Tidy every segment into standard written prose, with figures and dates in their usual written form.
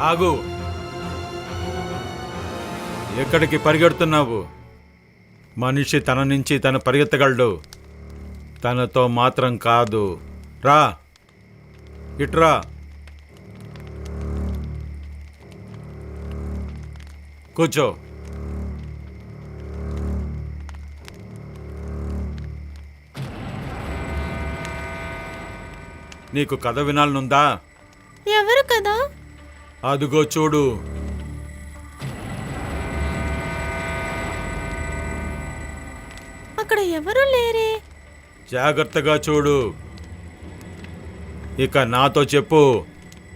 ఆగు. ఎక్కడికి పరిగెడుతున్నావు? మనిషి తన నుంచి తను పరిగెత్తగలడు, తనతో మాత్రం కాదు. రా, ఇట్రా. కూర్చో. నీకు కథ వినాలనుందా? ఎవరు కదా? అదుగో చూడు. అక్కడ ఎవరు లేరే. జాగ్రత్తగా చూడు. ఇక నాతో చెప్పు.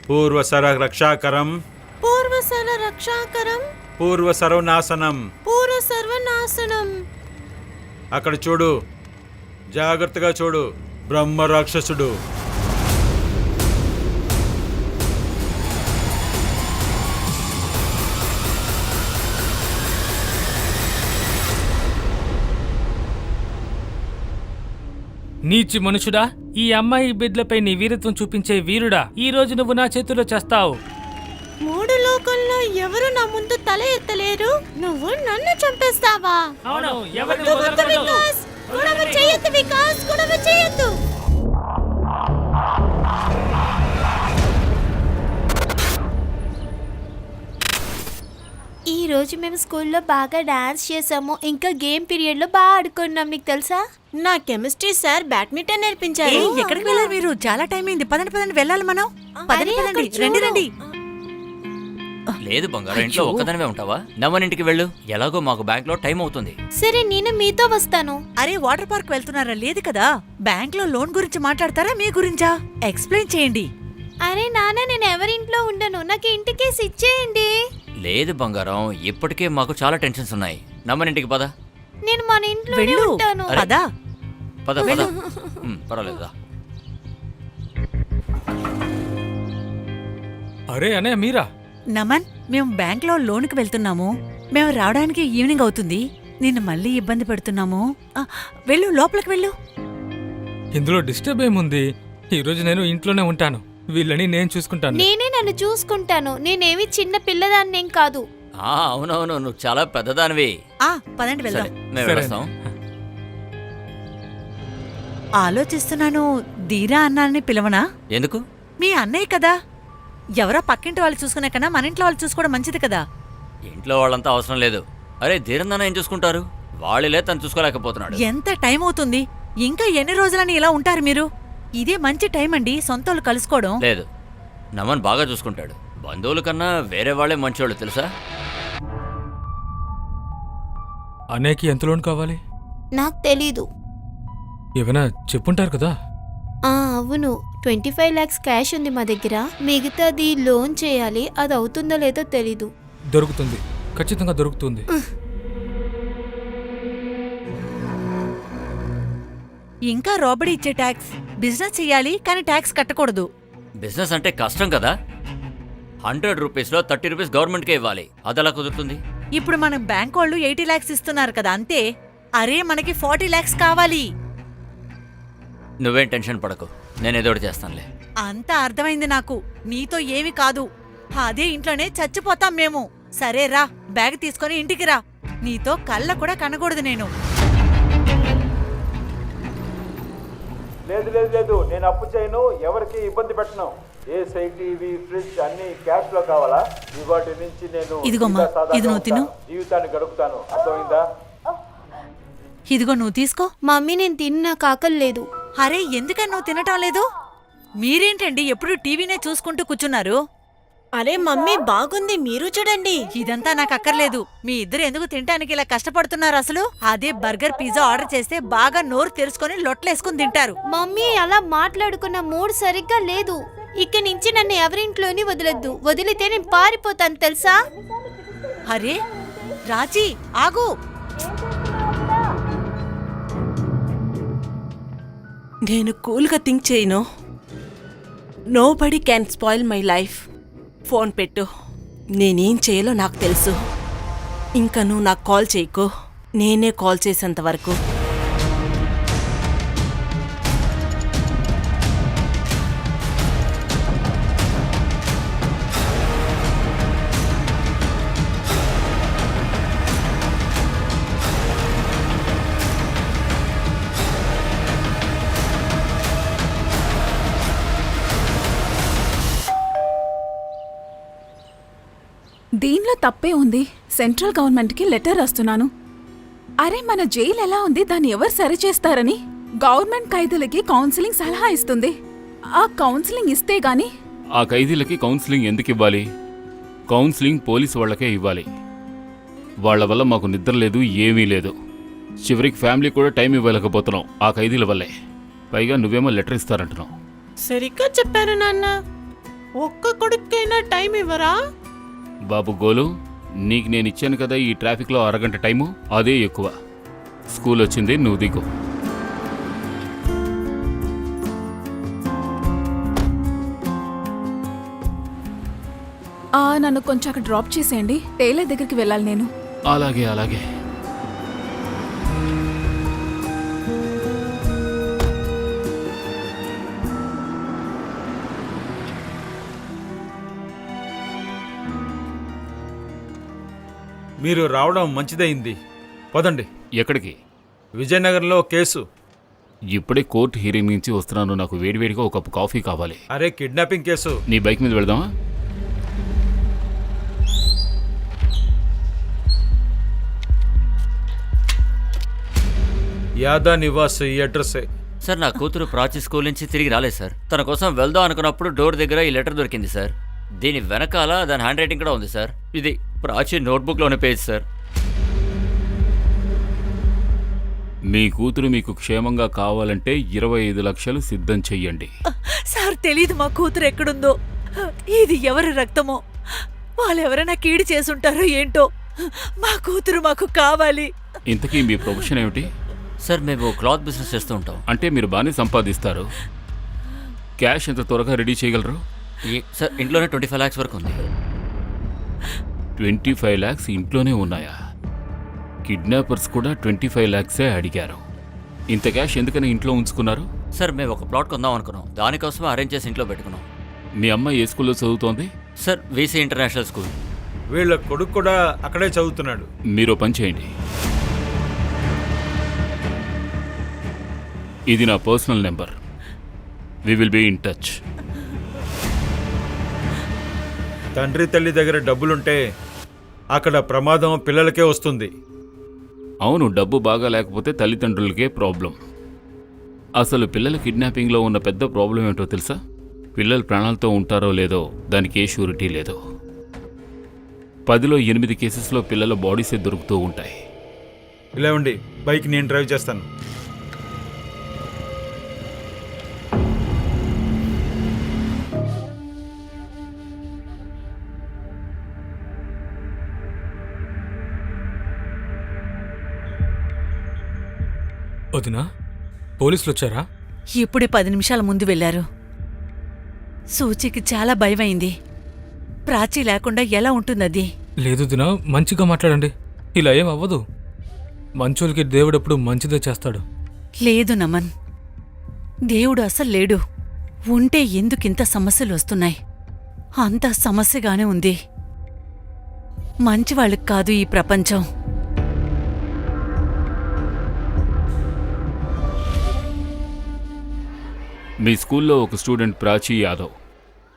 పూర్వసర రక్షాకరం, పూర్వసర రక్షాకరం, పూర్వ సర్వనాశనం. పూర్వ సర్వనాశనం. అక్కడ చూడు, జాగ్రత్తగా చూడు. బ్రహ్మ రాక్షసుడు. నీచి మనుషుడా, ఈ అమ్మాయి బిడ్డలపై నీ వీరత్వం చూపించే వీరుడా, ఈ రోజు నువ్వు నా చేతుల్లో చేస్తావు. మూడు లోకంలో ఎవరు నా ముందు తల ఎత్తలేరు, నువ్వు నన్ను చంపేస్తావా? అవును, ఎవరిని వద్దు వదలకూడదు. వికాస్, గొడవ చేయొద్దు వికాస్, గొడవ చేయొద్దు. ఈ రోజు మేము స్కూల్లో బాగా డాన్స్ చేసాము, ఇంకా గేమ్ పీరియడ్ లో బాగా ఆడుకున్నాం. నీకు తెలుసా, నా కెమిస్ట్రీ సార్ బ్యాడ్మింటన్ నేర్పించారు. ఎక్కడికి వెళ్ళారు మీరు? చాలా టైం అయింది. పదండి పదండి, వెళ్ళాలి మనం. పదండి అరే, పదండి, అక్కడ రండి చూడు. రండి. లేదు బంగారం, ఇంట్లో ఒక్కదనవే ఉంటావా? నమ్మనింటికి వెళ్ళు. ఎలాగో మాకు బ్యాంక్ లో టైం అవుతుంది. సరే, నేను మీతో వస్తాను. అరే, వాటర్ పార్క్ వెళ్తున్నారా? లేదు కదా. బ్యాంక్ లో లోన్ గురించి మాట్లాడతారా, మీ గురించా? ఎక్స్ప్లెయిన్ చేయండి. అరే నాన్న, నేను ఎవరింట్లో ఉండను, నాకు ఇంటికేసి ఇచ్చేయండి. లేదు బంగారం, ఇప్పటికే మాకు చాలా టెన్షన్స్ ఉన్నాయి. నమ్మనింటికి పద. నేను మన ఇంట్లో వెళ్ళు. ఉంటాను. పదా. పద పద. పర్వాలేదా? అరే అనే మీరా? నమన్, మేము బ్యాంక్ లో లోన్ కి వెళ్తున్నాము. మేము రావడానికి ఈవినింగ్ అవుతుంది. నిన్ను మళ్ళీ ఇబ్బంది పెడుతున్నాము. వెళ్ళు, లోపలికి వెళ్ళు. ఇందులో డిస్టర్బ్ ఏముంది? ఈ రోజు నేను ఇంట్లోనే ఉంటాను. వీళ్ళని నేను చూసుకుంటాను. నేనే నన్ను చూసుకుంటాను. నేనేమి చిన్న పిల్లదాన్నేం కాదు. అవునవును, నువ్వు చాలా పెద్దదానివి. పదండి సరే, వెళ్దాం. మేము సరే. వెళ్తాం. ఆలోచిస్తున్నాను, ధీరా అన్నాన్ని పిలవనా? ఎందుకు? మీ అన్నయ్య కదా. ఎవరో పక్కింటి వాళ్ళు చూసుకునే కన్నా మన ఇంట్లో వాళ్ళు చూసుకోవడం మంచిది కదా. ఇంట్లో వాళ్ళంతా అవసరం లేదు. అరే, ధీరందన్న ఏం చూసుకుంటారు? వాళ్ళే తను చూసుకోలేకపోతున్నాడు. ఎంత టైం అవుతుంది? ఇంకా ఎన్ని రోజులని ఇలా ఉంటారు మీరు? ఇదే మంచి టైం అండి, సొంతోళ్ళు కలుసుకోవడం. లేదు, నమన్ బాగా చూసుకుంటాడు. బంధువుల కన్నా వేరే వాళ్ళే మంచోళ్ళు, తెలుసా? అనేకి ఎంత లోన్ కావాలి? నాకు తెలీదు. ఏమైనా చెప్పుంటారు కదా. అవును, 25 lakhs క్యాష్ ఉంది మా దగ్గర. మిగతాది లోన్ చేయాలి. అది అవుతుందో లేదో తెలీదు. దొరుకుతుంది, ఖచ్చితంగా దొరుకుతుంది. ఇంకా రాబడి ఇచ్చే ట్యాక్స్. బిజినెస్ చెయ్యాలి కానీ ట్యాక్స్ కట్టకూడదు. బిజినెస్ అంటే కష్టం కదా. 100 రూపీస్లో 30 రూపీస్ గవర్నమెంట్కే ఇవ్వాలి. అదలా కుదురుతుంది? ఇప్పుడు మనం బ్యాంక్ వాళ్ళు 80 lakhs ఇస్తున్నారు కదా, అంతే. అరే, మనకి 40 lakhs కావాలి. నువ్వేం టెన్షన్ పడకు, నేను ఏదో ఒకటి చేస్తానులే. అంతా అర్థమైంది నాకు. నీతో ఏమి కాదు. అదే ఇంట్లోనే చచ్చిపోతాం మేము. సరే రా, బ్యాగ్ తీసుకొని ఇంటికి రా. నీతో కళ్ళ కూడా కనకూడదు నేను. లేదు లేదు లేదు, నేను అప్పు చేయను, ఎవరికి ఇబ్బంది పెట్టను. ఏసీ, టీవీ, ఫ్రిడ్జ్ అన్ని క్యాష్ లో కావాలా? ఇవాటి నుంచి నేను ఇదిగోమ్మా, ఇది నువ్వు తిను. జీవితాన్ని గడుపుతాను. అర్థమైందా? ఇదిగో నువ్వు తీసుకో. మమ్మీ, నేను తిన్నా, కాకలు లేదు. అరే, ఎందుకని నువ్వు తినటం లేదు? మీరేంటండి ఎప్పుడు టీవీనే చూసుకుంటూ కూర్చున్నారు? అరే మమ్మీ, బాగుంది, మీరు చూడండి. ఇదంతా నాకు అక్కర్లేదు. మీ ఇద్దరు ఎందుకు తినటానికి ఇలా కష్టపడుతున్నారు అసలు? అదే బర్గర్, పిజ్జా ఆర్డర్ చేస్తే బాగా నోరు తెరుచుకొని లొట్లేసుకుని తింటారు. మమ్మీ, అలా మాట్లాడుకున్న మూడ్ సరిగ్గా లేదు. ఇక్కడి నుంచి నన్ను ఎవరింట్లోని వదలొద్దు. వదిలితే నేను పారిపోతాను, తెలుసా? అరే రాజీ, ఆగు. నేను కూల్గా థింక్ చేయను. Nobody can spoil my life. Phone పెట్టు, నేనేం చేయాలో నాకు తెలుసు. ఇంకా నువ్వు నాకు కాల్ చేయకు, నేనే కాల్ చేసేంత వరకు. దీనిలో తప్పే ఉంది. సెంట్రల్ గవర్నమెంట్కి లెటర్ రాస్తున్నాను. అరే మన జైలు ఎలా ఉంది, దాన్ని ఎవరు సరిచేస్తారని గవర్నమెంట్ ఖైదీలకి కౌన్సిలింగ్ సలహా ఇస్తుంది. ఆ కౌన్సిలింగ్ ఇస్తే గాని ఆ ఖైదీలకి కౌన్సిలింగ్ ఎందుకు ఇవ్వాలి? కౌన్సిలింగ్ పోలీసు వాళ్ళకే ఇవ్వాలి. వాళ్ళ వల్ల మాకు నిద్ర లేదు, ఏమీ లేదు. చివరికి ఫ్యామిలీ కూడా టైం ఇవ్వలేకపోతున్నాం ఆ ఖైదీల వల్లే. పైగా నువ్వేమో లెటర్ ఇస్తారంటున్నావు. సరిగ్గా చెప్పారు నాన్న. ఒక్క కొడుకైనా టైం ఇవ్వరా? బాబు గోలు, నీకు నేను ఇచ్చాను కదా ఈ ట్రాఫిక్లో అరగంట టైము, అదే ఎక్కువ. స్కూల్ వచ్చింది, నువ్వు దిగు. నన్ను కొంచెం అక్కడ డ్రాప్ చేసేయండి. టైలర్ దగ్గరికి వెళ్ళాలి నేను. అలాగే అలాగే. మీరు రావడం మంచిదైంది. పదండి. ఎక్కడికి? విజయనగరంలో కేసు. ఇప్పుడే కోర్టు హీరింగ్ నుంచి వస్తున్నాను. నాకు వేడివేడిగా ఒక కప్పు కాఫీ కావాలి. అరే కిడ్నాపింగ్ కేసు. నీ బైక్ మీద వెళదామా? యాదా నివాస్ ఈ అడ్రస్సే. సార్ నా కూతురు ప్రాచి స్కూల్ నుంచి తిరిగి రాలేదు సార్. తన కోసం వెళ్దాం అనుకున్నప్పుడు డోర్ దగ్గర ఈ లెటర్ దొరికింది సార్. దీని వెనకాల దాని హ్యాండ్ రైటింగ్ కూడా ఉంది సార్. ఇది ప్రాచి నోట్బుక్లోని పేజ్ సార్. మీ కూతురు మీకు క్షేమంగా కావాలంటే 25 లక్షలు సిద్ధం చెయ్యండి. సార్ తెలీదు మా కూతురు ఎక్కడుందో. ఇది ఎవరి రక్తమో, వాళ్ళెవరైనా కీడు చేసుంటారో ఏంటో. మా కూతురు మాకు కావాలి. ఇంతకీ మీ ప్రొఫెషన్ ఏమిటి? సార్ మేము క్లాత్ బిజినెస్ చేస్తూ ఉంటాం. అంటే మీరు బాగానే సంపాదిస్తారు. క్యాష్ ఎంత త్వరగా రెడీ చేయగలరు? సార్ ఇంట్లోనే 25 lakhs వరకు ఉంది. 25 lakhs ఇంట్లోనే ఉన్నాయా? కిడ్నాపర్స్ కూడా 25 lakhsే అడిగారు. ఇంత క్యాష్ ఎందుకని ఇంట్లో ఉంచుకున్నారు? సార్ మేము ఒక ప్లాట్ కొందాం అనుకున్నాం. దానికోసమే అరేంజ్ చేసి ఇంట్లో పెట్టుకున్నాం. మీ అమ్మాయి ఏ స్కూల్లో చదువుతోంది? Sir VC international school. వీళ్ళ కొడుకు కూడా అక్కడే చదువుతున్నాడు. మీరు పని చేయండి. ఇది నా personal number. We will be in touch. తండ్రి తల్లి దగ్గర డబ్బులుంటే అక్కడ ప్రమాదం పిల్లలకే వస్తుంది. అవును, డబ్బు బాగా లేకపోతే తల్లిదండ్రులకే ప్రాబ్లం. అసలు పిల్లల కిడ్నాపింగ్లో ఉన్న పెద్ద ప్రాబ్లం ఏంటో తెలుసా? పిల్లలు ప్రాణాలతో ఉంటారో లేదో దానికి ఏ షూరిటీ లేదు. 10లో 8 కేసెస్లో పిల్లల బాడీసే దొరుకుతూ ఉంటాయి. ఇలా ఉండి బైక్ నేను డ్రైవ్ చేస్తాను. వదినా, పోలీసులు వచ్చారా? ఇప్పుడే 10 నిమిషాల ముందు వెళ్ళారు. సూచికి చాలా భయమైంది. ప్రాచి లేకుండా ఎలా ఉంటుందది? లేదు దినా, మంచిగా మాట్లాడండి. ఇలా ఏం అవ్వదు. మంచోళ్ళకి దేవుడెప్పుడు మంచిదే చేస్తాడు. లేదు నమన్, దేవుడు అసలు లేడు. ఉంటే ఎందుకింత సమస్యలు వస్తున్నాయి? అంత సమస్యగానే ఉంది. మంచివాళ్ళకి కాదు ఈ ప్రపంచం. మీ స్కూల్లో ఒక స్టూడెంట్ ప్రాచీ యాదవ్.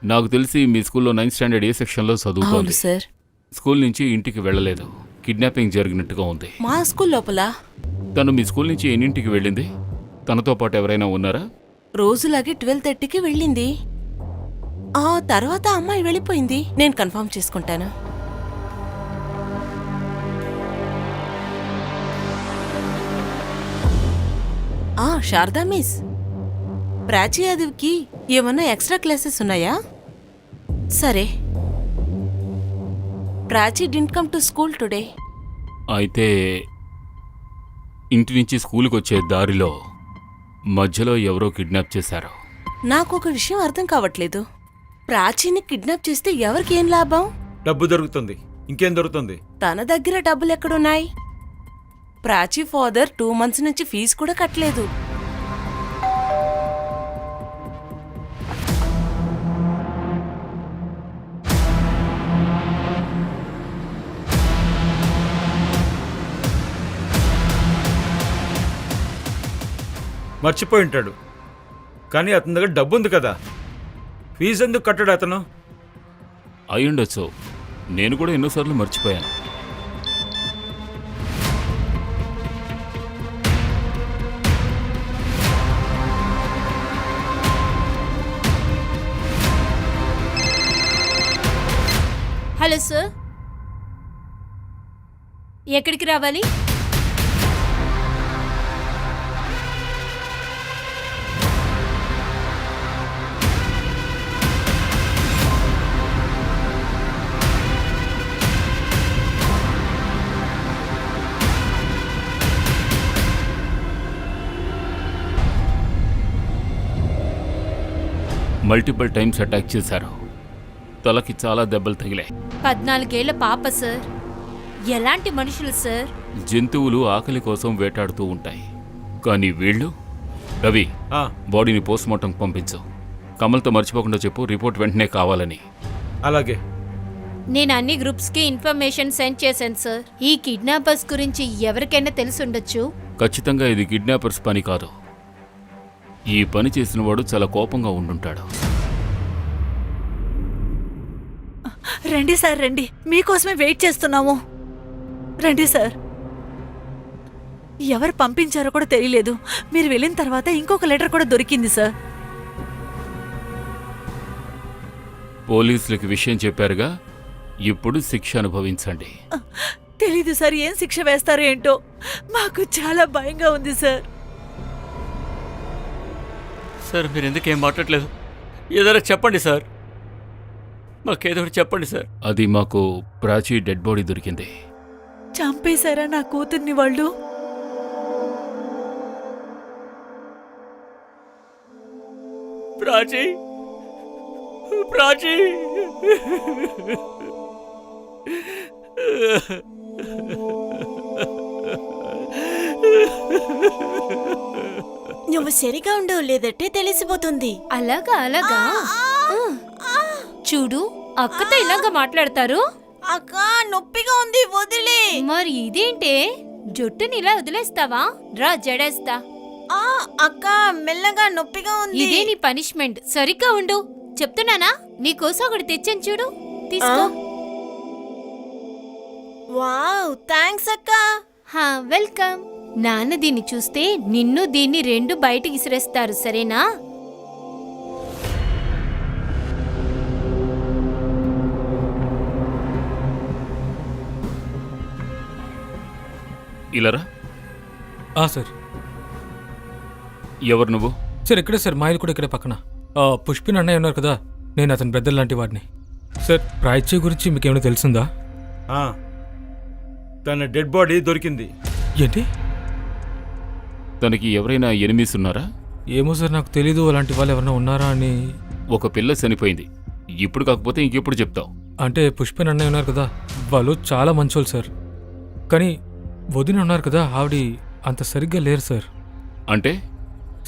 నాకు తెలిసి మీ స్కూల్లో 9th స్టాండర్డ్ ఏ సెక్షన్లో చదువుతోంది. సార్. స్కూల్ నుంచి ఇంటికి వెళ్ళలేదు. కిడ్నాపింగ్ జరిగినట్టుగా ఉంది. మా స్కూల్ లోపల తను మీ స్కూల్ నుంచి ఎన్నింటికి వెళ్ళింది? తనతో పాటు ఎవరైనా ఉన్నారా? రోజులాగే 12:30కి వెళ్ళింది. ఆ తర్వాత అమ్మాయి వెళ్ళిపోయింది. నేను కన్ఫర్మ్ చేసుకుంటాను. శారదా మిస్, ప్రాచీ యాదవ్కి ఏమన్నా ఎక్స్ట్రా క్లాసెస్ ఉన్నాయా? సరే. Prachi didn't come to school today. అయితే ఇంటి నుంచి స్కూల్కి వచ్చే దారిలో మధ్యలో ఎవరో కిడ్నాప్ చేశారు. నాకు ఒక విషయం అర్థం కావట్లేదు. ప్రాచీని కిడ్నాప్ చేస్తే ఎవరికి ఏం లాభం? డబ్బు దొరుకుతుంది, ఇంకేం దొరుకుతుంది? తన దగ్గర డబ్బులు ఎక్కడున్నాయి? ప్రాచీ ఫాదర్ 2 months నుంచి ఫీజు కూడా కట్టలేదు. మర్చిపోయి ఉంటాడు. కానీ అతని దగ్గర డబ్బు ఉంది కదా, ఫీజు ఎందుకు కట్టాడు అతను? అయ్యుండొచ్చు. నేను కూడా ఎన్నోసార్లు మర్చిపోయాను. హలో సార్, ఎక్కడికి రావాలి? మల్టిపుల్ టైమ్స్ అటాక్ చేశారు. తలకి చాలా దెబ్బలు తగిలాయి. 14 ఏళ్ల పాప సార్. ఎలాంటి మనుషులు సార్? జంతువులు ఆకలి కోసం వేటాడుతూ ఉంటాయి, కానీ వీళ్ళు. రవి, బాడీని పోస్ట్మార్టం పంపించు. కమల్తో మర్చిపోకుండా చెప్పు, రిపోర్ట్ వెంటనే కావాలని. అలాగే. నేను అన్ని గ్రూప్స్కి ఇన్ఫర్మేషన్ సెండ్ చేశాను సార్. ఈ కిడ్నాపర్స్ గురించి ఎవరికైనా తెలిసి ఉండొచ్చు. ఖచ్చితంగా ఇది కిడ్నాపర్స్ పని కాదు. ఈ పని చేసిన వాడు చాలా కోపంగా ఉండుంటాడు. రండి సార్, రండి, మీకోసమే వెయిట్ చేస్తున్నాము. రండి సార్. ఎవరు పంపించారో కూడా తెలియలేదు. మీరు వెళ్ళిన తర్వాత ఇంకొక లెటర్ కూడా దొరికింది సార్. పోలీసులకి విషయం చెప్పారుగా, ఇప్పుడు శిక్ష అనుభవించండి. తెలీదు సార్, ఏం శిక్ష వేస్తారో ఏంటో. మాకు చాలా భయంగా ఉంది సార్. సార్ మీరు ఎందుకేం మాట్లాడలేదు? ఏదైనా చెప్పండి సార్, మాకేదో ఒకటి చెప్పండి సార్. అది మాకు ప్రాచీ డెడ్ బాడీ దొరికింది. చంపేశారా నా కూతుర్ని వాళ్ళు? ప్రాచీ, ప్రాచీ. నువ్వు సరిగా ఉండు, లేదంటే తెలిసిపోతుంది. అలాగా అలాగా. చూడు, అక్కతో ఇలాగా మాట్లాడతారు. అక్క నొప్పిగా ఉంది, వదిలే. మరి ఇదేంటే, జుట్టుని ఇలా వదిలేస్తావా? రా జడేస్తా. అక్క మెల్లగా, నొప్పిగా ఉంది. ఇదే నీ పనిష్మెంట్. సరిగ్గా ఉండు చెప్తున్నానా. నీకోసం ఒకటి తెచ్చాను చూడు, తీసుకో. వావ్, థాంక్స్ అక్క. వెల్కమ్. నాన్న దీన్ని చూస్తే నిన్ను దీన్ని రెండు బయటికి విసిరేస్తారు, సరేనా? ఇలారా. సార్. ఎవరు నువ్వు? సార్ ఇక్కడే సార్, మా ఇల్లు కూడా ఇక్కడే పక్కన. పుష్పిన్ అన్నయ్య ఉన్నారు కదా, నేను అతని బ్రదర్ లాంటి వాడిని. సార్, ప్రాచ్య గురించి మీకేమైనా తెలిసిందా? తన డెడ్ బాడీ దొరికింది. ఏంటి? తనకి ఎవరైనా ఎనిమీస్ ఉన్నారా? ఏమో సార్, నాకు తెలీదు అలాంటి వాళ్ళు ఎవరైనా ఉన్నారా అని. ఒక పిల్ల చనిపోయింది. ఇప్పుడు కాకపోతే ఇంకెప్పుడు చెప్తావు? అంటే పుష్పిన్ అన్నయ్య ఉన్నారు కదా, వాళ్ళు చాలా మంచోళ్ళు సార్. కానీ వదిన ఉన్నారు కదా, ఆవిడ అంత సరిగ్గా లేరు సార్. అంటే?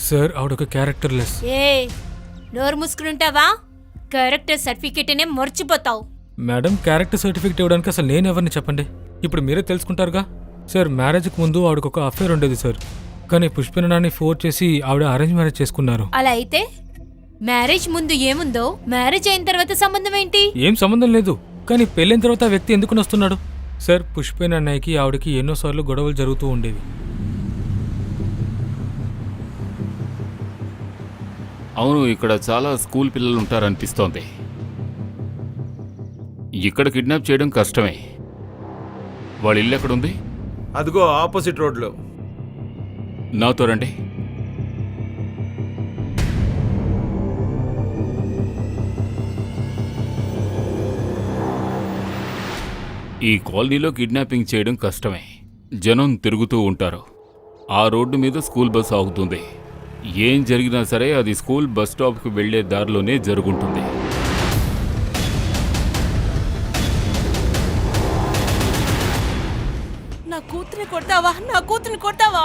సార్, ఆవిడ ఒక క్యారెక్టర్ లెస్. నోరు మూసుకుంటావా? క్యారెక్టర్ సర్టిఫికేట్ అనే మర్చిపోతావు. మేడం, క్యారెక్టర్ సర్టిఫికేట్ ఇవ్వడానికి అసలు నేను ఎవరిని చెప్పండి. ఇప్పుడు మీరే తెలుసుకుంటారుగా. సార్, మ్యారేజ్కి ముందు ఆవిడకు ఒక అఫేర్ ఉండేది సార్. కానీ పుష్పిన్ నాన్ని ఫోర్స్ చేసి ఆవిడ అరేంజ్ మ్యారేజ్ చేసుకున్నారు. అలా అయితే మ్యారేజ్ ముందు ఏముందో మ్యారేజ్ అయిన తర్వాత సంబంధం ఏంటి? ఏం సంబంధం లేదు, కానీ పెళ్ళైన తర్వాత ఆ వ్యక్తి ఎందుకు వస్తున్నాడు? సార్, పుష్పిన్ అన్నయ్యకి ఆవిడకి ఎన్నోసార్లు గొడవలు జరుగుతూ ఉండేవి. అవును, ఇక్కడ చాలా స్కూల్ పిల్లలు ఉంటారనిపిస్తోంది. ఇక్కడ కిడ్నాప్ చేయడం కష్టమే. వాళ్ళ ఇల్లు ఎక్కడుంది? అదిగో ఆపోజిట్ రోడ్లో. నాతో రండి. ఈ కాలనీలో కిడ్నాపింగ్ చేయడం కష్టమే. జనం తిరుగుతూ ఉంటారు. ఆ రోడ్డు మీద స్కూల్ బస్ ఆగుతుంది. ఏం జరిగినా సరే అది స్కూల్ బస్ స్టాప్కి వెళ్లే దారిలోనే జరుగుంటుంది. నా కూతుర్ని కొడతావా? నా కూతుర్ని కొడతావా?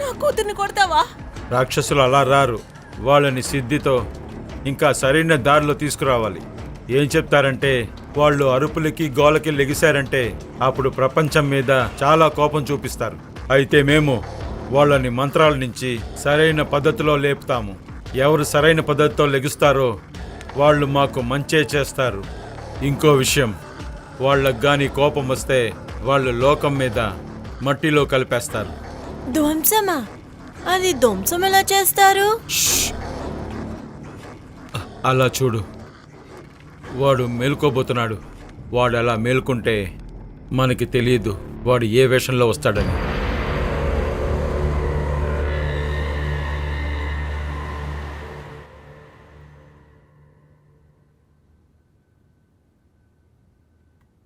నా కూతుర్ని కొడతావా? రాక్షసులు అలా రారు. వాళ్ళని సిద్ధితో ఇంకా సరైన దారిలో తీసుకురావాలి. ఏం చెప్తారంటే, వాళ్ళు అరుపులకి గోలకి లెగిశారంటే అప్పుడు ప్రపంచం మీద చాలా కోపం చూపిస్తారు. అయితే మేము వాళ్ళని మంత్రాల నుంచి సరైన పద్ధతిలో లేపుతాము. ఎవరు సరైన పద్ధతితో లెగుస్తారో వాళ్ళు మాకు మంచే చేస్తారు. ఇంకో విషయం, వాళ్ళకు గాని కోపం వస్తే వాళ్ళు లోకం మీద మట్టిలో కలిపేస్తారు. ధ్వంసమా? అది ధ్వంసం ఎలా చేస్తారు? అలా చూడు, వాడు మేల్కోబోతున్నాడు. వాడు అలా మేల్కుంటే మనకి తెలియదు వాడు ఏ వేషంలో వస్తాడని.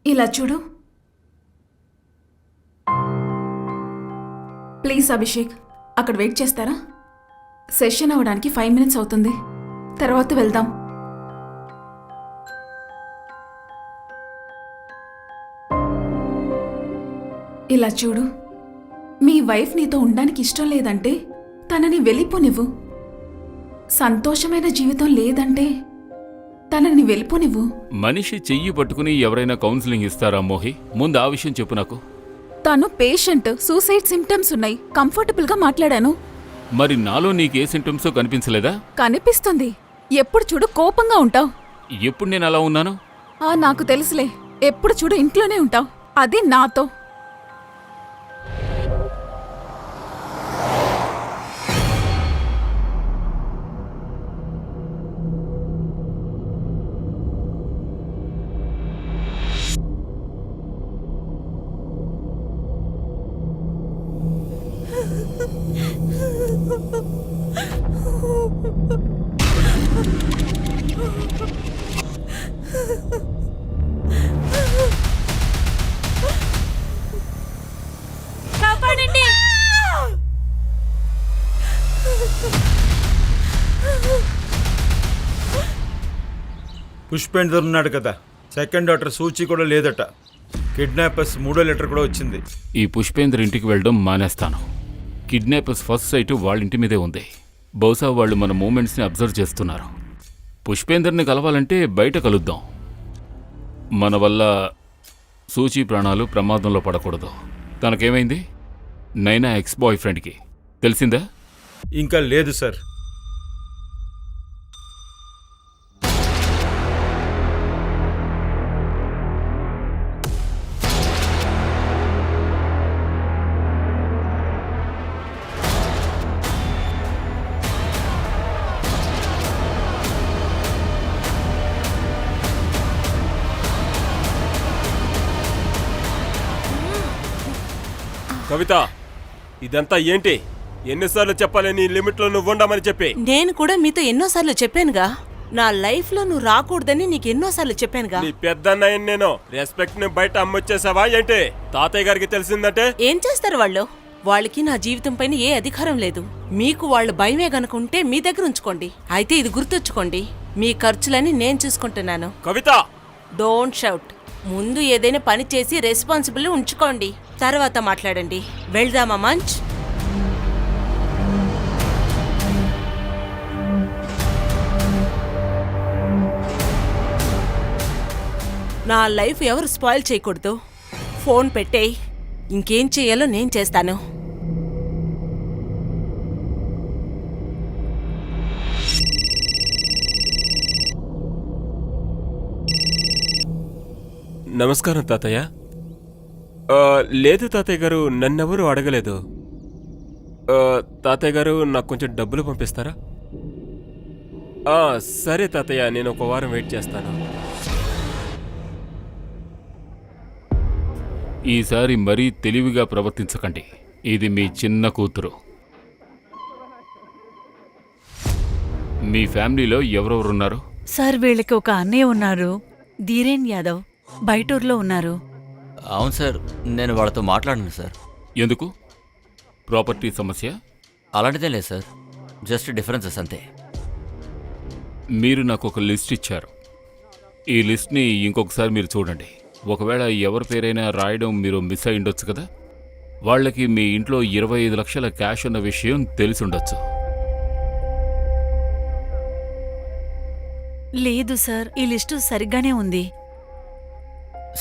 ఇలా చూడు. ప్లీజ్ అభిషేక్, అక్కడ వెయిట్ చేస్తారా? సెషన్ అవడానికి 5 minutes అవుతుంది, తర్వాత వెళ్దాం. ఇలా చూడు, మీ వైఫ్ నీతో ఉండడానికి ఇష్టం లేదంటే తనని వెళ్ళిపోనివ్వు. సంతోషమైన జీవితం లేదంటే తనని వెళ్ళిపోనివ్వు. మనిషి చెయ్యి పట్టుకుని ఎవరైనా కౌన్సిలింగ్ ఇస్తారా మోహి? ముందు ఆ విషయం చెప్పు నాకు. తను పేషెంట్, సూసైడ్ సిమ్టమ్స్ ఉన్నాయి. కంఫర్టబుల్గా మాట్లాడాను. మరి నాలో నీకే సింటమ్స్ కనిపించలేదా? కనిపిస్తుంది. ఎప్పుడు చూడు కోపంగా ఉంటావు. ఎప్పుడు నేను అలా ఉన్నాను? నాకు తెలుసులే. ఎప్పుడు చూడు ఇంట్లోనే ఉంటావు, అది నాతో. కాపాడండి! పుష్పేందర్ ఉన్నాడు కదా, సెకండ్ డాక్టర్ సూచి కూడా లేదట. కిడ్నాపర్స్ 3వ లెటర్ కూడా వచ్చింది. ఈ పుష్పేందర్ ఇంటికి వెళ్ళడం మానేస్తాను. కిడ్నాపర్స్ ఫస్ట్ సైట్ వాళ్ళ ఇంటి మీదే ఉంది. బహుశా వాళ్ళు మన మూమెంట్స్ని అబ్జర్వ్ చేస్తున్నారు. పుష్పేందర్ని కలవాలంటే బయట కలుద్దాం. మన వల్ల సూచి ప్రాణాలు ప్రమాదంలో పడకూడదు. తనకేమైంది? నైనా ఎక్స్ బాయ్ ఫ్రెండ్కి తెలిసిందా? ఇంకా లేదు సార్. కవిత, ఇదంతా ఏంటి? ఎన్నిసార్లు చెప్పాలి నీ లిమిట్లో నువ్వు ఉండమని చెప్పి? నేను కూడా మీతో ఎన్నోసార్లు చెప్పానుగా, నా లైఫ్లో నువ్వు రాకూడదని నీకు ఎన్నోసార్లు చెప్పానుగా. నీ పెద్దన్నయ్య నేను రెస్పెక్ట్ ని బయట అమ్మొచ్చేసావా ఏంటి? తాతయ్య గారికి తెలిసిందంటే ఏం చేస్తారు వాళ్ళు? వాళ్ళకి నా జీవితం పైన ఏ అధికారం లేదు. మీకు వాళ్ళ భయమే గనుకుంటే మీ దగ్గర ఉంచుకోండి. అయితే ఇది గుర్తుంచుకోండి, మీ ఖర్చులని నేను చూసుకుంటున్నాను. కవిత, డోంట్ షౌట్. ముందు ఏదైనా పని చేసి రెస్పాన్సిబుల్ ఉంచుకోండి, తర్వాత మాట్లాడండి. వెళ్దామా మంచ్? నా లైఫ్ ఎవరు స్పాయిల్ చేయకూడదు. ఫోన్ పెట్టేయ్, ఇంకేం చేయాలో నేను చేస్తాను. నమస్కారం తాతయ్య. లేదు తాతయ్య గారు, నన్నెవరూ అడగలేదు. తాతయ్య గారు నాకు కొంచెం డబ్బులు పంపిస్తారా? సరే తాతయ్య, నేను ఒక వారం వెయిట్ చేస్తాను. ఈసారి మరీ తెలివిగా ప్రవర్తించకండి. ఇది మీ చిన్న కూతురు. మీ ఫ్యామిలీలో ఎవరెవరున్నారు? సార్, వీళ్ళకి ఒక అన్నయ్య ఉన్నారు, ధీరేన్ యాదవ్. బయటూరులో ఉన్నారు. అవును సార్, నేను వాళ్ళతో మాట్లాడను సార్. ఎందుకు? ప్రాపర్టీ సమస్య? అలాంటిదే లేదు సార్, జస్ట్ డిఫరెన్సెస్ అంతే. మీరు నాకు ఒక లిస్ట్ ఇచ్చారు. ఈ లిస్ట్ని ఇంకొకసారి మీరు చూడండి. ఒకవేళ ఎవరి పేరైనా రాయడం మీరు మిస్ అయి ఉండొచ్చు కదా. వాళ్ళకి మీ ఇంట్లో 25 లక్షల క్యాష్ ఉన్న విషయం తెలిసి ఉండొచ్చు. లేదు సార్, ఈ లిస్టు సరిగ్గానే ఉంది.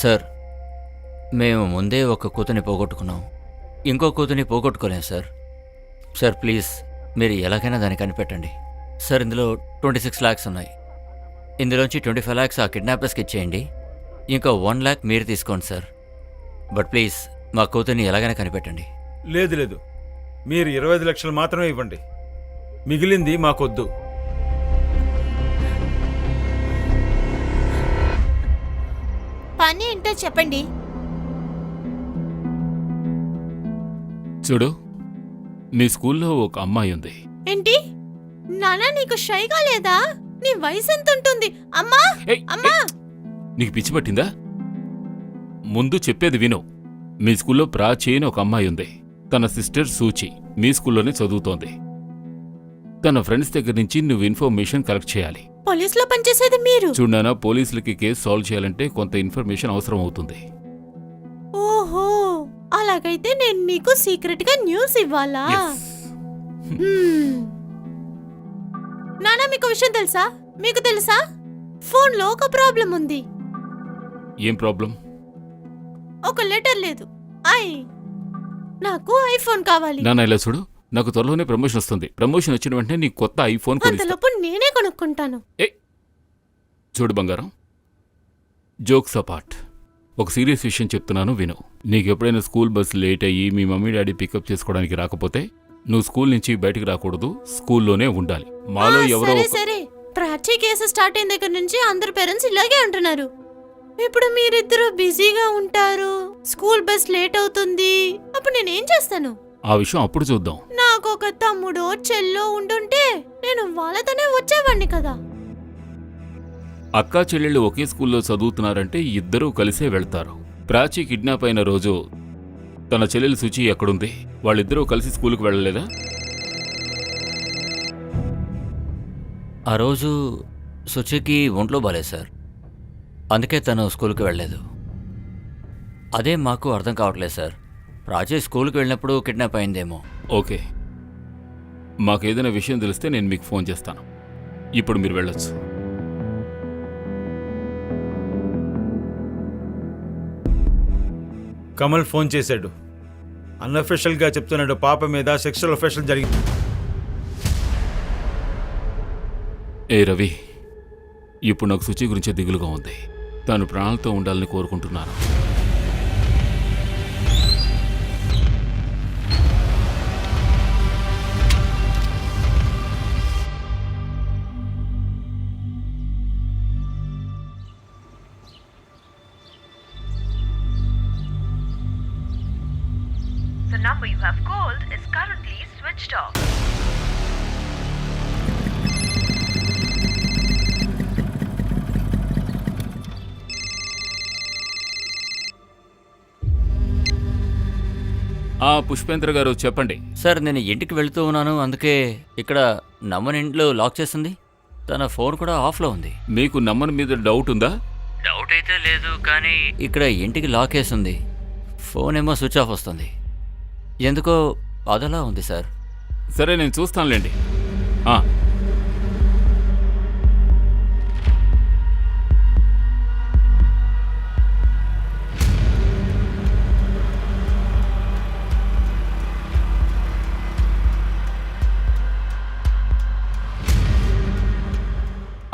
సార్, మేము ముందే ఒక కూతుని పోగొట్టుకున్నాం, ఇంకో కూతుని పోగొట్టుకోలేం సార్. సార్ ప్లీజ్, మీరు ఎలాగైనా దాన్ని కనిపెట్టండి సార్. ఇందులో 26 lakhs ఉన్నాయి. ఇందులోంచి 25 lakhs ఆ కిడ్నాపర్స్కి ఇచ్చేయండి. ఇంకా 1 lakh మీరు తీసుకోండి సార్. బట్ ప్లీజ్ మా కూతుర్ని ఎలాగైనా కనిపెట్టండి. లేదు లేదు, మీరు 25 లక్షలు మాత్రమే ఇవ్వండి, మిగిలింది మాకొద్దు. పని ఏంటో చెప్పండి. చూడు, నీ స్కూల్లో ఒక అమ్మాయి ఉంది. ఏంటి నానా, నీకు షైగా లేదా? నీ వయసు ఎంత ఉంటుంది? అమ్మా ఏయ్, అమ్మా! నీకు పిచ్చి పట్టిందా? ముందు చెప్పేది విను. మీ స్కూల్లో ప్రాచీ అని ఒక అమ్మాయి ఉంది. తన సిస్టర్ సూచి మీ స్కూల్లోనే చదువుతోంది. తన ఫ్రెండ్స్ దగ్గర నుంచి నువ్వు ఇన్ఫర్మేషన్ కలెక్ట్ చేయాలి. పోలీసులో పనిచేసేది మీరు? చూడనా, పోలీసులకి కేసు సాల్వ్ చేయాలంటే కొంత ఇన్ఫర్మేషన్ అవసరం అవుతుంది. ఓహో, అలాగైతే నేను మీకు సీక్రెట్ గా న్యూస్ ఇవ్వాలా? Yes. నానా, మీకు విషయం తెలుసా? మీకు తెలుసా, ఫోన్ లో ఒక ప్రాబ్లం ఉంది. ఏం ప్రాబ్లం? ఒక లెటర్ లేదు. నాకు ఐఫోన్ కావాలి. నాన్న ఇలా చూడు, నాకు త్వరలోనే ప్రమోషన్ వస్తుంది. ప్రమోషన్ వచ్చిన వెంటనే నీకు కొత్త ఐఫోన్ కొనిస్తా. అంతలోపు నేనే కొనుక్కుంటాను. చూడు బంగారం, జోక్స్ అపార్ట్, ఒక సీరియస్ విషయం చెప్తున్నాను విను. నీకు ఎప్పుడైనా స్కూల్ బస్ లేట్ అయ్యి మీ మమ్మీ డాడీ పికప్ చేసుకోవడానికి రాకపోతే నువ్వు స్కూల్ నుంచి బయటికి రాకూడదు, స్కూల్లోనే ఉండాలి. మాలో ఎవరో సరే సరే, ప్రాచీ కేసు స్టార్ట్ అయిన దగ్గర నుంచి అందరు పేరెంట్స్ ఇలాగే అంటున్నారు. ఇప్పుడు మీరిద్దరూ బిజీగా ఉంటారు, స్కూల్ బస్ లేట్ అవుతుంది, అప్పుడు నేనేం చేస్తాను? ఆ విషయం అప్పుడు చూద్దాం. నాకు ఒక తమ్ముడో చెల్లో ఉండుంటే నేను వాళ్ళతోనే వచ్చేవాడిని కదా. అక్కా చెల్లెళ్ళు ఒకే స్కూల్లో చదువుతున్నారంటే ఇద్దరూ కలిసే వెళ్తారు. ప్రాచీ కిడ్నాప్ అయిన రోజు తన చెల్లెలు శుచి ఎక్కడుంది? వాళ్ళిద్దరూ కలిసి స్కూల్కి వెళ్ళలేదా? ఆ రోజు సుచికి ఒంట్లో బాలేదు సార్, అందుకే తను స్కూల్కి వెళ్ళలేదు. అదే మాకు అర్థం కావట్లేదు సార్. ప్రాచీ స్కూల్కి వెళ్ళినప్పుడు కిడ్నాప్ అయిందేమో. ఓకే, మాకేదైనా విషయం తెలిస్తే నేను మీకు ఫోన్ చేస్తాను. ఇప్పుడు మీరు వెళ్ళొచ్చు. కమల్ ఫోన్ చేశాడు, అన్అఫిషియల్గా చెప్తున్నాడు పాప మీద సెక్షువల్ అఫెక్షన్ జరిగింది. ఏ రవి, ఇప్పుడు నాకు శుచి గురించే దిగులుగా ఉంది. తాను ప్రాణాలతో ఉండాలని కోరుకుంటున్నాను. The number you have called is currently switched off. Pushpendra గారు చెప్పండి. సార్, నేను ఇంటికి వెళ్తూ ఉన్నాను, అందుకే ఇక్కడ నమ్మని ఇంట్లో లాక్ చేసింది. తన ఫోన్ కూడా ఆఫ్లో ఉంది. మీకు నమ్మని మీద డౌట్ ఉందా? డౌట్ అయితే లేదు, కానీ ఇక్కడ ఇంటికి లాక్ వేసింది. ఫోన్ ఏమో స్విచ్ ఆఫ్ వస్తుంది. ఎందుకో అదలా ఉంది సార్. సరే, నేను చూస్తానులేండి.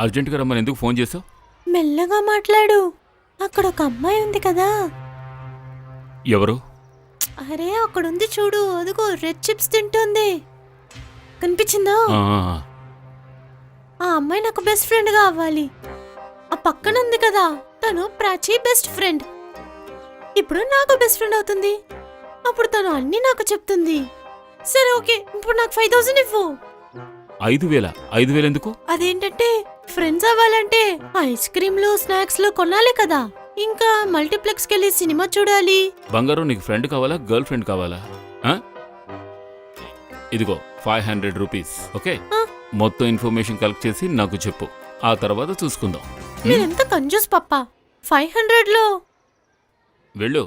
అర్జెంటుగా రమ్మని ఎందుకు ఫోన్ చేసావు? మెల్లగా మాట్లాడు, అక్కడ ఒక అమ్మాయి ఉంది కదా. ఎవరు? అరే అక్కడుంది చూడు, అదిగో రెడ్ చిప్స్ తింటుంది, కనిపించిందా? ఆ అమ్మాయి నాకు బెస్ట్ ఫ్రెండ్ గా అవ్వాలి. ఆ పక్కన ఉంది కదా, తను ప్రాచీ బెస్ట్ ఫ్రెండ్. ఇప్పుడు నాకు బెస్ట్ ఫ్రెండ్ అవుతుంది, అప్పుడు తను అన్ని నాకు చెప్తుంది. సరే ఓకే, ఇప్పుడు నాకు 5000 ఇవ్వు. 5,000 ఎందుకు? అదేంటంటే ఫ్రెండ్స్ అవ్వాలంటే ఐస్ క్రీమ్లు స్నాక్స్లు కొనాలి కదా, ఇంకా మల్టీప్లెక్స్కి వెళ్ళి సినిమా చూడాలి. బంగారం, నీకు ఫ్రెండ్ కావాలా, గర్ల్ ఫ్రెండ్ కావాలా? ఇదిగో 500 రూపీస్. ఓకే, మొత్తం ఇన్ఫర్మేషన్ కలెక్ట్ చేసి నాకు చెప్పు, ఆ తర్వాత చూసుకుందాం. మీరెంత కంజూస్ పప్పా, 500లో వెళ్ళు.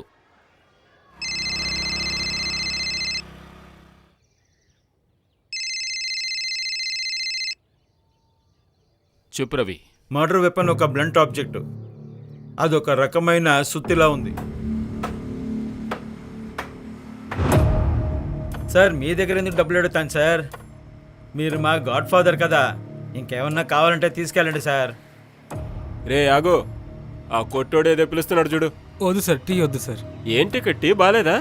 చెప్పు రవి. మర్డర్ వెపన్ ఒక బ్లంట్ ఆబ్జెక్ట్, అదొక రకమైన సుత్తిలా ఉంది. సార్, మీ దగ్గర ఎందుకు డబ్బులు అడుగుతాను సార్? మీరు మా గాడ్ ఫాదర్ కదా, ఇంకేమన్నా కావాలంటే తీసుకెళ్ళండి సార్. రే ఆగు, ఆ కొట్టోడు ఏదో పిలుస్తున్నాడు చూడు. వద్దు సార్, టీ వద్దు సార్. ఏంటి ఇక్కడ టీ బాలేదా?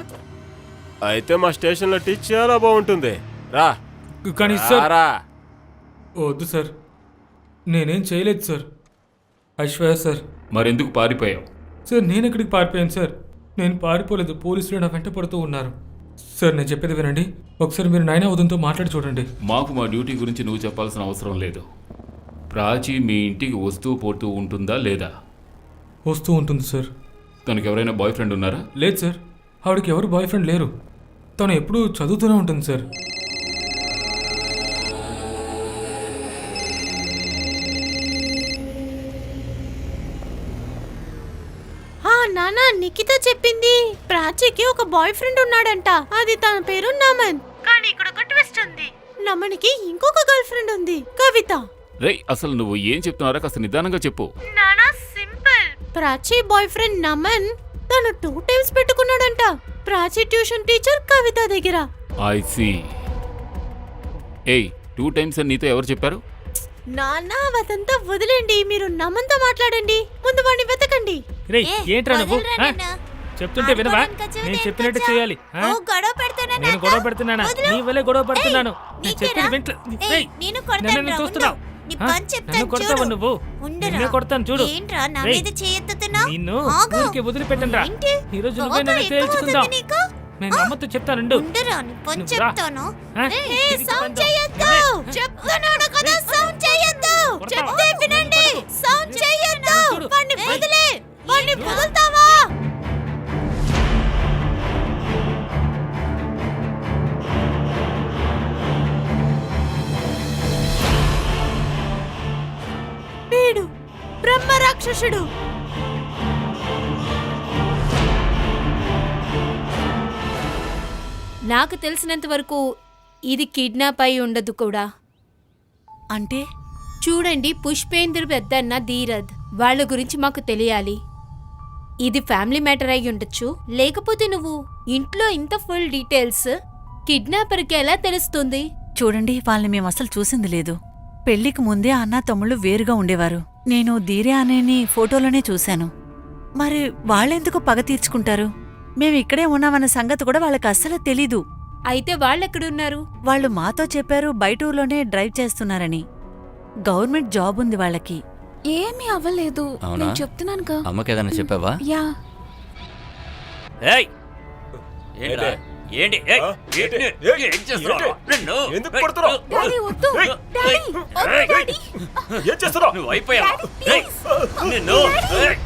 అయితే మా స్టేషన్లో టీ చాలా బాగుంటుంది. రా కానీ సార్ రా. వద్దు సార్, నేనేం చేయలేదు సార్. ఐశ్వర్య సార్. మరెందుకు పారిపోయావు? సార్ నేను ఎక్కడికి పారిపోయాను సార్? నేను పారిపోలేదు, పోలీసులు నా వెంట పడుతూ ఉన్నారు. సార్ నేను చెప్పేది వినండి, ఒకసారి మీరు నాయనా ఉదయంతో మాట్లాడి చూడండి. మాకు మా డ్యూటీ గురించి నువ్వు చెప్పాల్సిన అవసరం లేదు. ప్రాచి మీ ఇంటికి వస్తూ పోతూ ఉంటుందా లేదా? వస్తూ ఉంటుంది సార్. తనకు ఎవరైనా బాయ్ ఫ్రెండ్ ఉన్నారా? లేదు సార్, ఆవిడకి ఎవరు బాయ్ ఫ్రెండ్ లేరు. తను ఎప్పుడూ చదువుతూనే ఉంటుంది సార్. నానా నిఖిత చెప్పింది ప్రాచీకి ఒక బాయ్ ఫ్రెండ్ ఉన్నాడంట. అది తన పేరు నమన్. కానీ ఇక్కడ ఒక ట్విస్ట్ ఉంది. నమన్కి ఇంకొక గర్ల్ ఫ్రెండ్ ఉంది, కవిత. రేయ్, అసలు నువ్వు ఏం చెప్తున్నారా? కాస్త నిదానంగా చెప్పు. నానా simple. Prachi boyfriend Naman తను 2 టైమ్స్ పెట్టుకున్నాడంట. ప్రాచీ ట్యూషన్ టీచర్ కవిత దగ్గర. I see. ఏయ్, 2 టైమ్స్ అని నీతో ఎవరు చెప్పారు? నానా అదంతా వదిలేండి, మీరు నమన్తో మాట్లాడండి. ముందు వాడిని వెతకండి. ఏంట్రా నువ్వు? చెప్తుంటే వినవా? నేను చెప్పినట్టు చేయాలి. నేను గొడవ పెడుతున్నానా? నీ వల్లే గొడవ పడుతున్నాను. నేను చెప్పేది వింటలే. నన్ను చూస్తున్నావు, నన్ను కొడతావా నువ్వు? నిన్నే కొడతాను చూడు. నిన్ను ఊరికే వదిలిపెట్టండి రా. ఈ రోజు నువ్వే నన్ను తేల్చుకుందాం. నేను అమ్మతో చెప్తాను. వీడు బ్రహ్మ రాక్షసుడు. నాకు తెలిసినంత వరకు ఇది కిడ్నాప్ అయి ఉండదు కూడా. అంటే చూడండి, పుష్పేంద్ర పెద్దన్న ధీరథ్ వాళ్ళ గురించి మాకు తెలియాలి. ఇది ఫ్యామిలీ మ్యాటర్ అయి ఉండొచ్చు. లేకపోతే నువ్వు ఇంట్లో ఇంత ఫుల్ డీటెయిల్స్ కిడ్నాపర్కి ఎలా తెలుస్తుంది? చూడండి, వాళ్ళని మేము అసలు చూసింది లేదు. పెళ్లికి ముందే అన్నా తమ్ముళ్ళు వేరుగా ఉండేవారు. నేను ధీరే అనేని ఫోటోలోనే చూశాను. మరి వాళ్ళెందుకు పగ తీర్చుకుంటారు? మేము ఇక్కడే ఉన్నామన్న సంగతి కూడా వాళ్ళకి అస్సలు తెలీదు. అయితే వాళ్ళెక్కడున్నారు? వాళ్ళు మాతో చెప్పారు బయట ఊర్లోనే డ్రైవ్ చేస్తున్నారని. గవర్నమెంట్ జాబ్ ఉంది వాళ్ళకి. ఏమీ అవ్వలేదు, అవునా? నేను చెప్తున్నానుగా. అమ్మకి ఏదైనా చెప్పావా? యా. ఏయ్, ఏంట్రా? ఏంటి? ఏయ్, ఏం చేస్తున్నావు? నిన్ను? ఎందుకు కొడుతున్నావు? డాడీ వద్దు. డాడీ వద్దు, డాడీ. ఏం చేస్తున్నావు? నువ్వు అయిపోయావా? ఏయ్, నిన్ను? ఏయ్.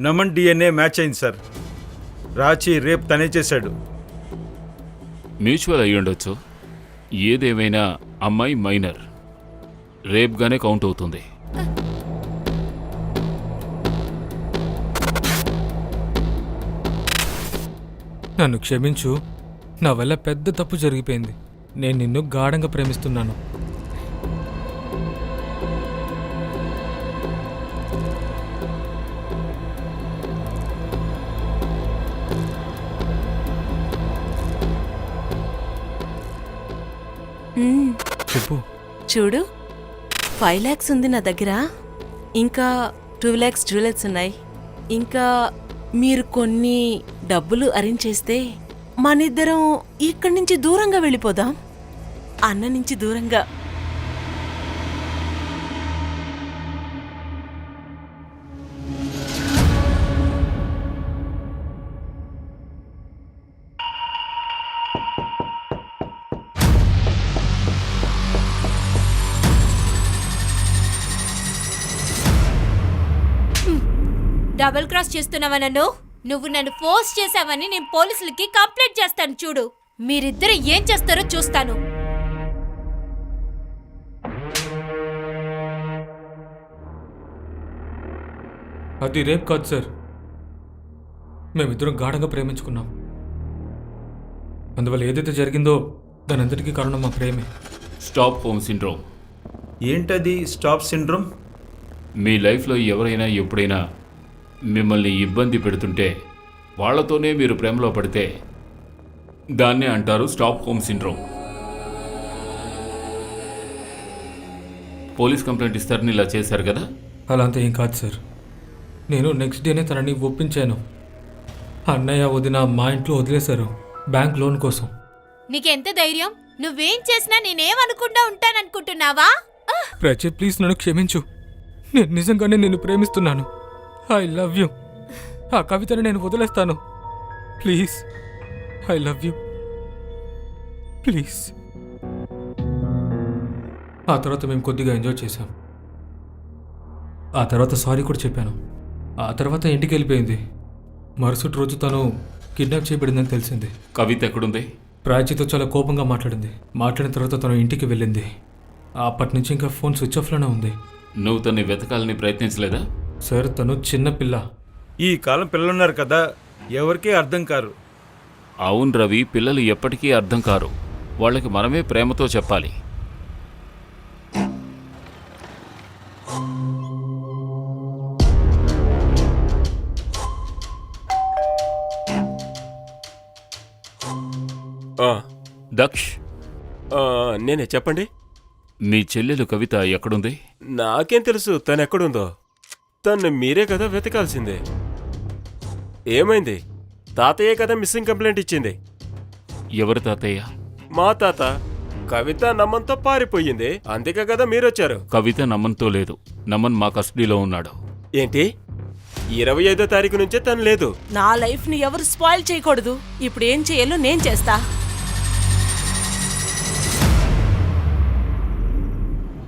నమన్ DNA మ్యాచ్ అయింది సార్. రాచి రేప్ తనే చేశాడు. మ్యూచువల్ అయ్యి ఉండొచ్చు. ఏదేమైనా అమ్మాయి మైనర్, రేప్గానే కౌంట్ అవుతుంది. నన్ను క్షమించు, నా వల్ల పెద్ద తప్పు జరిగిపోయింది. నేను నిన్ను గాఢంగా ప్రేమిస్తున్నాను. చెప్పు. చూడు, 5 lakhs ఉంది నా దగ్గర. ఇంకా 2 lakhs జ్యువెలర్స్ ఉన్నాయి. ఇంకా మీరు కొన్ని డబ్బులు అరేంజ్ చేస్తే మనిద్దరం ఇక్కడి నుంచి దూరంగా వెళ్ళిపోదాం. అన్న నుంచి దూరంగా. డబుల్ క్రాస్ చేస్తున్నావా నన్ను? నువ్వు నన్ను ఫోర్స్ చేశావని నేను పోలీసులకి కంప్లైంట్ చేస్తాను. చూడు, మీరిద్దరు ఏం చేస్తారో చూస్తాను. అది రేప్ కాదు సార్. మేమిద్దరం గాఢంగా ప్రేమించుకున్నాం. అందువల్ల ఏదైతే జరిగిందో దాని అంతటికీ కారణం మా ప్రేమే. Stop home syndrome. ఏంటది స్టాప్ సిండ్రోమ్? మీ లైఫ్లో ఎవరైనా ఎప్పుడైనా మిమ్మల్ని ఇబ్బంది పెడుతుంటే వాళ్లతోనే మీరు ప్రేమలో పడితే దాన్నే అంటారు stop home syndrome. Police complaint ఇస్తారని ఇలా చేశారు కదా? అలా అంతా ఏం కాదు సార్. నేను నెక్స్ట్ డేనే తనని ఒప్పించాను. అన్నయ్య వదిన మా ఇంట్లో వదిలేశారు బ్యాంక్ లోన్ కోసం. నీకెంత ధైర్యం? నువ్వేం చేసినా నేనేమనుకుండా ఉంటాననుకుంటున్నావా? ప్రాచి ప్లీజ్ నన్ను క్షమించు. నేను నిజంగానే నిన్ను ప్రేమిస్తున్నాను. I love you. ఆ కవితని నేను వదిలేస్తాను. Please, I love you. Please. ఆ తర్వాత మేము కొద్దిగా ఎంజాయ్ చేశాం. ఆ తర్వాత సారీ కూడా చెప్పాను. ఆ తర్వాత ఇంటికి వెళ్ళిపోయింది. మరుసటి రోజు తను కిడ్నాప్ చేయబడిందని తెలిసింది. కవిత ఎక్కడుంది? ప్రాచీతో చాలా కోపంగా మాట్లాడింది. మాట్లాడిన తర్వాత తను ఇంటికి వెళ్ళింది. అప్పటి నుంచి ఇంకా ఫోన్ స్విచ్ ఆఫ్లోనే ఉంది. నువ్వు తన్ని వెతకాలని ప్రయత్నించలేదా? సార్, తను చిన్న పిల్ల. ఈ కాలం పిల్లలున్నారు కదా, ఎవరికీ అర్థం కారు. అవును రవి, పిల్లలు ఎప్పటికీ అర్థం కారు. వాళ్ళకి మనమే ప్రేమతో చెప్పాలి. దక్ష్, నేనే, చెప్పండి. మీ చెల్లెలు కవిత ఎక్కడుంది? నాకేం తెలుసు తను ఎక్కడుందో. తను మీరే కదా వెతకాల్సిందే. ఏమైంది? తాతయ్యే కదా మిస్సింగ్ కంప్లైంట్ ఇచ్చింది. ఎవరు తాతయ్య? మా తాత. కవిత నమ్మన్తో పారిపోయింది, అందుకే కదా మీరొచ్చారు. కవిత నమన్తో లేదు. నమన్ మా కస్టడీలో ఉన్నాడు. ఏంటి? 25వ తారీఖు నుంచే తను లేదు. నా లైఫ్ని ఎవరు స్పాయిల్ చేయకూడదు. ఇప్పుడు ఏం చేయాలో నేను చేస్తా.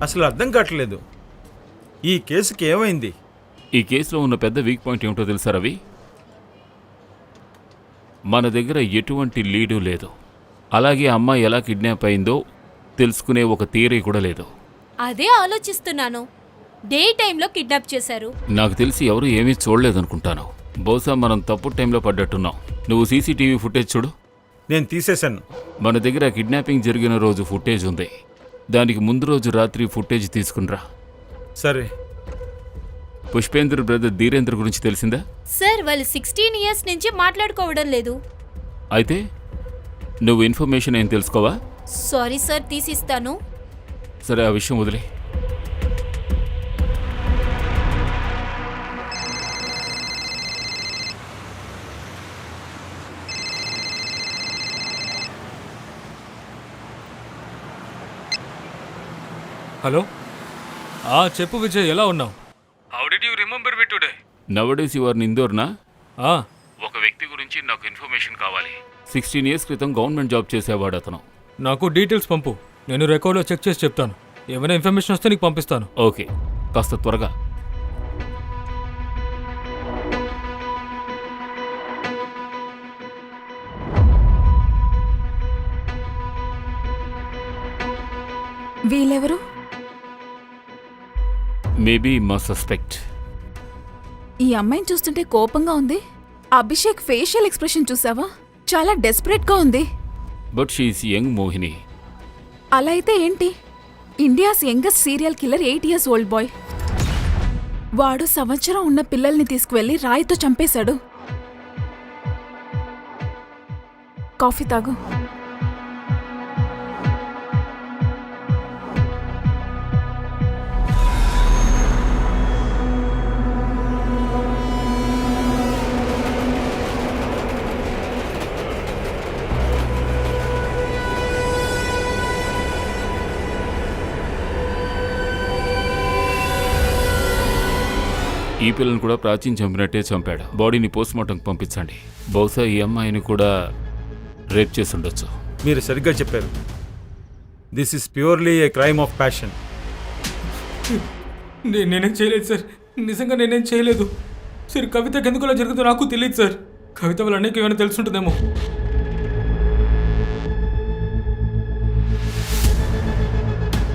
అసలు అర్థం కావట్లేదు. ఈ కేసుకి ఏమైంది? ఈ కేసులో ఉన్న పెద్ద వీక్ పాయింట్ ఏమిటో తెలుసా రవి? మన దగ్గర ఎటువంటి లీడు లేదు. అలాగే అమ్మాయి ఎలా కిడ్నాప్ అయిందో తెలుసుకునే ఒక థియరీ కూడా లేదు. అదే ఆలోచిస్తున్నాను. డే టైంలో కిడ్నాప్ చేశారు. నాకు తెలిసి ఎవరు ఏమీ చూడలేదనుకుంటాను. బహుశా మనం తప్పు టైంలో పడ్డట్టున్నాం. నువ్వు సీసీటీవీ ఫుటేజ్ చూడు. నేను తీసేశాను. మన దగ్గర కిడ్నాపింగ్ జరిగిన రోజు ఫుటేజ్ ఉంది. దానికి ముందు రోజు రాత్రి ఫుటేజ్ తీసుకునిరా. సరే. పుష్పేంద్ర బ్రదర్ ధీరేంద్ర గురించి తెలిసిందా? సార్, వాళ్ళు 16 ఇయర్స్ నుంచి మాట్లాడుకోవడం లేదు. అయితే నువ్వు ఇన్ఫర్మేషన్ ఏం తెలుసుకోవా? Sorry sir, తీసిస్తాను. సరే, ఆ విషయం వదిలే. హలో. చెప్పు విజయ్, ఎలా ఉన్నావు? How did you remember me today? Nowadays you are ఇందోర్నా? ఆ, ఒక వ్యక్తి గురించి నాకు ఇన్ఫర్మేషన్ కావాలి. 16 ఇయర్స్ క్రితం గవర్నమెంట్ జాబ్ చేసేవాడు అతను. నాకు డీటెయిల్స్ పంపు. నేను రికార్డులో చెక్ చేసి చెప్తాను. ఏమైనా ఇన్ఫర్మేషన్ వస్తే నీకు పంపిస్తాను. ఓకే, కాస్త త్వరగా. వీళ్ళెవరు? మేబీ మా సస్పెక్ట్. ఈ అమ్మాయిని చూస్తుంటే కోపంగా ఉంది. అభిషేక్ ఫేషియల్ ఎక్స్ప్రెషన్ చూసావా? చాలా డెస్పరేట్ గా ఉంది. But she is young Mohini. అలా అయితే ఏంటి? India's youngest serial killer 8 years old boy. వాడు సంవత్సరం ఉన్న పిల్లల్ని తీసుకువెళ్లి రాయితో చంపేశాడు. కాఫీ తాగు. ఈ పిల్లని కూడా ప్రాచీన్ చంపినట్టే చంపాడు. బాడీని పోస్ట్మార్టంకి పంపించండి. బహుశా ఈ అమ్మాయిని కూడా రేప్ చేసి ఉండొచ్చు. మీరు సరిగ్గా చెప్పారు. This is purely A crime of passion. నేనేం చేయలేదు సార్. నిజంగా నేనేం చేయలేదు సార్. కవితకి ఎందుకు అలా జరుగుతుందో నాకు తెలియదు సార్. కవిత వాళ్ళ అన్నయ్యకి ఏమైనా తెలుసుంటుందేమో.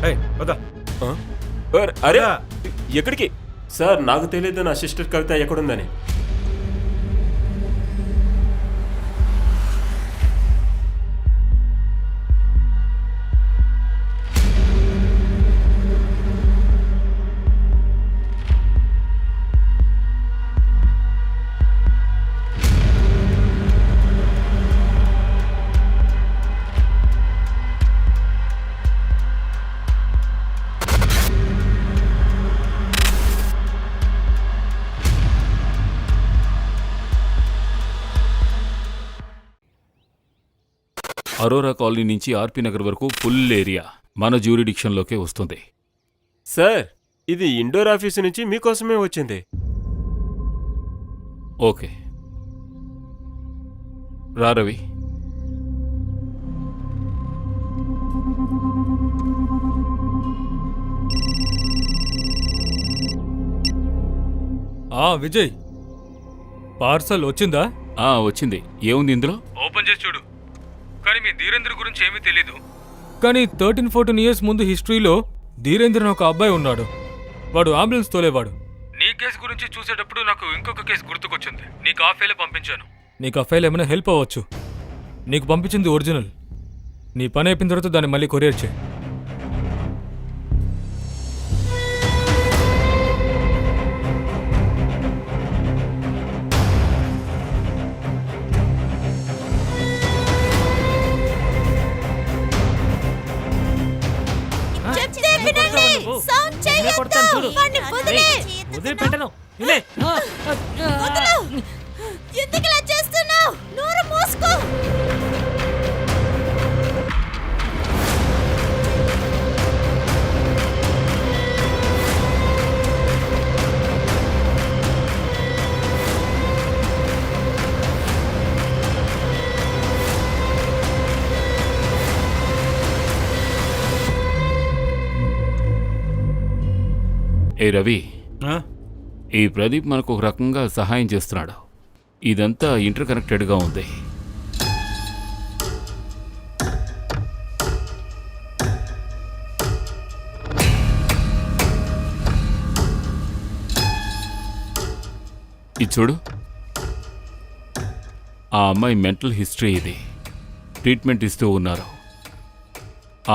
ఏయ్, పద. అరే, ఎక్కడికి? సార్, నాకు తెలియదు నా సిస్టర్ కవిత ఎక్కడుందని. అరోరా కాలనీ నుంచి ఆర్పీ నగర్ వరకు ఫుల్ ఏరియా మన జ్యూరిడిక్షన్లోకే వస్తుంది. సార్ ఇది ఇండోర్ ఆఫీసు నుంచి మీకోసమే వచ్చింది. ఓకే రా రవి. విజయ్, పార్సల్ వచ్చిందా? వచ్చింది. ఏముంది ఇందులో? ఓపెన్ చేసి చూడు. కానీ మీ ధీరేంద్ర గురించి ఏమీ తెలీదు. కానీ 13-14 ఇయర్స్ ముందు హిస్టరీలో ధీరేంద్ర ఒక అబ్బాయి ఉన్నాడు. వాడు అంబులెన్స్ తోలేవాడు. నీ కేసు గురించి చూసేటప్పుడు నాకు ఇంకొక కేసు గుర్తుకొచ్చింది. నీకు ఆ ఫైలే పంపించాను. నీకు ఆ ఫైల్ ఏమైనా హెల్ప్ అవ్వచ్చు. నీకు పంపించింది ఒరిజినల్. నీ పని అయిపోయిన తర్వాత దాన్ని మళ్ళీ కొరియర్ చేయి. వదిలిపెట్టను. ఎందుకు చేస్తున్నావు? నోరు మూసుకో. ఏ రవి, ఆ? ఈ ప్రదీప్ మనకు ఒక రకంగా సహాయం చేస్తున్నాడు. ఇదంతా ఇంటర్ కనెక్టెడ్గా ఉంది. ఇది చూడు, ఆ అమ్మాయి మెంటల్ హిస్టరీ ఇది. ట్రీట్మెంట్ ఇస్తూ ఉన్నారు.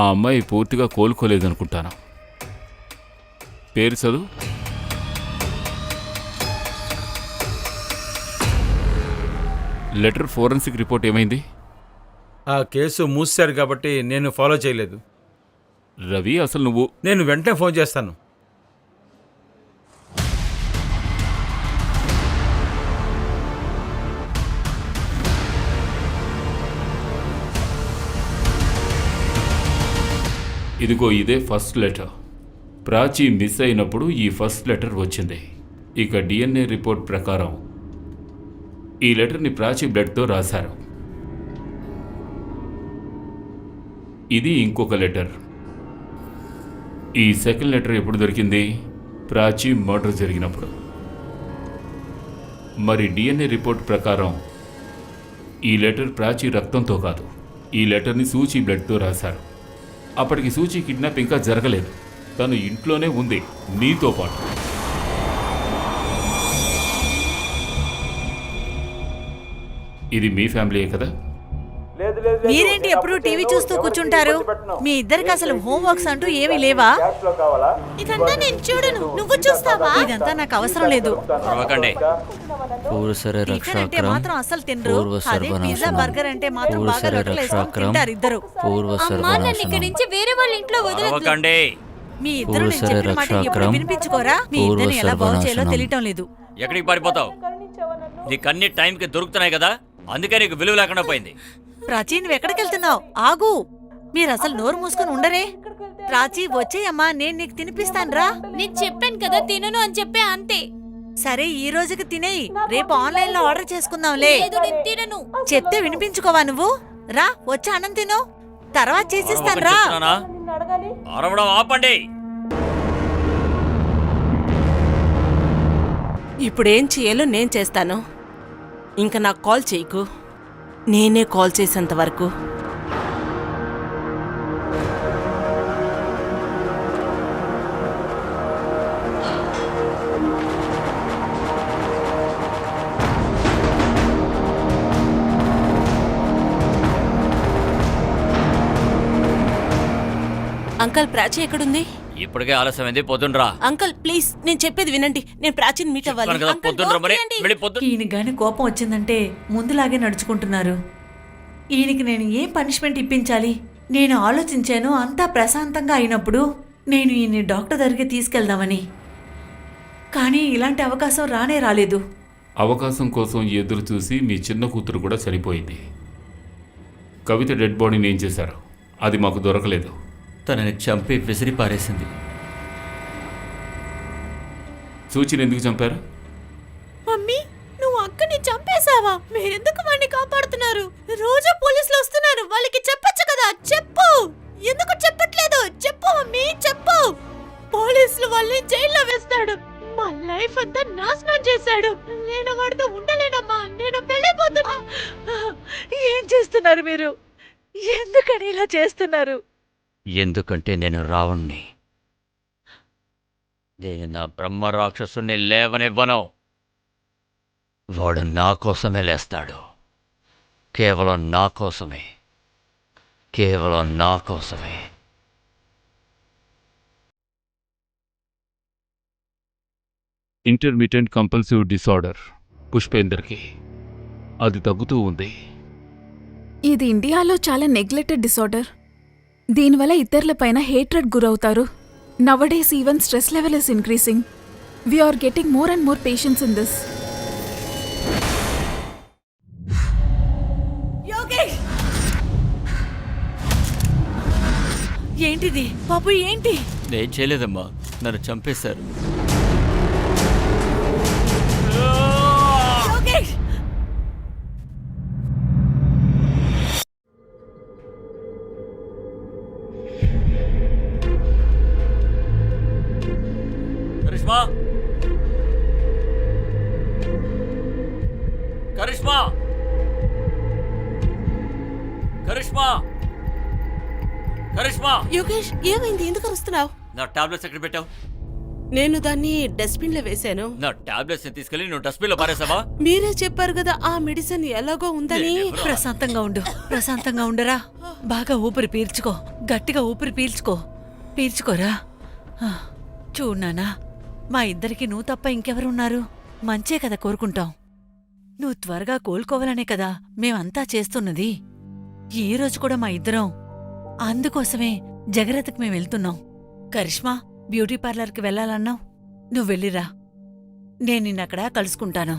ఆ అమ్మాయి పూర్తిగా కోలుకోలేదనుకుంటాను. పేరు చదువు. లెటర్ ఫోరెన్సిక్ రిపోర్ట్ ఏమైంది? ఆ కేసు మూసారు కాబట్టి నేను ఫాలో చేయలేదు. రవి, అసలు నువ్వు... నేను వెంటనే ఫోన్ చేస్తాను. ఇదిగో ఇదే ఫస్ట్ లెటర్. ప్రాచీ మిస్ అయినప్పుడు ఈ ఫస్ట్ లెటర్ వచ్చింది. ఇక డిఎన్ఏ రిపోర్ట్ ప్రకారం ఈ లెటర్ని ప్రాచీ బ్లడ్తో రాశారు. ఇది ఇంకొక లెటర్. ఈ సెకండ్ లెటర్ ఎప్పుడు దొరికింది? ప్రాచీ మర్డర్ జరిగినప్పుడు. మరి డిఎన్ఏ రిపోర్ట్ ప్రకారం ఈ లెటర్ ప్రాచీ రక్తంతో కాదు, ఈ లెటర్ని సూచి బ్లడ్తో రాశారు. అప్పటికి సూచి కిడ్నాప్ ఇంకా జరగలేదు. తను ఇంట్లోనే ఉంది నీతో పాటు. ఇది మీ ఫ్యామిలీయే కదా? మీరేంటి ఎప్పుడు టీవీ చూస్తూ కూర్చుంటారు? మీ ఇద్దరికి అసలు హోంవర్క్స్ అంటూ ఏమీ లేవా? ఇదంతా నేను చూడను, నువ్వు చూస్తావా? ఇదంతా నాకు అవసరం లేదు. టిఫిన్ అంటే మాత్రం అసలు తినరు. అదే పిజ్జా బర్గర్ అంటే మాత్రం బాగా రొట్టెలేసుకొని తింటారు ఇద్దరు. అమ్మా, నన్ను ఇక్కడి నుంచి వేరే వాళ్ళ ఇంట్లో వదలొద్దు. మీ ఇద్దరు నేను చెప్పిన మాట ఎప్పుడు వినిపించుకోరా? మీ ఇద్దరిని ఎలా బాగు చేయాలో తెలియటం లేదు. ఎక్కడికి పారిపోతావు? నీకు అన్ని టైంకి దొరుకుతున్నాయి కదా, అందుకే నీకు విలువ లేకుండా పోయింది. ప్రాచీ, నువ్వు ఎక్కడికి వెళ్తున్నావు? ఆగు. మీరు అసలు నోరు మూసుకొని ఉండరే? ప్రాచీ, వచ్చేయమ్మా, నేను నీకు తినిపిస్తాను రా. నేను చెప్పాను కదా తినను అని చెప్పే, అంతే. సరే, ఈ రోజుకి తినేయి. రేపు ఆన్లైన్ లో ఆర్డర్ చేసుకుందాంలే. లేదు, నేను తినను. చెప్తే వినిపించుకోవా నువ్వు? రా, వచ్చి అన్నం తిను, తర్వాత చేసిస్తాను రా. అరవడం ఆపండి. ఇప్పుడేం చేయాలో నేను చేస్తాను. ఇంకా నాకు కాల్ చేయకు. నేనే కాల్ చేసేంత వరకు. అంకల్, ప్రాచీ ఎక్కడుంది? ఇప్పటికే ఆలస్యమైంది, పొద్దునరా. అంకల్ ప్లీజ్, నేను చెప్పేది వినండి. నేను ప్రాచీని మీట్ అవ్వాలి. అంకల్, పొద్దునరా మరి. వెళ్ళి పొద్దున. ఈయనకి గాని కోపం వచ్చిందంటే ముందులాగే నడుచుకుంటున్నారు. ఈయనకి నేను ఏం పనిష్మెంట్ ఇప్పించాలి? నేను ఆలోచించాను, అంతా ప్రశాంతంగా అయినప్పుడు నేను ఈయన్ని డాక్టర్ దగ్గరికి తీసుకెళ్దామని. కానీ ఇలాంటి అవకాశం రానే రాలేదు. అవకాశం కోసం ఎదురు చూసి మీ చిన్న కూతురు కూడా చనిపోయింది. కవిత డెడ్ బాడీని ఏం చేశారు? అది మాకు దొరకలేదు. తనని చంపి విసిరి పారేసింది. సూచిని ఎందుకు చంపారు? మమ్మీ నువ్వు అక్కని చంపేశావా? మీరెందుకు వాడిని కాపాడుతున్నారు? రోజు పోలీసులు వస్తున్నారు, వాళ్ళకి చెప్పొచ్చు కదా. చెప్పు, ఎందుకు చెప్పట్లేదు? చెప్పు మమ్మీ, చెప్పు. పోలీసులు వాళ్ళని జైల్లో వేస్తాడు. మా లైఫ్ అంతా నాశనం చేశాడు. నేను వాడితో ఉండలేనమ్మా, నేను వెళ్ళిపోతున్నా. ఏం చేస్తున్నారు మీరు? ఎందుకని ఇలా చేస్తున్నారు? ఎందుకంటే నేను రావణ్ణి. నేను నా బ్రహ్మ రాక్షసుని లేవనివ్వను. వాడు నా కోసమే లేస్తాడు. కేవలం నా కోసమే. కేవలం నా కోసమే. ఇంటర్మీడియట్ కంపల్సివ్ డిసార్డర్ పుష్పేందర్కి. అది తగ్గుతూ ఉంది. ఇది ఇండియాలో చాలా నెగ్లెక్టెడ్ డిసార్డర్. దీనివల్ల ఇతరులపైన హేట్రెడ్ గురవుతారు. Nowadays even stress level is increasing. We are getting more and more patients in this. Yogesh! ఏంటిది బాబు? ఏంటి? నేను చేయలేదమ్మా, నన్ను చంపేశారు. యోగేష్! కరిష్మా! కరిష్మా! కరిష్మా! కరిష్మా! యోగేష్, ఏమైంది? ఎందుకు అరుస్తున్నావు? నా టాబ్లెట్స్ ఎక్కడ పెట్టావు? నేను దాన్ని డస్ట్బిన్ లో వేశాను. నా టాబ్లెట్స్ తీసుకెళ్ళి నువ్వు డస్ట్బిన్ లో పారేసావా? మీరే చెప్పారు కదా ఆ మెడిసిన్ ఎలాగో ఉందని. ప్రశాంతంగా ఉండు, ప్రశాంతంగా ఉండరా. బాగా ఊపిరి పీల్చుకో, గట్టిగా ఊపిరి పీల్చుకో. పీల్చుకోరా. చూడు నాన్నా, మా ఇద్దరికి నువ్వు తప్ప ఇంకెవరున్నారు? మంచే కదా కోరుకుంటాం. నువ్వు త్వరగా కోలుకోవాలనే కదా మేమంతా చేస్తున్నది. ఈ రోజు కూడా మా ఇద్దరం అందుకోసమే జగరత్కి మేము వెళ్తున్నాం. కరిష్మా, బ్యూటీ పార్లర్కి వెళ్ళాలన్నావు, నువ్వు వెళ్ళిరా. నేను నిన్నక్కడ కలుసుకుంటాను.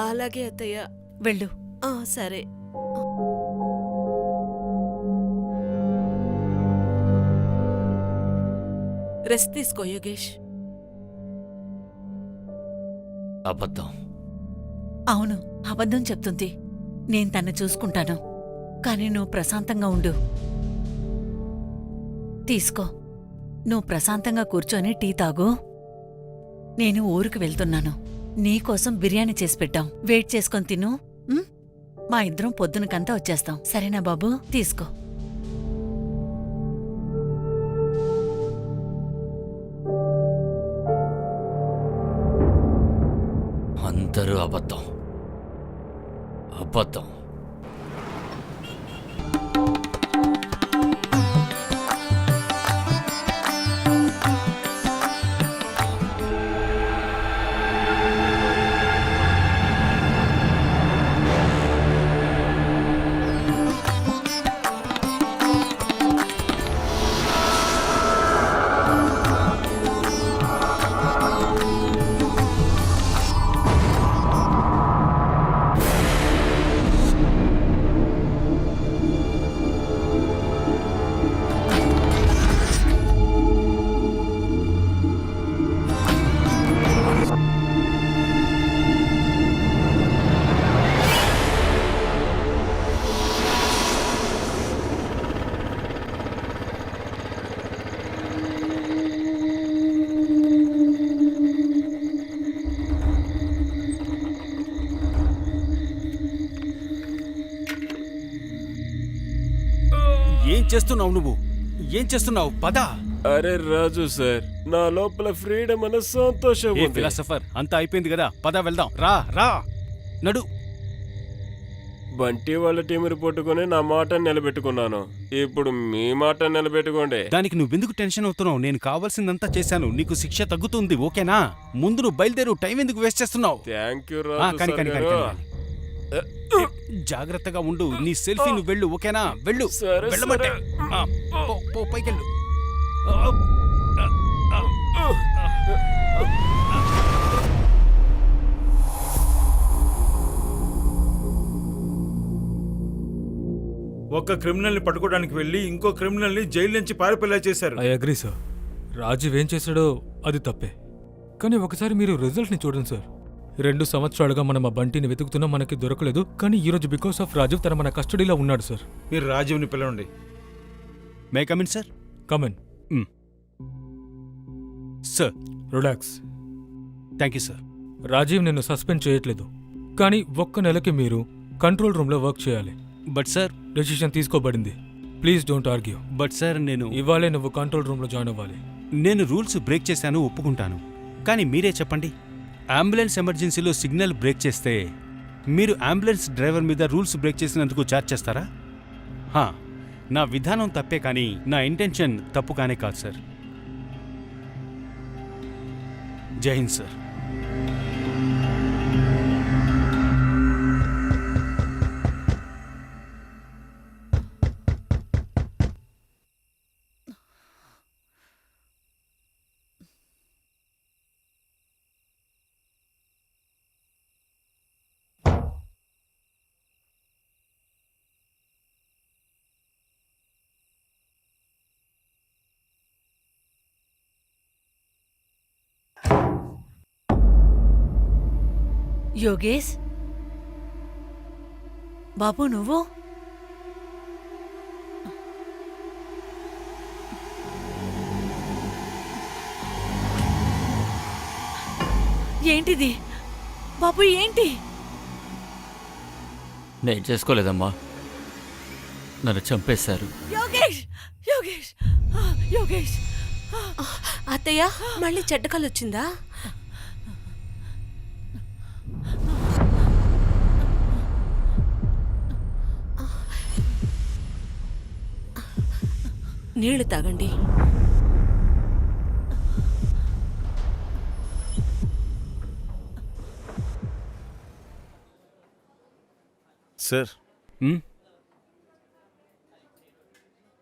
అలాగే అత్తయ్య. వెళ్ళు. సరే. రెస్ట్ తీసుకో యోగేష్. అబద్ధం. అవును, అబద్ధం చెప్తుంది. నేను తన్ని చూసుకుంటాను, కానీ నువ్వు ప్రశాంతంగా ఉండు. తీసుకో, నువ్వు ప్రశాంతంగా కూర్చొని టీ తాగు. నేను ఊరికి వెళ్తున్నాను. నీకోసం బిర్యానీ చేసి పెట్టాం, వెయిట్ చేసుకొని తిను. మా ఇద్దరం పొద్దునకంతా వచ్చేస్తాం. సరేనా బాబు? తీసుకో. అందరూ అబద్ధం, అబద్ధం. ఏం చేస్తున్నావు నువ్వు? ఏం చేస్తున్నావు? పద. అరే రాజు సార్, నా లోపల ఫ్రీడమ్ అనే సంతోషం ఏ ఉంది. ఫిలాసఫర్, అంతా అయిపోయింది కదా, పద వెళ్దాం. రా రా, నడు. బంటి వాళ్ళ టీం పట్టుకుని నా మాట నిలబెట్టుకున్నాను. ఇప్పుడు మీ మాట నిలబెట్టుకోండి. దానికి నువ్వెందుకు టెన్షన్ అవుతున్నావు? నేను కావాల్సిందంతా చేశాను. నీకు శిక్ష తగ్గుతుంది, ఓకేనా? ముందు నువ్వు బయలుదేరు. టైం ఎందుకు వేస్ట్ చేస్తున్నావు? థ్యాంక్ యూ ఆ, రాజు కాని, సార్ కాని, గారు. కాని, కాని. జాగ్రత్తగా ఉండు. నీ సెల్ఫీ నువ్వు వెళ్ళు, ఓకేనా? వెళ్ళు. సరే, వెళ్ళమంటే సరే. పో, పైకెళ్ళు. ఒక క్రిమినల్ని పట్టుకోవడానికి వెళ్ళి ఇంకో క్రిమినల్ని జైలు నుంచి పారిపోయేలా చేశారు. I agree sir. రాజీవ్ ఏం చేశాడో అది తప్పే. కానీ ఒకసారి మీరు రిజల్ట్ని చూడండి సార్. 2 సంవత్సరాలుగా మనం ఆ బంటిని వెతుకుతున్నా మనకి దొరకలేదు. కానీ ఈ రోజు బికాస్ ఆఫ్ రాజీవ్ తన మన కస్టడీలో ఉన్నాడు సార్. మీరు రాజీవ్ని పిలవండి. May come in sir? Come on. Sir relax. Thank you sir. Rajiv నిన్ను సస్పెండ్ చేయట్లేదు, కానీ 1 నెలకి మీరు కంట్రోల్ రూమ్లో వర్క్ చేయాలి. బట్ సార్, డెసిషన్ తీసుకోబడింది. Please don't argue. But sir ఇవాళే నువ్వు కంట్రోల్ రూమ్లో జాయిన్ అవ్వాలి. నేను రూల్స్ బ్రేక్ చేశాను, ఒప్పుకుంటాను. కానీ మీరే చెప్పండి, అంబులెన్స్ ఎమర్జెన్సీలో సిగ్నల్ బ్రేక్ చేస్తే మీరు అంబులెన్స్ డ్రైవర్ మీద రూల్స్ బ్రేక్ చేసినందుకు చార్జ్ చేస్తారా? నా విధానం తప్పే, కానీ నా ఇంటెన్షన్ తప్పు కానే కాదు సార్. జై హింద్ సార్. యోగేష్ బాబు, నువ్వు ఏంటిది బాబు? ఏంటి? నేను చేసుకోలేదమ్మా, నన్ను చంపేశారు. యోగేష్, యోగేష్, యోగేష్. అత్తయ్య, మళ్ళీ చెడ్డకాలు వచ్చిందా? నీళ్లు తాగండి. Sir,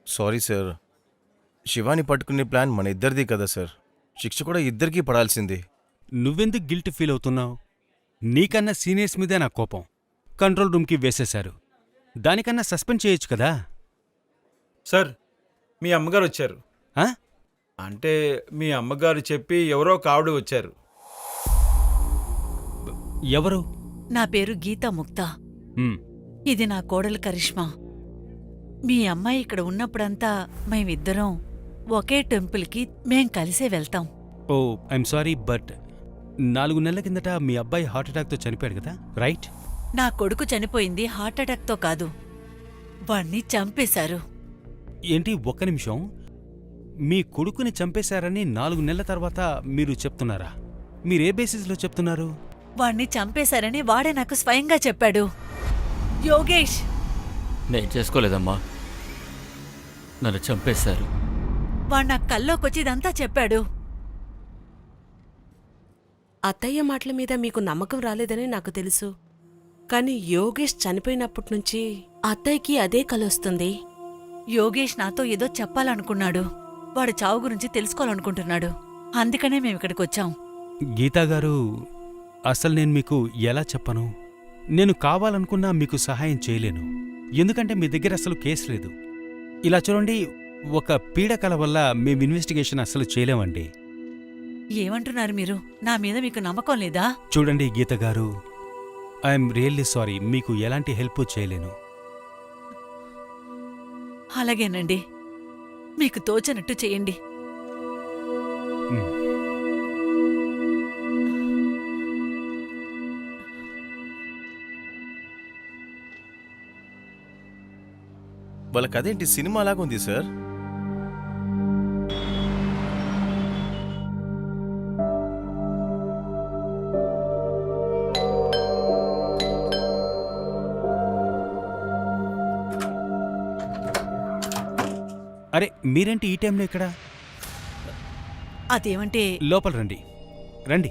sorry sir. శివాని పట్టుకునే ప్లాన్ మన ఇద్దరిది కదా సార్. శిక్ష కూడా ఇద్దరికీ పడాల్సింది. నువ్వెందుకు గిల్ట్ ఫీల్ అవుతున్నావు? నీకన్నా సీనియర్స్ మీదే నా కోపం. కంట్రోల్ రూమ్కి వేసేశారు, దానికన్నా సస్పెండ్ చేయొచ్చు కదా. సార్, మీ అమ్మగారు వచ్చారు. అంటే మీ అమ్మగారు చెప్పి ఎవరో కావిడ వచ్చారు. ఎవరు? నా పేరు గీతా ముక్తా. ఇది నా కోడలు కరిష్మా. మీ అమ్మాయి ఇక్కడ ఉన్నప్పుడంతా మేమిద్దరం ఒకే టెంపుల్కి మేం కలిసే వెళ్తాం. ఓ, ఐఎమ్ సారీ, బట్ 4 నెలల కిందట మీ అబ్బాయి హార్ట్అటాక్తో చనిపోయాడు కదా, రైట్? నా కొడుకు చనిపోయింది హార్ట్అటాక్తో కాదు, వాణ్ణి చంపేశారు. ఏంటి, ఒక్క నిమిషం. మీ కొడుకుని చంపేశారని 4 నెలల తర్వాత మీరు చెప్తున్నారా? మీరే బేసిస్లో చెప్తున్నారు? వాణ్ణి చంపేశారని వాడే నాకు స్వయంగా చెప్పాడు. యోగేష్, నేను చేసుకోలేదమ్మా, నన్ను చంపేశారు. వాడు నా కల్లోకొచ్చి ఇదంతా చెప్పాడు. అత్తయ్య మాటల మీద మీకు నమ్మకం రాలేదని నాకు తెలుసు. కానీ యోగేష్ చనిపోయినప్పటి నుంచి అత్తయ్యకి అదే కలొస్తుంది. యోగేష్ నాతో ఏదో చెప్పాలనుకున్నాడు. వాడు చావు గురించి తెలుసుకోవాలనుకుంటున్నాడు. అందుకనే మేమిక్కడికొచ్చాం. గీతాగారు, అసలు నేను మీకు ఎలా చెప్పను? నేను కావాలనుకున్నా మీకు సహాయం చేయలేను, ఎందుకంటే మీ దగ్గర అసలు కేసు లేదు. ఇలా చూడండి, ఒక పీడకల వల్ల మేము ఇన్వెస్టిగేషన్ అసలు చేయలేమండి. ఏమంటున్నారు మీరు? నా మీద మీకు నమ్మకం లేదా? చూడండి గీతగారు, ఐఎమ్ రియల్లీ సారీ, మీకు ఎలాంటి హెల్ప్ చేయలేను. అలాగేనండి, మీకు తోచనట్టు చేయండి. వాళ్ళ కదేంటి సినిమా లాగుంది సార్. అరే, మీరేంటి ఈ టైంలో ఇక్కడ? అదేమంటే, లోపల రండి, రండి,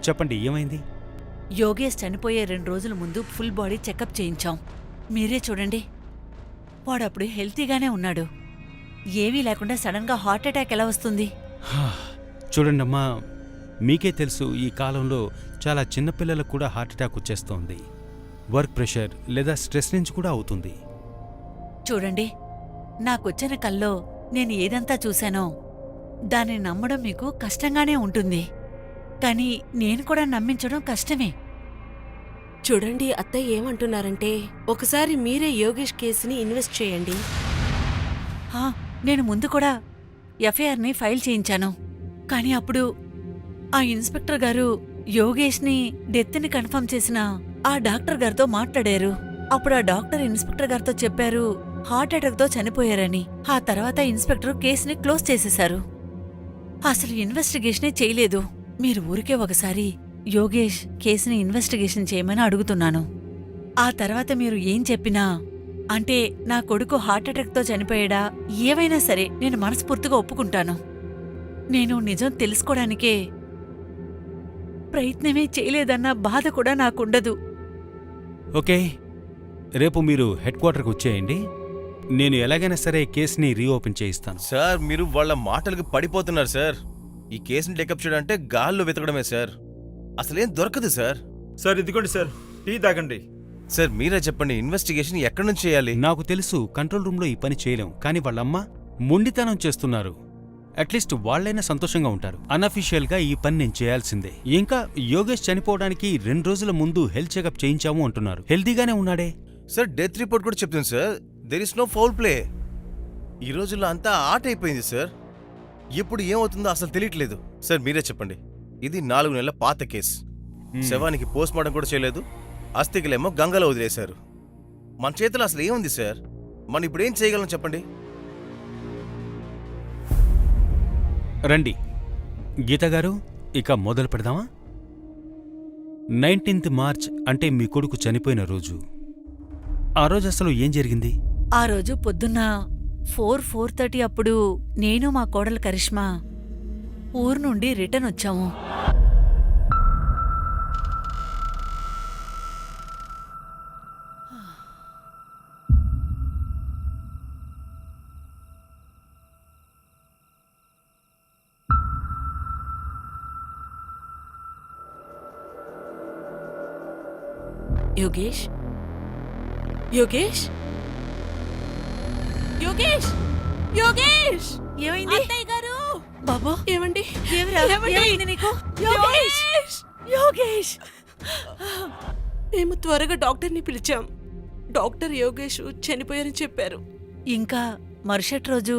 చెప్పండి, ఏమైంది? యోగేష్ చనిపోయే 2 రోజుల ముందు ఫుల్ బాడీ చెకప్ చేయించాం. మీరే చూడండి, వాడప్పుడు హెల్తీగానే ఉన్నాడు. ఏమీ లేకుండా సడన్గా హార్ట్అటాక్ ఎలా వస్తుంది? చూడండమ్మా, మీకే తెలుసు, ఈ కాలంలో చాలా చిన్నపిల్లలకు కూడా హార్ట్అటాక్ వచ్చేస్తోంది. వర్క్ ప్రెషర్ లేదా స్ట్రెస్ నుంచి కూడా అవుతుంది. చూడండి, నాకొచ్చిన కల్లో నేను ఏదంతా చూశానో దాన్ని నమ్మడం మీకు కష్టంగానే ఉంటుంది. కానీ నేను కూడా నమ్మించడం కష్టమే. చూడండి, అత్తయ్య ఏమంటున్నారంటే ఒకసారి మీరే యోగేష్ కేసుని ఇన్వెస్ట్ చేయండి. హా, నేను ముందు కూడా ఎఫ్ఐఆర్ని ఫైల్ చేయించాను. కానీ అప్పుడు ఆ ఇన్స్పెక్టర్ గారు యోగేష్ని డెత్ని కన్ఫర్మ్ చేసిన ఆ డాక్టర్ గారితో మాట్లాడారు. అప్పుడు ఆ డాక్టర్ ఇన్స్పెక్టర్ గారితో చెప్పారు హార్ట్అటాక్తో చనిపోయారని. ఆ తర్వాత ఇన్స్పెక్టర్ కేసుని క్లోజ్ చేసేశారు. అసలు ఇన్వెస్టిగేషనే చేయలేదు. మీరు ఊరికే ఒకసారి యోగేష్ కేసుని ఇన్వెస్టిగేషన్ చేయమని అడుగుతున్నాను. ఆ తర్వాత మీరు ఏం చెప్పినా, అంటే నా కొడుకు హార్ట్అటాక్తో చనిపోయాడా ఏవైనా సరే నేను మనస్ఫూర్తిగా ఒప్పుకుంటాను. నేను నిజం తెలుసుకోవడానికే ప్రయత్నమే చేయలేదన్న బాధ కూడా నాకుండదు. ఓకే, రేపు మీరు హెడ్ క్వార్టర్కి వచ్చేయండి. నేను ఎలాగైనా సరే కేసుని రీఓపెన్ చేయిస్తాను. సార్ మీరు వాళ్ళ మాటలకు పడిపోతున్నారు సార్. ఈ కేసుని టేకప్ చేయడం అంటే గాల్లో వెతకడమే సార్. అసలేం దొరకదు సార్. సార్ ఇదిగోండి సార్, టీ తాగండి. సార్ మీరే చెప్పండి, ఇన్వెస్టిగేషన్ ఎక్కడి నుంచి చేయాలి? నాకు తెలుసు కంట్రోల్ రూమ్లో ఈ పని చేయలేం, కానీ వాళ్ళమ్మ మొండితనం చేస్తున్నారు. అట్లీస్ట్ వాళ్ళైనా సంతోషంగా ఉంటారు. అన్అఫీషియల్గా ఈ పని నేను చేయాల్సిందే. ఇంకా యోగేష్ చనిపోవడానికి 2 రోజుల ముందు హెల్త్ చెకప్ చేయించాము అంటున్నారు. హెల్తీగానే ఉన్నాడే. సార్ డెత్ రిపోర్ట్ కూడా చెప్తుంది sir, there is no foul play. ఈ రోజుల్లో అంతా ఆట అయిపోయింది సార్. ఎప్పుడు ఏమవుతుందో అసలు తెలియట్లేదు. సార్ మీరే చెప్పండి, ఇది 4 నెలల పాత కేసు. శవానికి పోస్ట్ మార్టం కూడా చేయలేదు. అస్థికలేమో గంగలో వదిలేశారు. మన చేతిలో అసలు ఏముంది సార్? మనం ఇప్పుడు ఏం చేయగలం చెప్పండి? రండి గీతగారు, ఇక మొదలు పెడదామా? 19th మార్చ్ అంటే మీ కొడుకు చనిపోయిన రోజు. ఆ రోజు అసలు ఏం జరిగింది? ఆ రోజు పొద్దున్న 4:30 అప్పుడు నేను మా కోడలు కరిష్మా ఊరు నుండి రిటర్న్ వచ్చాము. యోగేష్, యోగేష్, యోగేష్, యోగేష్! ఏమైంది? అత్తయ్య గారు! బాబు, ఏమండి? ఏమిరా? ఏమండి? ఏమైంది నీకు? యోగేష్! యోగేష్! మేము త్వరగా డాక్టర్ని పిలిచాం. డాక్టర్ యోగేష్ చనిపోయారని చెప్పారు. ఇంకా మరుసటి రోజు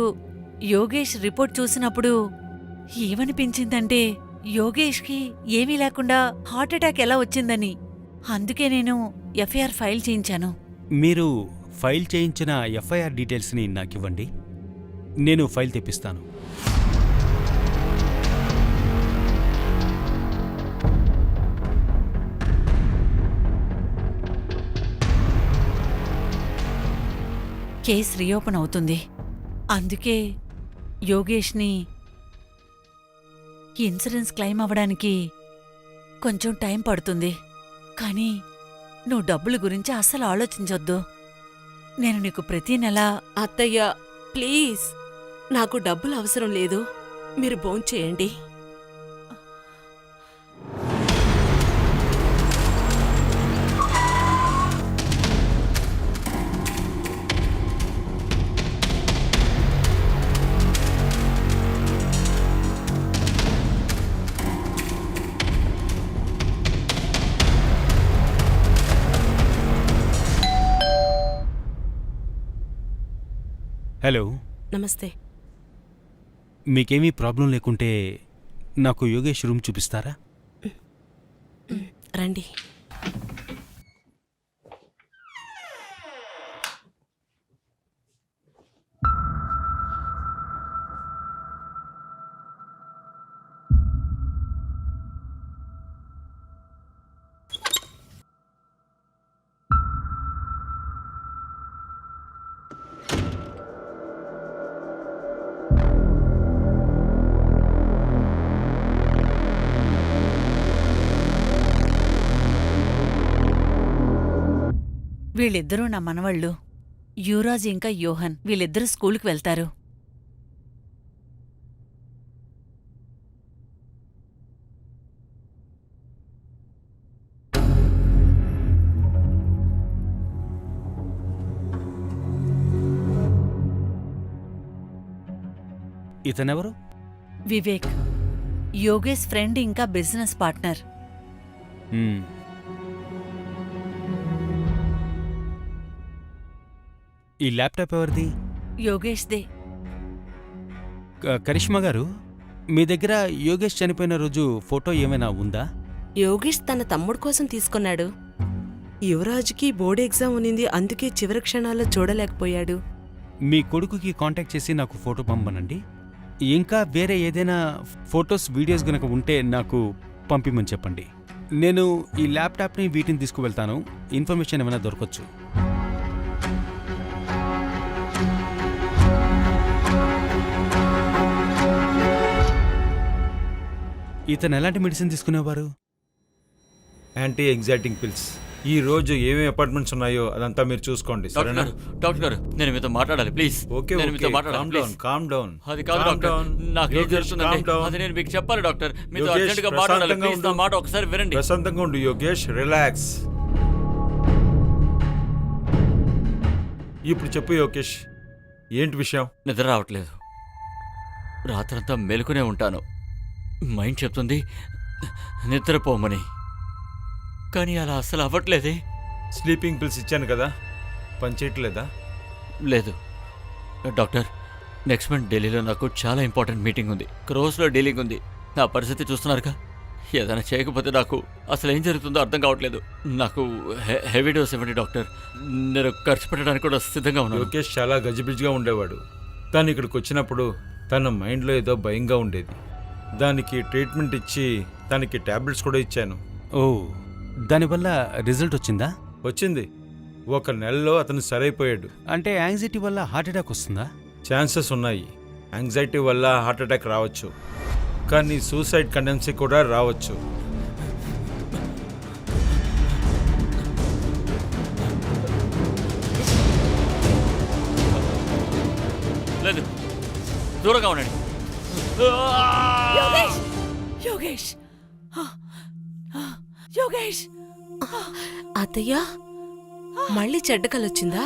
యోగేష్ రిపోర్ట్ చూసినప్పుడు ఏమనిపించిందంటే యోగేష్కి ఏమీ లేకుండా హార్ట్అటాక్ ఎలా వచ్చిందని. అందుకే నేను ఎఫ్ఐఆర్ ఫైల్ చేయించాను. మీరు ఫైల్ చేయించిన ఎఫ్ఐఆర్ డీటెయిల్స్ని నాకివ్వండి, నేను ఫైల్ తెప్పిస్తాను. కేస్ రీఓపెన్ అవుతుంది. అందుకే యోగేష్ని ఇన్సూరెన్స్ క్లెయిమ్ అవ్వడానికి కొంచెం టైం పడుతుంది. కానీ నువ్వు డబ్బుల గురించి అస్సలు ఆలోచించొద్దు. నేను నీకు ప్రతి నెల అత్తయ్య ప్లీజ్, నాకు డబ్బులు అవసరం లేదు. మీరు భోంచేయండి. హలో, నమస్తే. మీకేమీ ప్రాబ్లం లేకుంటే నాకు యోగేష్ రూమ్ చూపిస్తారా? రండి. వీళ్ళిద్దరూ నా మనవళ్ళు, యువరాజ్ ఇంకా యోహన్. వీళ్ళిద్దరూ స్కూలుకి వెళ్తారు. ఇతనెవరు? వివేక్, యోగేష్ ఫ్రెండ్ ఇంకా బిజినెస్ పార్ట్నర్. మ్మ్. ఈ ల్యాప్టాప్ ఎవరిది? యోగేష్దే. కరిష్మా గారు, మీ దగ్గర యోగేష్ చనిపోయిన రోజు ఫోటో ఏమైనా ఉందా? యోగేష్ తన తమ్ముడు కోసం తీసుకున్నాడు. యువరాజుకి బోర్డు ఎగ్జామ్ ఉన్నింది, అందుకే చివరి క్షణాల్లో చూడలేకపోయాడు. మీ కొడుకుకి కాంటాక్ట్ చేసి నాకు ఫోటో పంపనండి. ఇంకా వేరే ఏదైనా ఫొటోస్ వీడియోస్ గనక ఉంటే నాకు పంపిమని చెప్పండి. నేను ఈ ల్యాప్టాప్ని వీటిని తీసుకువెళ్తాను. ఇన్ఫర్మేషన్ ఏమైనా దొరకచ్చు. ఇతను ఎలాంటి మెడిసిన్ తీసుకునేవారు? Anti exciting pills. ఈ రోజు ఏమేమి అపార్ట్మెంట్స్ ఉన్నాయో అదంతా మీరు చూసుకోండి, సరేనా? డాక్టర్ గారు, నేను మీతో మాట్లాడాలి ప్లీజ్. ఓకే, నేను మీతో మాట్లాడాలి please. Calm down. అది కాదు డాక్టర్, నాకు ఏం జరుగుతుందంటే అది నేను మీకు చెప్పాలి డాక్టర్. మీతో యోగేష్, అర్జెంటుగా మాట్లాడాలి ప్రశాంతంగా ప్లీజ్. నా ఉండు. మాట ఒకసారి వినండి. ప్రశాంతంగా ఉండు యోగేష్, రిలాక్స్. ఇప్పుడు చెప్పు యోగేష్, ఏంటి విషయం? నిద్ర రావట్లేదు. రాత్రంతా మేలుకునే ఉంటాను. మైండ్ చెప్తుంది నిద్రపోమని, కానీ అలా అస్సలు అవ్వట్లేదే. స్లీపింగ్ పిల్స్ ఇచ్చాను కదా, పనిచేయట్లేదా? లేదు డాక్టర్, నెక్స్ట్ మంత్ ఢిల్లీలో నాకు చాలా ఇంపార్టెంట్ మీటింగ్ ఉంది. క్రోస్లో డీలింగ్ ఉంది. నా పరిస్థితి చూస్తున్నారుగా. ఏదైనా చేయకపోతే నాకు అసలు ఏం జరుగుతుందో అర్థం కావట్లేదు. నాకు హెవీ డోస్ ఇవ్వండి డాక్టర్. నేను ఖర్చు పెట్టడానికి కూడా సిద్ధంగా ఉన్నాను. యోగేష్ చాలా గజిబిజిగా ఉండేవాడు. తను ఇక్కడికి వచ్చినప్పుడు తన మైండ్లో ఏదో భయంగా ఉండేది. దానికి ట్రీట్మెంట్ ఇచ్చి తనకి టాబ్లెట్స్ కూడా ఇచ్చాను. ఓ, దానివల్ల రిజల్ట్ వచ్చిందా? వచ్చింది. 1 నెలలో అతను సరైపోయాడు. అంటే యాంగ్జైటీ వల్ల హార్ట్ అటాక్ వస్తుందా? ఛాన్సెస్ ఉన్నాయి. యాంగ్జైటీ వల్ల హార్ట్ అటాక్ రావచ్చు, కానీ సూసైడ్ టెండెన్సీ కూడా రావచ్చు. లేదు, దూరంగా ఉండండి. యోగేష్! యోగేష్! యోగేష్! అత్తయ్య, మళ్ళీ చెడ్డ కలొచ్చిందా?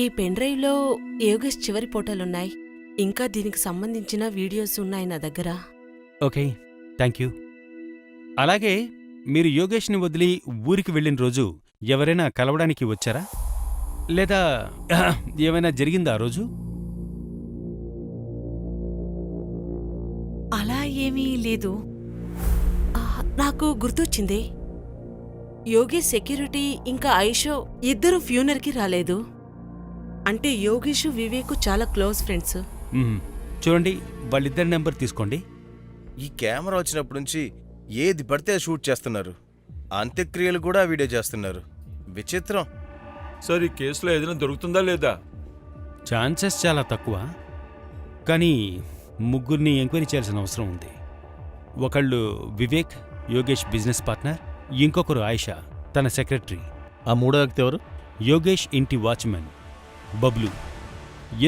ఈ పెన్ డ్రైవ్లో యోగేష్ చివరి ఫోటోలున్నాయి. ఇంకా దీనికి సంబంధించిన వీడియోస్ ఉన్నాయి నా దగ్గర. Okay, thank you. అలాగే మీరు యోగేష్ని వదిలి ఊరికి వెళ్ళిన రోజు ఎవరైనా కలవడానికి వచ్చారా? లేదా ఏమైనా జరిగిందా ఆ రోజు? అలా ఏమీ లేదు. నాకు గుర్తొచ్చింది. యోగేష్ సెక్యూరిటీ ఇంకా ఐషో ఇద్దరు ఫ్యూనర్కి రాలేదు. అంటే యోగేష్ వివేక్ చాలా క్లోజ్ ఫ్రెండ్స్. చూడండి, వాళ్ళిద్దరి నెంబర్ తీసుకోండి. ఈ కెమెరా వచ్చినప్పటి నుంచి ఏది పడితే అది షూట్ చేస్తున్నారు. అంత్యక్రియలు కూడా వీడియో చేస్తున్నారు. విచిత్రం. సార్, ఈ కేసులో ఏదైనా దొరుకుతుందా లేదా? ఛాన్సెస్ చాలా తక్కువ, కానీ ముగ్గురిని ఎంక్వైరీ చేయాల్సిన అవసరం ఉంది. ఒకళ్ళు వివేక్, యోగేష్ బిజినెస్ పార్ట్నర్. ఇంకొకరు ఆయిషా, తన సెక్రటరీ. ఆ మూడో వ్యక్తి ఎవరు? యోగేష్ ఇంటి వాచ్మెన్ బబ్లు.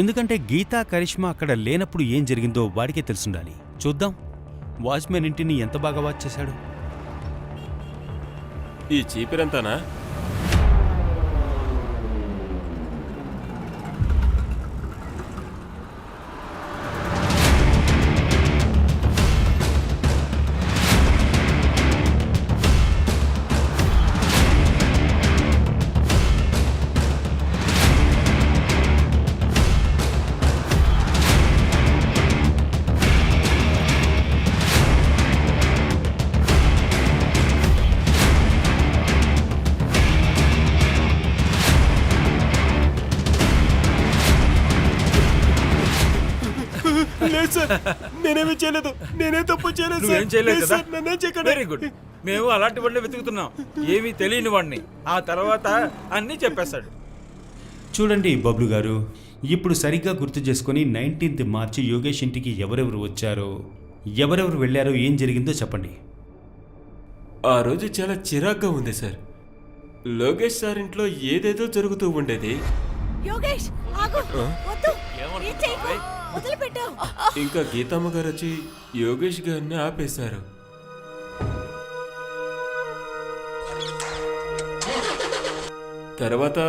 ఎందుకంటే గీతా, కరిష్మా అక్కడ లేనప్పుడు ఏం జరిగిందో వాడికే తెలుసుండాలి. చూద్దాం, వాచ్మెన్ ఇంటిని ఎంత బాగా వాచ్ చేశాడు. ఈ చీపిరంతానా? లేదు సార్, నేనేమీ చేయలేదు. నేనే తప్పు చేయలేదు. నువ్వేం చేయలేదు కదా? నన్నేం చేయకండి. Very good. మేము అలాంటి వాడిని వెతుకుతున్నాం, ఏమీ తెలియని వాడిని. ఆ తర్వాత అన్నీ చెప్పేశాడు. చూడండి బబ్లు గారు, ఇప్పుడు సరిగ్గా గుర్తు చేసుకుని 19th మార్చి యోగేష్ ఇంటికి ఎవరెవరు వచ్చారో, ఎవరెవరు వెళ్ళారో, ఏం జరిగిందో చెప్పండి. ఆ రోజు చాలా చిరాగ్గా ఉంది సార్. లోకేష్ సార్ ఇంట్లో ఏదేదో జరుగుతూ ఉండేది. యోగేష్, ఆగు! వద్దు! ఏం చేయకు! వదిలిపెట్టు! ఇంకా గీతమ్మ గారు వచ్చి యోగేష్ గారిని ఆపేశారు. తర్వాత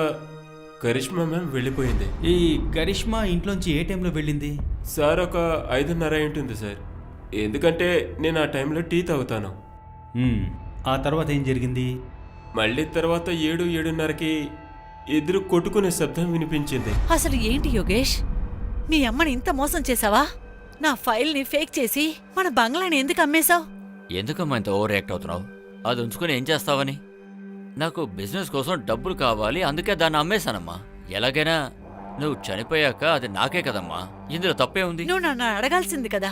కరిష్మా మ్యామ్ వెళ్ళిపోయింది. ఈ కరిష్మా ఇంట్లోంచి ఏ టైంలో వెళ్ళింది? సార్ ఒక 5:30 ఉంటుంది సార్. ఎందుకంటే నేను ఆ టైంలో టీ తాగుతాను. ఆ తర్వాత ఏం జరిగింది? మళ్ళీ తర్వాత 7-7:30కి ఇద్దరు కొట్టుకునే శబ్దం వినిపించింది. అసలు ఏంటి యోగేష్, మీ అమ్మని ఇంత మోసం చేసావా? నా ఫైల్ని ఫేక్ చేసి మన బంగ్లాని ఎందుకు అమ్మేశావు? ఎందుకమ్మా ఇంత ఓవర్ రియాక్ట్ అవుతున్నావు? అది ఉంచుకుని ఏం చేస్తావని? నాకు బిజినెస్ కోసం డబ్బులు కావాలి, అందుకే దాన్ని అమ్మేశానమ్మా. ఎలాగైనా నువ్వు చనిపోయాక అది నాకే కదమ్మా, ఇందులో తప్పే ఉంది. నువ్వు నన్ను అడగాల్సింది కదా,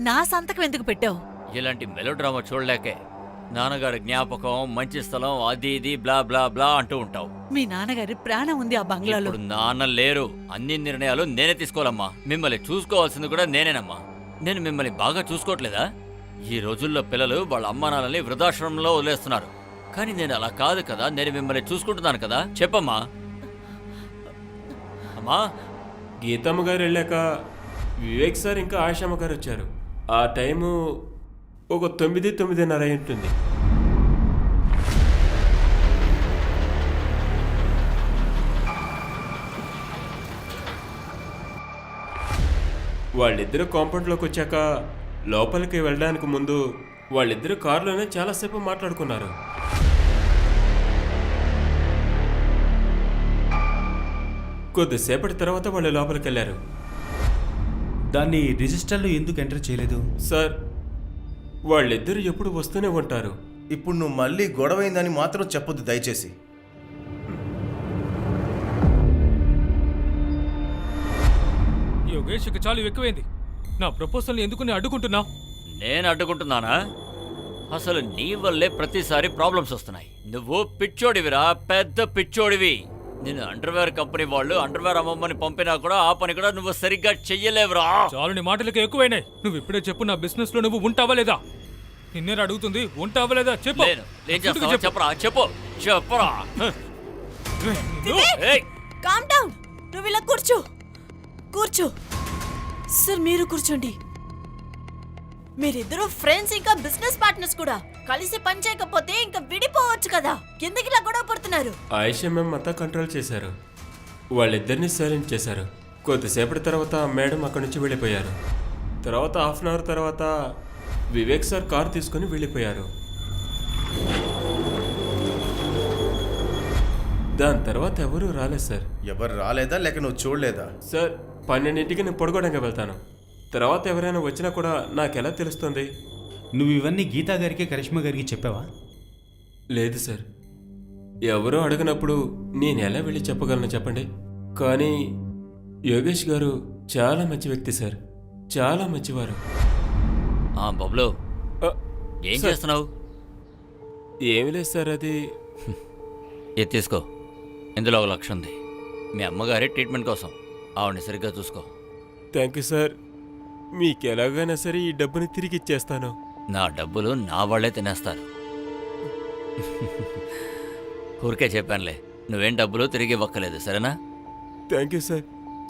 నా సంతకం ఎందుకు పెట్టావు? ఇలాంటి మెలో డ్రామా చూడలేకే నాన్నగారి జ్ఞాపకం, మంచి స్థలం, అది ఇది బ్లా బ్లా బ్లా అంటూ ఉంటావు. మీ నాన్నగారి ప్రాణం ఉంది ఆ బంగ్లాలో. ఇప్పుడు నాన్న లేరు, అన్ని నిర్ణయాలు నేనే తీసుకోవాలమ్మా. మిమ్మల్ని చూసుకోవాల్సింది కూడా నేనేనమ్మా. నేను మిమ్మల్ని బాగా చూసుకోవట్లేదా? ఈ రోజుల్లో పిల్లలు వాళ్ళ అమ్మానాన్నల్ని వృద్ధాశ్రమంలో వదిలేస్తున్నారు. కానీ నేను అలా కాదు కదా, నేను మిమ్మల్ని చూసుకుంటున్నాను కదా. చెప్పమ్మా. అమ్మా, గీతమ్మ గారు వెళ్ళాక వివేక్ సార్ ఇంకా ఆశామ్మ గారు వచ్చారు. ఆ టైము ఒక 9-9:30 ఉంటుంది. వాళ్ళిద్దరూ కాంపౌండ్లోకి వచ్చాక లోపలికి వెళ్ళడానికి ముందు వాళ్ళిద్దరూ కారులోనే చాలాసేపు మాట్లాడుకున్నారు. కొద్దిసేపటి తర్వాత వాళ్ళు లోపలికి వెళ్ళారు. దాన్ని రిజిస్టర్లో ఎందుకు ఎంటర్ చేయలేదు? సార్, వాళ్ళిద్దరూ ఎప్పుడు వస్తూనే ఉంటారు. ఇప్పుడు నువ్వు మళ్ళీ గొడవైందని మాత్రం చెప్పొద్దు దయచేసి. యోగేష్, ఇక చాలు, ఎక్కువైంది. నా ప్రపోజల్ని ఎందుకు నేను అడ్డుకుంటున్నావు? నేను అడ్డుకుంటున్నానా? అసలు నీ వల్లే ప్రతిసారి ప్రాబ్లమ్స్ వస్తున్నాయి. నువ్వు పిచ్చోడివిరా, పెద్ద పిచ్చోడివి. నేను అండర్వేర్ కంపెనీ వాళ్ళు అండర్వేర్ అమ్మమ్మని పంపినా కూడా ఆ పని కూడా నువ్వు సరిగ్గా చెయ్యలేవురా. చాలు, నీ మాటలకి ఎక్కువైనాయి. నువ్వు ఇప్పుడే చెప్పు, నా బిజినెస్ లో నువ్వు ఉంటావా లేదా? నిన్నేరా అడుగుతుంది, ఉంటావా లేదా చెప్పు. ఏం చేస్తావా? చెప్పరా, చెప్పు, చెప్పరా. ఏయ్, కామ్ డౌన్. నువ్వు ఇలా కూర్చో. సార్, మీరు కూర్చోండి. మీరిద్దరూ ఫ్రెండ్స్, ఇంకా బిజినెస్ పార్ట్నర్స్ కూడా. కలిసి పని చేయకపోతే ఇంకా విడిపోవచ్చు కదా. ఎందుకు ఇలా గొడవ పడుతున్నారు? ఆయిషా మ్యామ్ అంతా కంట్రోల్ చేశారు. వాళ్ళిద్దరిని సైలెంట్ చేశారు. కొద్దిసేపటి తర్వాత మేడం అక్కడి నుంచి వెళ్ళిపోయారు. తర్వాత హాఫ్ అన్ అవర్ తర్వాత వివేక్ సార్ కారు తీసుకుని వెళ్ళిపోయారు. దాని తర్వాత ఎవరూ రాలేదు సార్. ఎవరు రాలేదా లేక నువ్వు చూడలేదా? సార్, 12ంటికి నేను పడుకోవడానికి వెళ్తాను. తర్వాత ఎవరైనా వచ్చినా కూడా నాకెలా తెలుస్తుంది? నువ్వు ఇవన్నీ గీతా గారికి, కరిష్మా గారికి చెప్పావా? లేదు సార్, ఎవరో అడిగినప్పుడు నేను ఎలా వెళ్ళి చెప్పగలను చెప్పండి. కానీ యోగేష్ గారు చాలా మంచి వ్యక్తి సార్, చాలా మంచివారు. బబ్లు, ఏం చేస్తున్నావు? ఏమి లేదు సార్, అది ఇది తీసుకో. ఇందులో ఒక 1,00,000 ఉంది. మీ అమ్మగారి ట్రీట్మెంట్ కోసం. ఆవిడని సరిగ్గా చూసుకో. Thank you sir. మీకు ఎలాగైనా సరే ఈ డబ్బుని తిరిగి ఇచ్చేస్తాను. నా డబ్బులు నా వాళ్లే తినేస్తారు. ఊరికే చెప్పానులే, నువ్వేం డబ్బులు తిరిగి ఇవ్వక్కలేదు, సరేనా? థ్యాంక్ యూ సార్,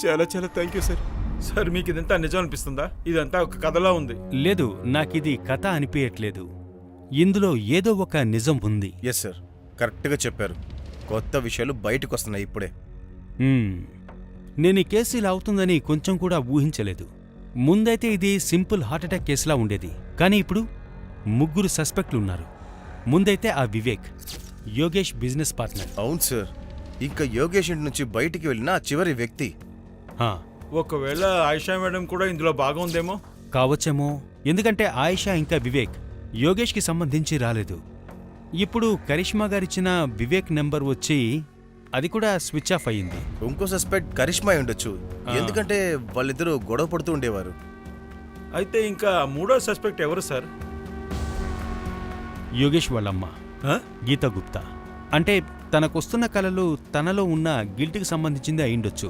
చాలా చాలా థ్యాంక్ యూ సార్. సార్, మీకు ఇదంతా నిజం అనిపిస్తుందా? ఇదంతా ఒక కథలా ఉంది. లేదు, నాకిది కథ అనిపించట్లేదు. ఇందులో ఏదో ఒక నిజం ఉంది. ఎస్ సార్, కరెక్ట్గా చెప్పారు. కొత్త విషయాలు బయటకు వస్తున్నాయి ఇప్పుడే. నేను ఈ కేసు ఇలా అవుతుందని కొంచెం కూడా ఊహించలేదు. ముందైతే ఇది సింపుల్ హార్ట్అటాక్ కేసులా ఉండేది. కానీ ఇప్పుడు 3 సస్పెక్ట్లు ఉన్నారు. ముందైతే ఆ వివేక్, యోగేష్ బిజినెస్ పార్ట్నర్. అవును సార్, ఇంకా యోగేష్ ఇంటి నుంచి బయటికి వెళ్ళిన ఆ చివరి వ్యక్తి. ఒకవేళ ఆయిషా మేడం కూడా ఇందులో బాగా ఉందేమో. కావచ్చేమో, ఎందుకంటే ఆయిషా ఇంకా వివేక్ యోగేష్కి సంబంధించి రాలేదు. ఇప్పుడు కరిష్మా గారిచ్చిన వివేక్ నెంబర్ వచ్చి అది కూడా స్విచ్ ఆఫ్ అయ్యింది. ఇంకో సస్పెక్ట్ కరిష్మా ఉండొచ్చు, ఎందుకంటే వాళ్ళిద్దరూ గొడవ పడుతూ ఉండేవారు. అయితే ఇంకా 3వ సస్పెక్ట్ ఎవరు సార్? యోగేష్ వాళ్ళమ్మ గీతా గుప్తా. అంటే తనకొస్తున్న కలలు తనలో ఉన్న గిల్ట్కి సంబంధించింది అయిండొచ్చు,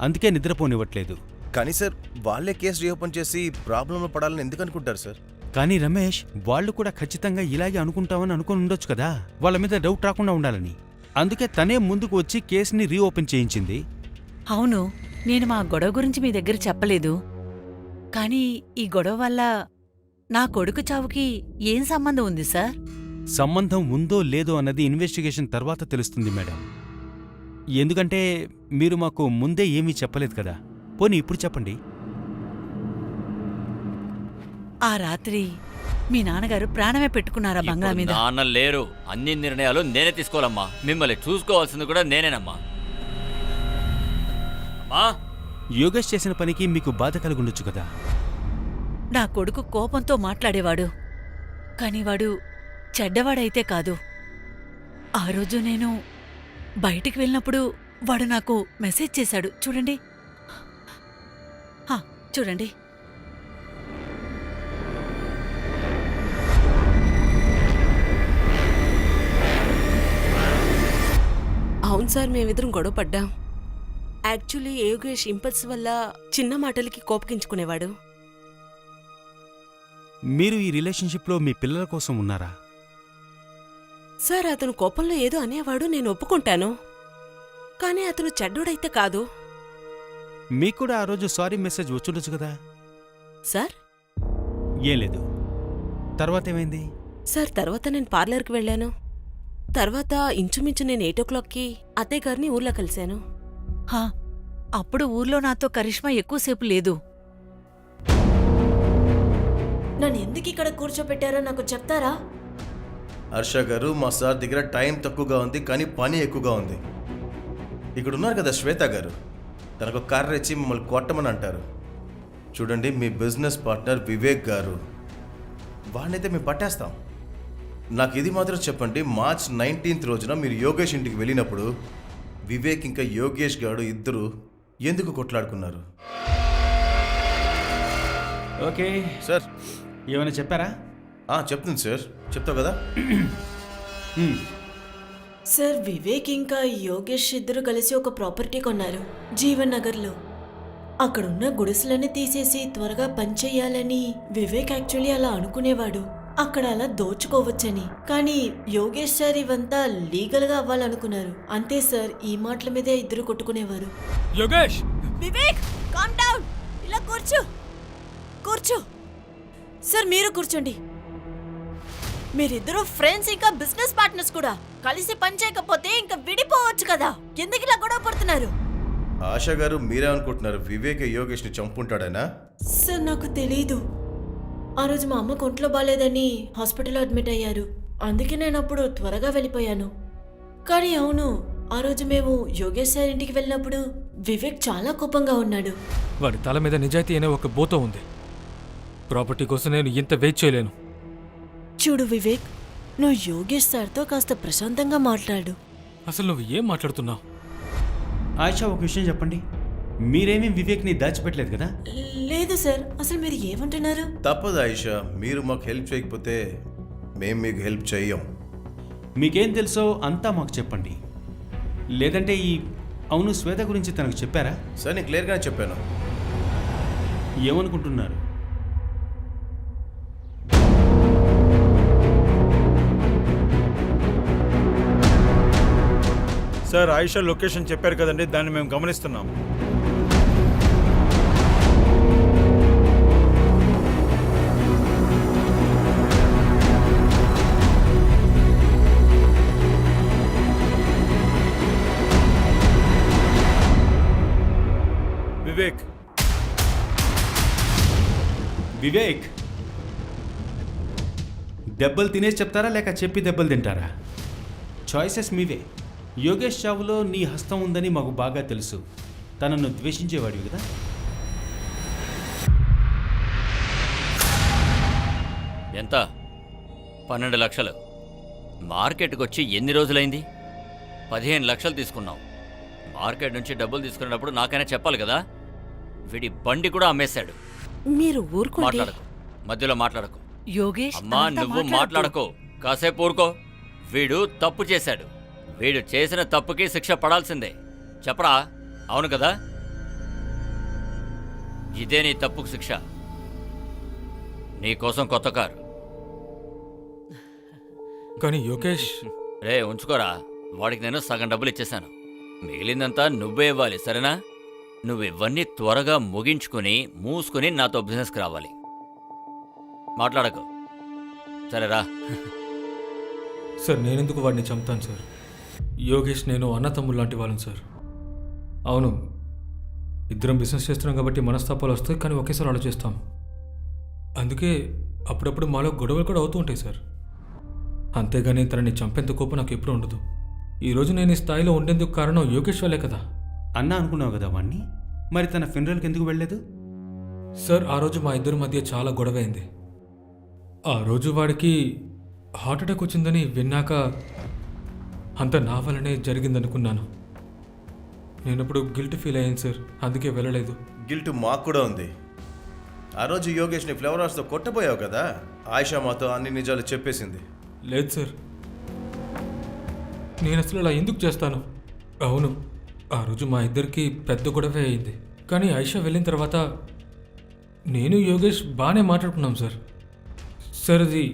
అందుకే నిద్రపోనివ్వట్లేదు. కానీ సార్, వాళ్ళే కేసు రీఓపెన్ చేసి ప్రాబ్లంలో పడాలని ఎందుకు అనుకుంటారు సార్? కానీ రమేష్, వాళ్ళు కూడా ఖచ్చితంగా ఇలాగే అనుకుంటామని అనుకుని ఉండొచ్చు కదా, వాళ్ళ మీద డౌట్ రాకుండా ఉండాలని. అందుకే తనే ముందుకు వచ్చి కేసుని రీఓపెన్ చేయించింది. అవును, నేను మా గొడవ గురించి మీ దగ్గర చెప్పలేదు. కానీ ఈ గొడవ వల్ల నా కొడుకు చావుకి ఏం సంబంధం ఉంది సార్? సంబంధం ఉందో లేదో అన్నది ఇన్వెస్టిగేషన్ తర్వాత తెలుస్తుంది మేడం. ఎందుకంటే మీరు మాకు ముందే ఏమీ చెప్పలేదు కదా. పోనీ ఇప్పుడు చెప్పండి. ఆ రాత్రి మీ నాన్నగారు ప్రాణమే పెట్టుకున్నారా బంగ్లా ఇప్పుడు మీద? నాన్న లేరు, అన్ని నిర్ణయాలు నేనే తీసుకోవాలమ్మా. మిమ్మల్ని చూసుకోవాల్సింది కూడా నేనేనమ్మా. అమ్మా, యోగేష్ చేసిన పనికి మీకు బాధ కలుగుండొచ్చు కదా. నా కొడుకు కోపంతో మాట్లాడేవాడు, కాని వాడు చెడ్డవాడైతే కాదు. ఆ రోజు నేను బయటికి వెళ్ళినప్పుడు వాడు నాకు మెసేజ్ చేశాడు. చూడండి, చూడండి. అవును సార్, మేమిద్దరం గొడవ పడ్డాం. యాక్చువల్లీ యోగేష్ ఇంపల్స్ వల్ల చిన్న మాటలకి కోపగించుకునేవాడు. మీరు ఈ రిలేషన్షిప్లో మీ పిల్లల కోసం ఉన్నారా? సార్, అతను కోపంలో ఏదో అనేవాడు, నేను ఒప్పుకుంటాను. కానీ అతను చెడ్డోడైతే కాదు. మీకు కూడా ఆ రోజు సారీ మెసేజ్ వచ్చుండొచ్చు కదా. సార్ ఏం లేదు. తర్వాత ఏమైంది? సార్, తర్వాత నేను పార్లర్కి వెళ్ళాను. తర్వాత ఇంచుమించు నేను 8 o'clockకి అత్తయ్య గారిని ఊర్లో కలిశాను. హా, అప్పుడు ఊర్లో నాతో కరిష్మా ఎక్కువసేపు లేదు. నన్ను ఎందుకు ఇక్కడ కూర్చోపెట్టారో నాకు చెప్తారా? హర్ష గారు, మా సార్ దగ్గర టైం తక్కువగా ఉంది కానీ పని ఎక్కువగా ఉంది. ఇక్కడ ఉన్నారు కదా శ్వేత గారు, తనకు కర్ర ఇచ్చి మిమ్మల్ని కొట్టమని అంటారు. చూడండి, మీ బిజినెస్ పార్ట్నర్ వివేక్ గారు, వాడినైతే మేము పట్టేస్తాం. నాకు ఇది మాత్రం చెప్పండి, మార్చ్ 19th రోజున మీరు యోగేష్ ఇంటికి వెళ్ళినప్పుడు వివేక్ ఇంకా యోగేష్ గారు ఇద్దరు ఎందుకు కొట్లాడుకున్నారు? ఓకే సార్, ఏమైనా చెప్పారా? చెప్తుంది సార్, చెప్తావు కదా. సార్, వివేక్ ఇంకా యోగేష్ ఇద్దరు కలిసి ఒక ప్రాపర్టీ కొన్నారు జీవన్ నగర్లో. అక్కడున్న గుడిసెలన్నీ తీసేసి త్వరగా పనిచేయాలని వివేక్ యాక్చువల్లీ అలా అనుకునేవాడు. అక్కడ అలా దోచుకోవచ్చని. కానీ యోగేష్ సార్ ఇవంతా లీగల్ గా అవ్వాలనుకున్నారు. అంతే సార్, ఈ మాటల మీదే ఇద్దరు కొట్టుకునేవారు. Yogesh, Vivek, calm down. ఇలా కూర్చో. సార్, మీరు కూర్చోండి. మీరిద్దరూ ఫ్రెండ్స్ ఇంకా బిజినెస్ పార్ట్నర్స్ కూడా. కలిసి పని చేయకపోతే ఇంకా విడిపోవచ్చు కదా. ఎందుకు ఇలా గొడవ పడుతున్నారు? ఆశా గారు, మీరేమనుకుంటున్నారు? వివేక్ యోగేష్ని చంపుంటాడనా? సార్, నాకు తెలీదు. ఆ రోజు మా అమ్మ ఒంట్లో బాలేదని హాస్పిటల్లో అడ్మిట్ అయ్యారు. అందుకే నేను అప్పుడు త్వరగా వెళ్ళిపోయాను. కానీ అవును, ఆ రోజు మేము యోగేష్ సార్ ఇంటికి వెళ్ళినప్పుడు వివేక్ చాలా కోపంగా ఉన్నాడు. వాడి తల మీద నిజాయితీ అనే ఒక బోతో ఉంది. ప్రాపర్టీ కోసం నేను ఇంత వెయిట్ చేయలేను. చూడు వివేక్, నువ్వు యోగేష్ సార్తో కాస్త ప్రశాంతంగా మాట్లాడు. అసలు నువ్వు ఏం మాట్లాడుతున్నావు? ఆయిషా, ఒక విషయం చెప్పండి, మీరేమీ వివేక్ని దాచిపెట్టలేదు కదా? లేదు సార్, అసలు మీరు ఏమంటున్నారు? తప్పదు ఆయిషా, మీరు మాకు హెల్ప్ చేయకపోతే మేము మీకు హెల్ప్ చెయ్యం. మీకేం తెలుసో అంతా మాకు చెప్పండి. లేదంటే అవును శ్వేత గురించి తనకు చెప్పారా? సార్, నేను క్లియర్గానే చెప్పాను. ఏమనుకుంటున్నారు? సార్, ఆయిషా లొకేషన్ చెప్పారు కదండి, దాన్ని మేము గమనిస్తున్నాం. వివేక్, దెబ్బలు తినేసి చెప్తారా లేక చెప్పి దెబ్బలు తింటారా? చాయిసెస్ మీవే. యోగేష్ చావులో నీ హస్తం ఉందని మాకు బాగా తెలుసు. తనను ద్వేషించేవాడివి కదా. ఎంత? 12 లక్షలు. మార్కెట్కి వచ్చి ఎన్ని రోజులైంది? 15 లక్షలు తీసుకున్నావు. మార్కెట్ నుంచి డబ్బులు తీసుకున్నప్పుడు నాకైనా చెప్పాలి కదా. వీడి బండి కూడా అమ్మేశాడు. మీరు ఊరుకోండి. మాట్లాడకు, మధ్యలో మాట్లాడకు. యోగేష్, అమ్మా, నువ్వు మాట్లాడకు, కాసేపు ఊరుకో. వీడు తప్పు చేశాడు. వీడు చేసిన తప్పుకి శిక్ష పడాల్సిందే. చెప్పరా? అవును కదా? ఇదే నీ తప్పుకు శిక్ష. నీకోసం కొత్త కారు. కానీ యోగేష్, రే ఉంచుకోరా. వాడికి నేను సగం డబ్బులు ఇచ్చేశాను. మిగిలిందంతా నువ్వే ఇవ్వాలి, సరేనా? నువ్వు ఇవన్నీ త్వరగా ముగించుకుని మూసుకుని నాతో బిజినెస్కి రావాలి. మాట్లాడకు, సరేరా? సార్, నేనెందుకు వాడిని చంపుతాను సార్? యోగేష్ నేను అన్న తమ్ముడు లాంటి వాళ్ళం సార్. అవును, ఇద్దరం బిజినెస్ చేస్తున్నాం కాబట్టి మనస్తాపాలు వస్తాయి, కానీ ఒకేసారి ఆలోచిస్తాం. అందుకే అప్పుడప్పుడు మాలో గొడవలు కూడా అవుతూ ఉంటాయి సార్. అంతేగాని తనని చంపేంత కోపం నాకు ఎప్పుడూ ఉండదు. ఈరోజు నేను ఈ స్థాయిలో ఉండేందుకు కారణం యోగేష్ వాళ్ళే కదా. అన్నా అనుకున్నావు కదా వాణ్ణి, మరి తన ఫినరల్కి ఎందుకు వెళ్ళలేదు? సార్ ఆ రోజు మా ఇద్దరి మధ్య చాలా గొడవ అయింది. ఆ రోజు వాడికి హార్ట్అటాక్ వచ్చిందని విన్నాక అంత నా వల్లనే జరిగిందనుకున్నాను. నేనప్పుడు గిల్ట్ ఫీల్ అయ్యాను సార్, అందుకే వెళ్ళలేదు. గిల్ట్ మాకు కూడా ఉంది. ఆ రోజు యోగేష్ని ఫ్లవర్ హార్స్తో కొట్టబోయావు కదా, ఆయిషా మాతో అన్ని నిజాలు చెప్పేసింది. లేదు సార్, నేను అసలు అలా ఎందుకు చేస్తాను? అవును, ఆ రోజు మా ఇద్దరికి పెద్ద గొడవే అయింది. కానీ ఆయిషా వెళ్ళిన తర్వాత నేను యోగేష్ బాగానే మాట్లాడుకున్నాం సార్. సార్ అది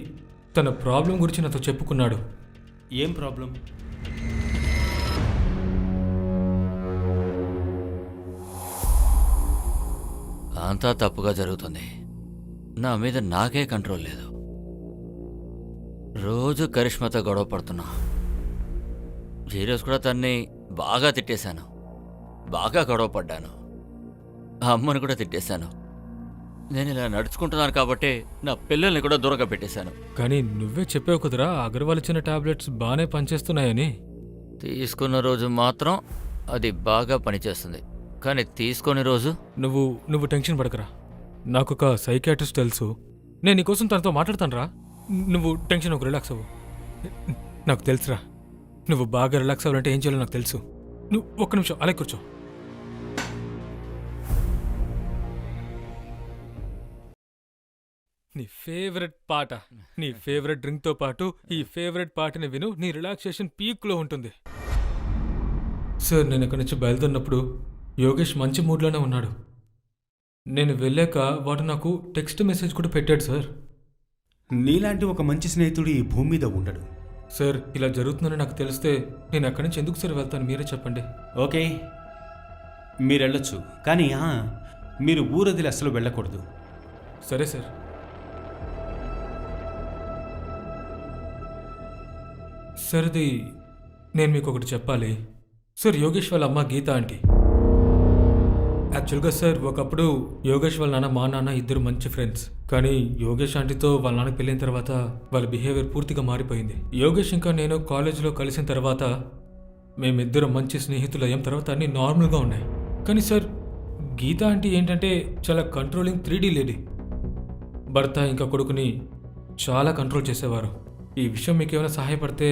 తన ప్రాబ్లం గురించి నాతో చెప్పుకున్నాడు. ఏం ప్రాబ్లం? అంతా తప్పుగా జరుగుతుంది. నా మీద నాకే కంట్రోల్ లేదు. రోజు కరిష్మాతో గొడవ పడుతున్నా. ఈరోజు కూడా తన్ని బాగా తిట్టేశాను, బాగా గొడవ పడ్డాను. అమ్మను కూడా తిట్టేశాను. నేను ఇలా నడుచుకుంటున్నాను కాబట్టి నా పిల్లల్ని కూడా దూరంగా పెట్టేశాను. కానీ నువ్వే చెప్పావు కుదరా అగర్వాల్ ఇచ్చిన టాబ్లెట్స్ బాగానే పనిచేస్తున్నాయని. తీసుకున్న రోజు మాత్రం అది బాగా పనిచేస్తుంది, కానీ తీసుకొని రోజు నువ్వు టెన్షన్ పడకరా. నాకు ఒక సైకాట్రిస్ట్ తెలుసు, నేను నీకోసం తనతో మాట్లాడతాను రా. నువ్వు టెన్షన్ ఒక రిలాక్స్ అవ్వు. నాకు తెలుసురా, నువ్వు బాగా రిలాక్స్ అవ్వాలంటే ఏం చేయాలో నాకు తెలుసు. నువ్వు ఒక్క నిమిషం అలా కూర్చో. నీ ఫేవరెట్ పాట, నీ ఫేవరెట్ డ్రింక్తో పాటు ఈ ఫేవరెట్ పాటని విను, నీ రిలాక్సేషన్ పీక్లో ఉంటుంది. సార్ నేను ఇక్కడి నుంచి బయలుదేరినప్పుడు యోగేష్ మంచి మూడ్లోనే ఉన్నాడు. నేను వెళ్ళాక వాడు నాకు టెక్స్ట్ మెసేజ్ కూడా పెట్టాడు సార్. నీలాంటి ఒక మంచి స్నేహితుడు ఈ భూమి మీద ఉండడు. సార్ ఇలా జరుగుతుందని నాకు తెలిస్తే నేను అక్కడి నుంచి ఎందుకు సార్ వెళ్తాను, మీరే చెప్పండి. ఓకే, మీరు వెళ్ళొచ్చు, కానీ మీరు ఊరదిలి అస్సలు వెళ్ళకూడదు. సరే సార్. సర్ది నేను మీకు ఒకటి చెప్పాలి సార్. యోగేష్ వాళ్ళ అమ్మ గీత ఆంటీ. యాక్చువల్గా సార్ ఒకప్పుడు యోగేష్ వాళ్ళ నాన్న మా నాన్న ఇద్దరు మంచి ఫ్రెండ్స్. కానీ యోగేష్ ఆంటీతో వాళ్ళ నాన్నకి పెళ్ళిన తర్వాత వాళ్ళ బిహేవియర్ పూర్తిగా మారిపోయింది. యోగేష్ ఇంకా నేను కాలేజీలో కలిసిన తర్వాత మేమిద్దరం మంచి స్నేహితులు అయ్యాం. తర్వాత అన్నీ నార్మల్గా ఉన్నాయి. కానీ సార్ గీత ఆంటీ ఏంటంటే చాలా కంట్రోలింగ్ 3D లేడీ. భర్త ఇంకా కొడుకుని చాలా కంట్రోల్ చేసేవారు. ఈ విషయం మీకు ఏమైనా సహాయపడితే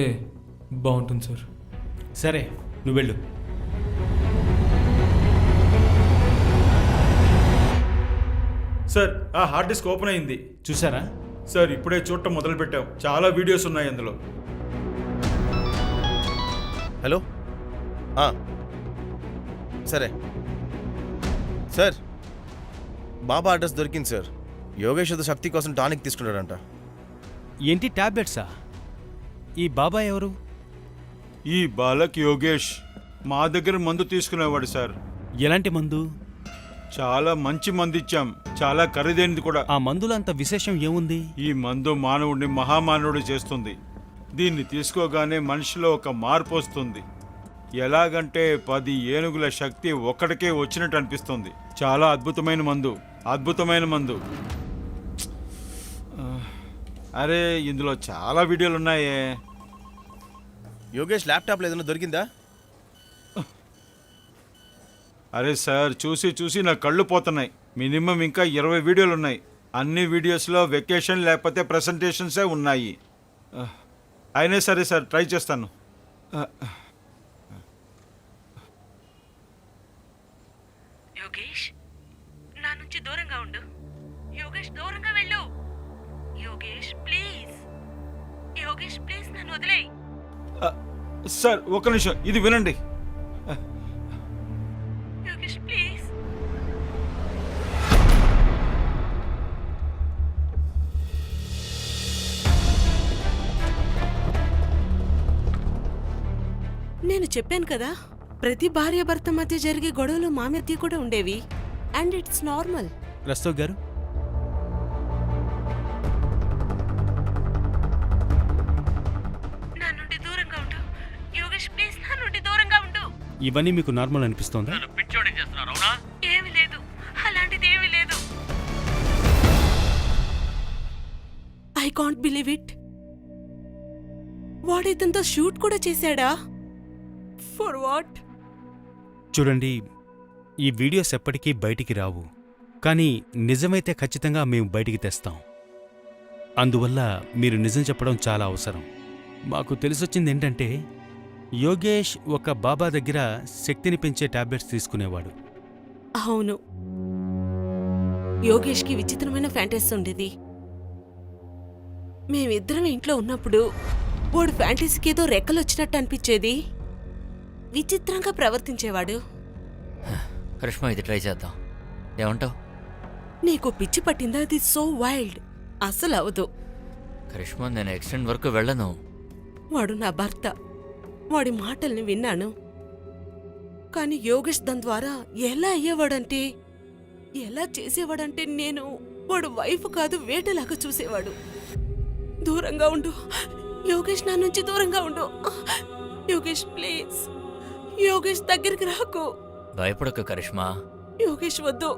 బాగుంటుంది సార్. సరే, నువ్వు వెళ్ళు. సార్ ఆ హార్డ్ డిస్క్ ఓపెన్ అయింది చూసారా? సార్ ఇప్పుడే చూడటం మొదలుపెట్టాం. చాలా వీడియోస్ ఉన్నాయి అందులో. హలో, సరే సార్, బాబా అడ్రస్ దొరికింది సార్. యోగేష్ ఏదో శక్తి కోసం టానిక్ తీసుకున్నాడంట. ఏంటి టాబ్లెట్సా? ఈ బాబాయ్ ఎవరు? ఈ బాలక్ యోగేష్ మా దగ్గర మందు తీసుకునేవాడు సార్. ఎలాంటి మందు? చాలా మంచి మందు ఇచ్చాం, చాలా ఖరీదైనది కూడా. ఆ మందులో అంత విశేషం ఏముంది? ఈ మందు మానవుడిని మహామానవుడు చేస్తుంది. దీన్ని తీసుకోగానే మనిషిలో ఒక మార్పు వస్తుంది. ఎలాగంటే 10 ఏనుగుల శక్తి ఒక్కడికే వచ్చినట్టు అనిపిస్తుంది. చాలా అద్భుతమైన మందు, అద్భుతమైన మందు. అరే ఇందులో చాలా వీడియోలు ఉన్నాయే. యోగేష్ ల్యాప్టాప్లో ఏదైనా దొరికిందా? అరే సార్, చూసి చూసి నా కళ్ళు పోతున్నాయి. మినిమం ఇంకా 20 వీడియోలు ఉన్నాయి. అన్ని వీడియోస్లో వెకేషన్ లేకపోతే ప్రెజెంటేషన్సే ఉన్నాయి. అయినా సరే సార్, ట్రై చేస్తాను. యోగేష్, నా నుంచి దూరంగా ఉండు. యోగేష్, దూరంగా వెళ్ళు. యోగేష్ ప్లీజ్, యోగేష్ ప్లీజ్ నన్ను వదిలేయ్. సార్ ఒక్క నిమిషం, ఇది వినండి. యోగేష్ ప్లీజ్. నేను చెప్పాను కదా, ప్రతి భార్యాభర్త మధ్య జరిగే గొడవలు మా మధ్య కూడా ఉండేవి. And it's normal. రస్తవ్ గారు, నా నుండి దూరంగా ఉండు. యోగేష్ ప్లీజ్ నా ఇవన్నీ మీకు నార్మల్ అనిపిస్తోందా? ఏమీ లేదు, అలాంటిది ఏమీ లేదు. I can't believe it. వాడు ఇతనితో షూట్ కూడా చేశాడా? For what? చూడండి, ఈ వీడియోస్ ఎప్పటికీ బయటికి రావు, కానీ నిజమైతే ఖచ్చితంగా మేము బయటికి తెస్తాం. అందువల్ల మీరు నిజం చెప్పడం చాలా అవసరం. మాకు తెలిసొచ్చింది ఏంటంటే, యోగేష్ ఒక బాబా దగ్గర శక్తిని పెంచే టాబ్లెట్స్ తీసుకునేవాడు. అవును, యోగేష్కి విచిత్రమైన ఫ్యాంటసీ ఉండేది. మేమిద్దరం ఇంట్లో ఉన్నప్పుడు వాడు ఫ్యాంటసీకి ఏదో రెక్కలొచ్చినట్టు అనిపించేది. విచిత్రంగా ప్రవర్తించేవాడు. కరిష్మా, ఇది ట్రై చేద్దాం. ఏమంటావు? నీకు పిచ్చి పట్టిందా? అది సో వైల్డ్, అసలు అవదు. కరిష్మా, నేను ఎక్స్టెండ్ వరకు వెళ్ళను. వాడు నా భర్త, వాడి మాటల్ని విన్నాను. కాని యోగేష్ దాని ద్వారా ఎలా అయ్యేవాడంటే, ఎలా చేసేవాడంటే, నేను వాడు వైఫ్ కాదు వేటలాగా చూసేవాడు. దూరంగా ఉండు యోగేష్, నా నుంచి దూరంగా ఉండు. యోగేష్ ప్లీజ్, యోగేష్ దగ్గరికి రాకు. భయపడకు కరిష్మా, యోగేష్ వద్దు.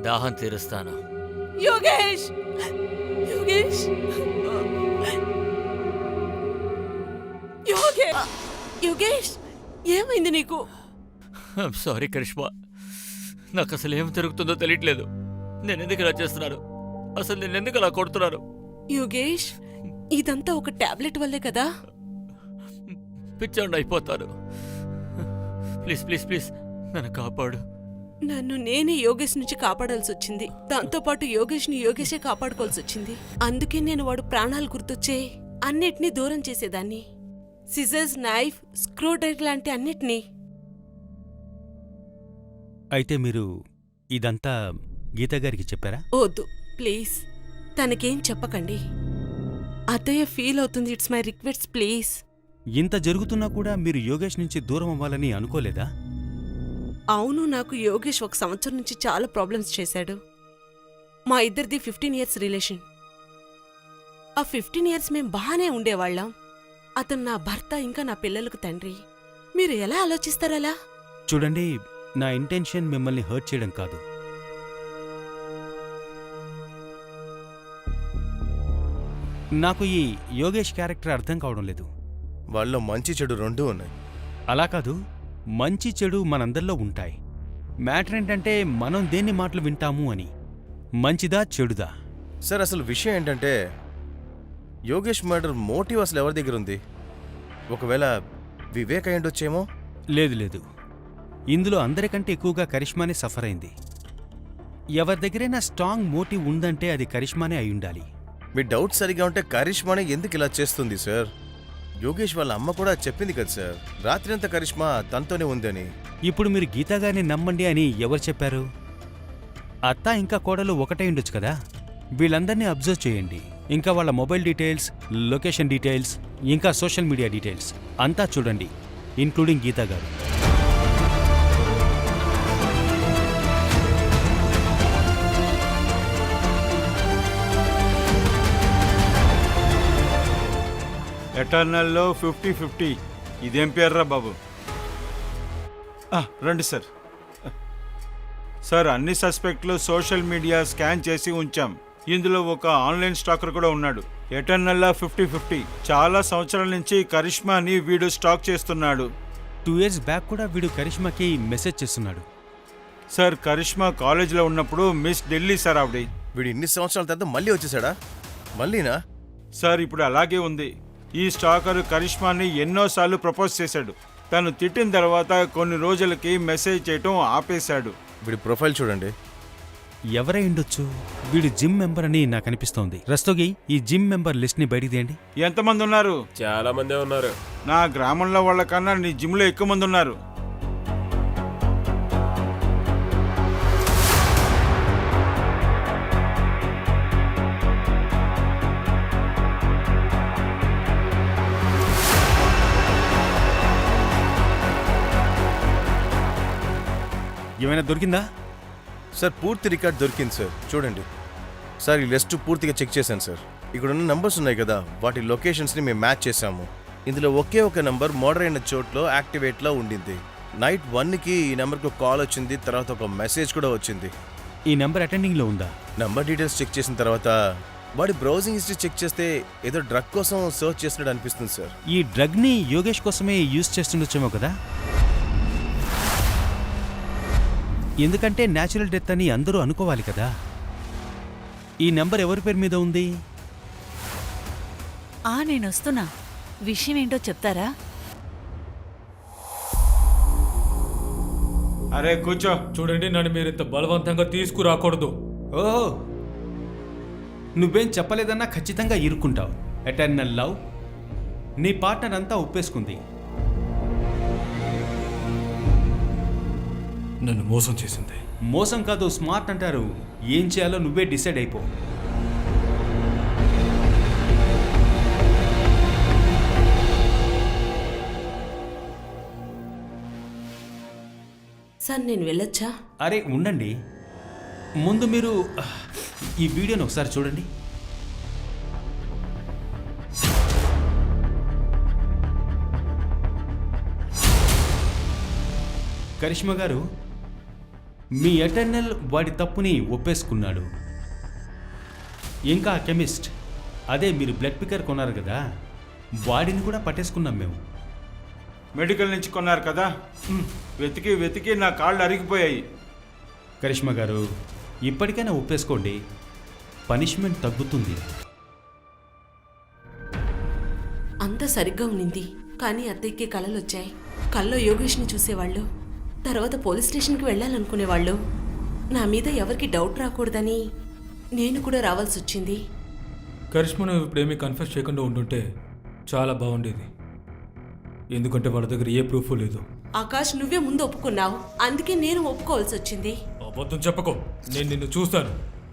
దాహం తీరుస్తాను. యోగేష్, యోగేష్, యోగేష్, యోగేష్, ఏమైంది నీకు? సారీ కరిష్మా, నాకు అసలు ఏం జరుగుతుందో తెలియట్లేదు. నేను ఎందుకు ఇలా చేస్తున్నాను? అసలు నేను ఎందుకు అలా కొడుతున్నాను? యోగేష్, ఇదంతా ఒక టాబ్లెట్ వల్లే కదా. పిచ్చోండి అయిపోతాను. ప్లీజ్ ప్లీజ్ ప్లీజ్ నన్ను కాపాడు. నన్ను నేనే యోగేష్ నుంచి కాపాడాల్సి వచ్చింది. దాంతోపాటు యోగేష్ని యోగేషే కాపాడుకోవాల్సి వచ్చింది. అందుకే నేను వాడు ప్రాణాలు గుర్తొచ్చే అన్నిటినీ దూరం చేసేదాన్ని. సిజర్స్, నైఫ్, స్క్రూ డ్రైవర్ లాంటి అన్నిటినీ. అయితే మీరు ఇదంతా గీతాగారికి చెప్పారా? వద్దు ప్లీజ్, తనకేం చెప్పకండి. అత్తయ్య ఫీల్ అవుతుంది. It's my request please. ఇంత జరుగుతున్నా కూడా మీరు యోగేష్ నుంచి దూరం అవ్వాలని అనుకోలేదా? అవును, నాకు యోగేష్ 1 సంవత్సరం నుంచి చాలా ప్రాబ్లమ్స్ చేశాడు. మా ఇద్దరిది 15 years రిలేషన్. ఆ 15 years మేం బాగానే ఉండేవాళ్ళం. అతను నా భర్త, ఇంకా నా పిల్లలకు తండ్రి. మీరు ఎలా ఆలోచిస్తారలా? చూడండి, నా ఇంటెన్షన్ మిమ్మల్ని హర్ట్ చేయడం కాదు. నాకు ఈ యోగేష్ క్యారెక్టర్ అర్థం కావడం లేదు. వాళ్ళలో మంచి చెడు రెండూ ఉన్నాయి. అలా కాదు, మంచి చెడు మనందరిలో ఉంటాయి. మ్యాటర్ ఏంటంటే మనం దేన్ని మాటలు వింటాము అని. మంచిదా చెడుదా? సార్, అసలు విషయం ఏంటంటే, యోగేష్ మర్డర్ మోటివ్ అసలు ఎవరి దగ్గర ఉంది? ఒకవేళ వివేక్ అయి ఉండొచ్చేమో. లేదు లేదు, ఇందులో అందరికంటే ఎక్కువగా కరిష్మానే సఫర్ అయింది. ఎవరి దగ్గరైనా స్ట్రాంగ్ మోటివ్ ఉందంటే అది కరిష్మానే అయి ఉండాలి. మీ డౌట్ సరిగా ఉంటే కరిష్మానే ఎందుకు ఇలా చేస్తుంది సార్? యోగేష్ వాళ్ళ అమ్మ కూడా చెప్పింది కదా సార్, రాత్రి అంతా కరిష్మా తనతోనే ఉందని. ఇప్పుడు మీరు గీతాగారిని నమ్మండి అని ఎవరు చెప్పారు? అత్త ఇంకా కోడలు ఒకటే ఉండొచ్చు కదా. వీళ్ళందరినీ అబ్జర్వ్ చేయండి. ఇంకా వాళ్ళ మొబైల్ డీటెయిల్స్, లొకేషన్ డీటెయిల్స్, ఇంకా సోషల్ మీడియా డీటెయిల్స్ అంతా చూడండి, ఇంక్లూడింగ్ గీతాగారు. ఎటర్నల్లో 50-50. ఇదేం పేర్రా బాబు? రండి సార్. సార్, అన్ని సస్పెక్ట్లు సోషల్ మీడియా స్కాన్ చేసి ఉంచాం. ఇందులో ఒక ఆన్లైన్ స్టాకర్ కూడా ఉన్నాడు. ఎటర్నల్లా 50-50. చాలా సంవత్సరాల నుంచి కరిష్మాని వీడు స్టాక్ చేస్తున్నాడు. 2 years బ్యాక్ కూడా వీడు కరిష్మాకి మెసేజ్ చేస్తున్నాడు. సార్, కరిష్మా కాలేజీలో ఉన్నప్పుడు మిస్ ఢిల్లీ సార్ ఆవిడ. వీడు ఇన్ని సంవత్సరాల తర్వాత మళ్ళీ వచ్చేసాడా? మళ్ళీనా? సార్, ఇప్పుడు అలాగే ఉంది. ఈ స్టాకర్ కరిష్మాని ఎన్నోసార్లు ప్రపోజ్ చేశాడు. తను తిట్టిన తర్వాత కొన్ని రోజులకి మెసేజ్ చేయటం ఆపేశాడు. వీడి ప్రొఫైల్ చూడండి. ఎవరై ఉండొచ్చు? వీడు జిమ్ మెంబర్ అని నాకు అనిపిస్తోంది. రస్తోగి, ఈ జిమ్ మెంబర్ లిస్ట్ ని బయటికి తీయండి. ఎంతమంది ఉన్నారు? చాలా మందే ఉన్నారు. నా గ్రామంలో వాళ్ళకన్నా నీ జిమ్లో ఎక్కువ మంది ఉన్నారు. ఏమైనా దొరికిందా? సార్, పూర్తి రికార్డ్ దొరికింది సార్, చూడండి. సార్, ఈ లిస్ట్ పూర్తిగా చెక్ చేశాను సార్. ఇక్కడ ఉన్న నంబర్స్ ఉన్నాయి కదా, వాటి లొకేషన్స్ని మేము మ్యాచ్ చేశాము. ఇందులో ఒకే ఒక నంబర్ మర్డర్ అయిన చోట్లో యాక్టివేట్లో ఉండింది. నైట్ 1కి ఈ నెంబర్కి ఒక కాల్ వచ్చింది, తర్వాత ఒక మెసేజ్ కూడా వచ్చింది. ఈ నెంబర్ అటెండింగ్లో ఉందా? నంబర్ డీటెయిల్స్ చెక్ చేసిన తర్వాత వాడి బ్రౌజింగ్ హిస్టరీ చెక్ చేస్తే ఏదో డ్రగ్ కోసం సర్చ్ చేసినట్టు అనిపిస్తుంది సార్. ఈ డ్రగ్ని యోగేష్ కోసమే యూజ్ చేస్తుండొచ్చేమో కదా, ఎందుకంటే న్యాచురల్ డెత్ అని అందరూ అనుకోవాలి కదా. ఈ నెంబర్ ఎవరి పేరు మీద ఉంది? నేను వస్తున్నా. విషయం ఏంటో చెప్తారా? అరే కూర్చో. చూడండి, నన్ను మీరు ఇంత బలవంతంగా తీసుకురాకూడదు. ఓహో, నువ్వేం చెప్పలేదన్నా ఖచ్చితంగా ఇరుక్కుంటావు. ఎటర్నల్ లవ్ నీ పార్ట్నర్ అంతా ఒప్పేసుకుంది. నన్ను మోసం చేసింది. మోసం కాదు, స్మార్ట్ అంటారు. ఏం చేయాలో నువ్వే డిసైడ్ అయిపో. సార్ నేను వెళ్ళొచ్చా? అరే ఉండండి, ముందు మీరు ఈ వీడియోని ఒకసారి చూడండి. కరిష్మా గారు, మీ ఎటర్నల్ వాడి తప్పుని ఒప్పేసుకున్నాడు. ఇంకా కెమిస్ట్, అదే మీరు బ్లడ్ పికర్ కొన్నారు కదా, వాడిని కూడా పట్టేసుకున్నాం మేము. మెడికల్ నుంచి కొన్నారు కదా, వెతికి వెతికి నా కాళ్ళు అరిగిపోయాయి. కరిష్మా గారు, ఇప్పటికైనా ఒప్పేసుకోండి, పనిష్మెంట్ తగ్గుతుంది. అంతా సరిగ్గా ఉన్నింది, కానీ అత్తయ్యకి కళలు వచ్చాయి. కల్లో యోగేష్ని చూసేవాళ్ళు, తర్వాత పోలీస్ స్టేషన్కి వెళ్ళాలనుకునేవాళ్ళు. నా మీద ఎవరికి డౌట్ రాకూడదని నేను కూడా రావాల్సి వచ్చింది. కరిష్మా నువ్వు ఇప్పుడేమీ కన్ఫ్యూజ్ చేయకుండా ఉంటుంటే చాలా బాగుండేది. ఎందుకంటే వాళ్ళ దగ్గర ఏ ప్రూఫ్ లేదు. ఆకాష్, నువ్వే ముందు ఒప్పుకున్నావు, అందుకే నేను ఒప్పుకోవాల్సి వచ్చింది. అబద్ధం చెప్పకో, నేను నిన్ను చూస్తాను.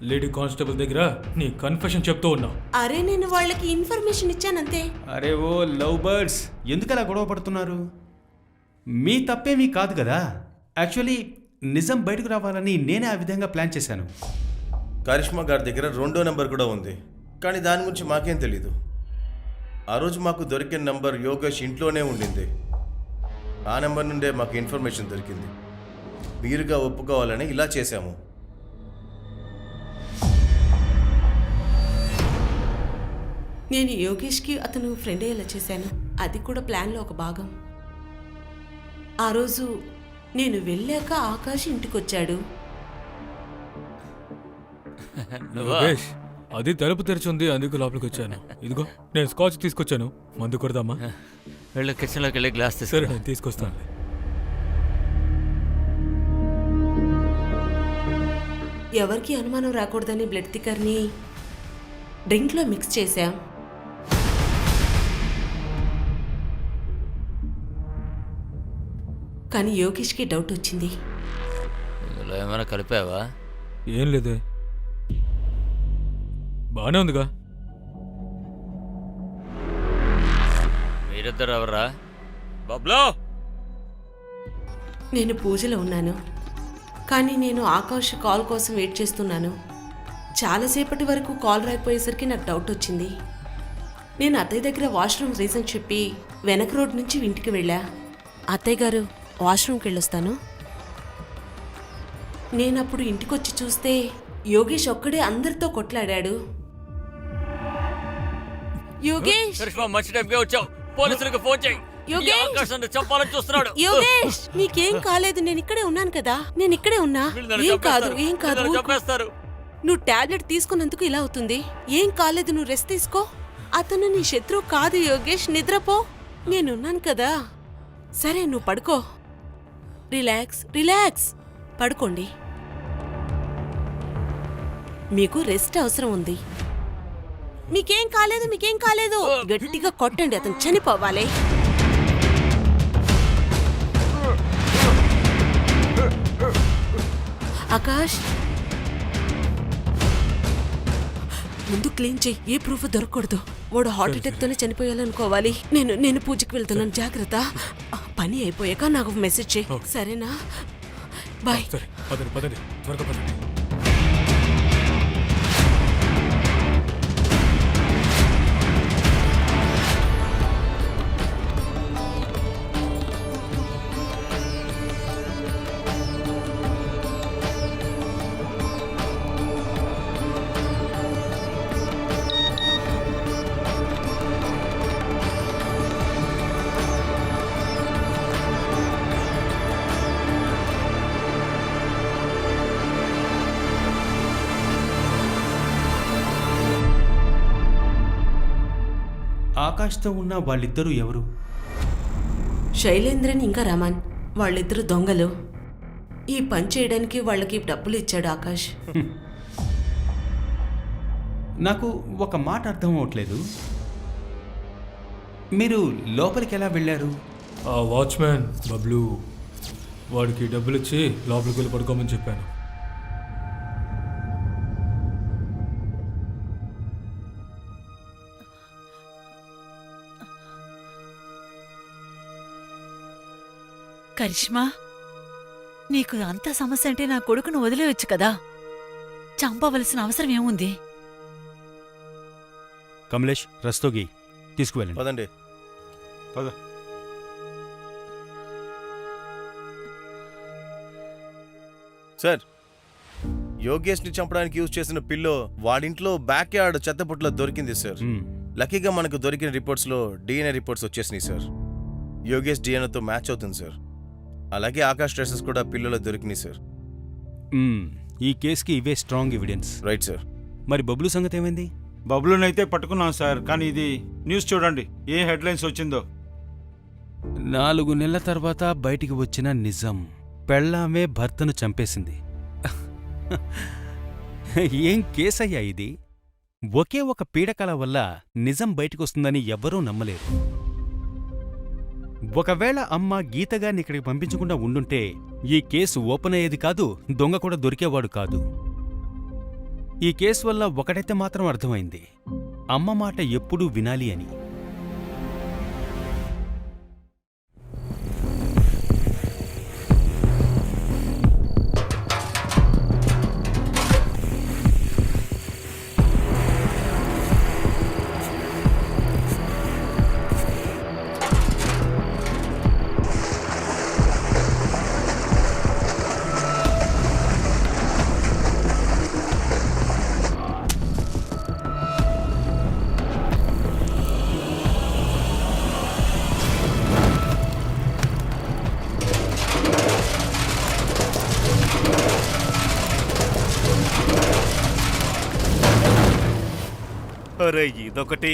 లేడీ కానిస్టేబుల్ దగ్గర నీ కన్ఫెషన్ చెప్తూ ఉన్నావు. అరే నేను వాళ్ళకి ఇన్ఫర్మేషన్ ఇచ్చానంతే. అరే ఓ లవ్ బర్డ్స్, ఎందుకలా గొడవ పడుతున్నారు? మీ తప్పేమీ కాదు కదా. యాక్చువల్లీ నిజం బయటకు రావాలని నేనే ఆ విధంగా ప్లాన్ చేశాను. కరిష్మా గారి దగ్గర 2వ నెంబర్ కూడా ఉంది, కానీ దాని గురించి మాకేం తెలీదు. ఆ రోజు మాకు దొరికిన నంబర్ యోగేష్ ఇంట్లోనే ఉండింది. ఆ నెంబర్ నుండే మాకు ఇన్ఫర్మేషన్ దొరికింది. మీరుగా ఒప్పుకోవాలని ఇలా చేశాము. నేను యోగేష్కి అతను ఫ్రెండ్ అయ్యేలా చేశాను. అది కూడా ప్లాన్లో ఒక భాగం. ఆ రోజు నేను వెళ్ళాక ఆకాష్ ఇంటికొచ్చాడు. అది తలుపు తెరిచింది, అందుకు లోపలికి వచ్చాను. ఇదిగో నేను స్కాచ్ తీసుకొచ్చాను, మందు కొడదామా? వెళ్ళి కిచెన్లోకి వెళ్ళి గ్లాస్ సరే, తీసుకురా. నేను తీసుకొస్తాను. ఎవరికి అనుమానం రాకూడదని బ్లడ్ థిక్కర్ని డ్రింక్లో మిక్స్ చేశాం. కానీ యోగేష్కి డౌట్ వచ్చింది. ఇందులో ఏమైనా కలిపావా? ఏం లేదే, బానే ఉందిగా. మీరిద్దరు ఎవరా? బబ్లో, నేను పూజలో ఉన్నాను, కానీ నేను ఆకాష్ కాల్ కోసం వెయిట్ చేస్తున్నాను. చాలాసేపటి వరకు కాల్ రాకపోయేసరికి నాకు డౌట్ వచ్చింది. నేను అత్తయ్య దగ్గర వాష్రూమ్ రీజన్ చెప్పి వెనక రోడ్ నుంచి ఇంటికి వెళ్ళా. అత్తయ్య గారు, వాష్రూమ్కి వెళ్ళొస్తాను. నేనప్పుడు ఇంటికొచ్చి చూస్తే యోగేష్ ఒక్కడే అందరితో కొట్లాడాడు. యోగేష్, కరిష్మా మంచి టైంకే వచ్చావు. పోలీసులకు ఫోన్ చేయి. యోగేష్! ఆకాశాన్ని చంపాలని చూస్తున్నాడు. యోగేష్, నీకేం కాలేదు, నేను ఇక్కడే ఉన్నాను కదా. నేను ఇక్కడే ఉన్నా. వీళ్ళు నన్ను ఏం కాదు, చంపేస్తారు. ఏం కాదు. వీళ్ళు నన్ను చంపేస్తారు. నువ్వు టాబ్లెట్ తీసుకున్నందుకు ఇలా అవుతుంది. ఏం కాలేదు, నువ్వు రెస్ట్ తీసుకో. అతను నీ శత్రువు కాదు యోగేష్, నిద్రపో. నేనున్నాను కదా. సరే, నువ్వు పడుకో. రిలాక్స్ రిలాక్స్, పడుకోండి. మీకు రెస్ట్ అవసరం ఉంది. మీకేం కాలేదు, మీకేం కాలేదు. గట్టిగా కొట్టండి, అతను చనిపోవాలి. ఆకాష్, ముందు క్లీన్ చెయ్యి. ఏ ప్రూఫ్ దొరకకూడదు. వాడు హార్ట్ అటాక్ తోనే చనిపోయాలనుకోవాలి. నేను పూజకి వెళ్తున్నాను, జాగ్రత్త. పని అయిపోయాక నాకు మెసేజ్ చెయ్యి, సరేనా? బాయ్. సరే, పదండి పదండి, త్వరగా పదండి. ఆకాష్తో ఉన్న వాళ్ళిద్దరూ ఎవరు? శైలేంద్రన్ ఇంకా రమన్ వాళ్ళిద్దరు దొంగలు. ఈ పని చేయడానికి వాళ్ళకి డబ్బులు ఇచ్చాడు ఆకాష్. నాకు ఒక మాట అర్థం అవట్లేదు. మీరు లోపలికి ఎలా వెళ్ళారు? ఆ వాచ్మ్యాన్ బబ్లు వాడికి డబ్బులు ఇచ్చి లోపలికి వెళ్ళి పడుకోమని చెప్పాను. కరిష్మా, నీకు అంత సమస్య అంటే నా కొడుకును వదిలేయొచ్చు కదా. చంపవలసిన అవసరం ఏముంది? కమలేష్, రస్తోగి తీసుకువెళ్ళండి. పదండి. పద. సార్, యోగేష్ని చంపడానికి యూజ్ చేసిన పిల్లో వాడింట్లో బ్యాక్ యార్డ్ చెత్తపుట్లో దొరికింది సార్. లక్కీగా మనకు దొరికిన రిపోర్ట్స్లో డిఎన్ఏ రిపోర్ట్స్ వచ్చేసినాయి సార్. యోగేష్ డిఎన్ఏతో మ్యాచ్ అవుతుంది సార్. అలాగే ఆకాష్ ట్రేసెస్ కూడా పిల్లలో దొరికినాయి సార్. ఈ కేసుకి ఇవే స్ట్రాంగ్ ఎవిడెన్స్. Right sir. మరి బబ్లు సంగతి ఏమైంది? బబులునైతే పట్టుకున్నాం సార్, కానీ ఇది న్యూస్ చూడండి ఏ హెడ్లైన్స్ వచ్చిందో. 4 నెలల తర్వాత బయటికి వచ్చిన నిజం, పెళ్ళామే భర్తను చంపేసింది. ఏం కేసయ్యా ఇది? ఒకే ఒక పీడకల వల్ల నిజం బయటికొస్తుందని ఎవ్వరూ నమ్మలేరు. ఒకవేళ అమ్మ గీతగాన్ని ఇక్కడికి పంపించకుండా ఉండుంటే ఈ కేసు ఓపెన్ అయ్యేది కాదు, దొంగ కూడా దొరికేవాడు కాదు. ఈ కేసు వల్ల ఒకటైతే మాత్రం అర్థమైంది, అమ్మ మాట ఎప్పుడూ వినాలి అని. అరే ఇదొకటి.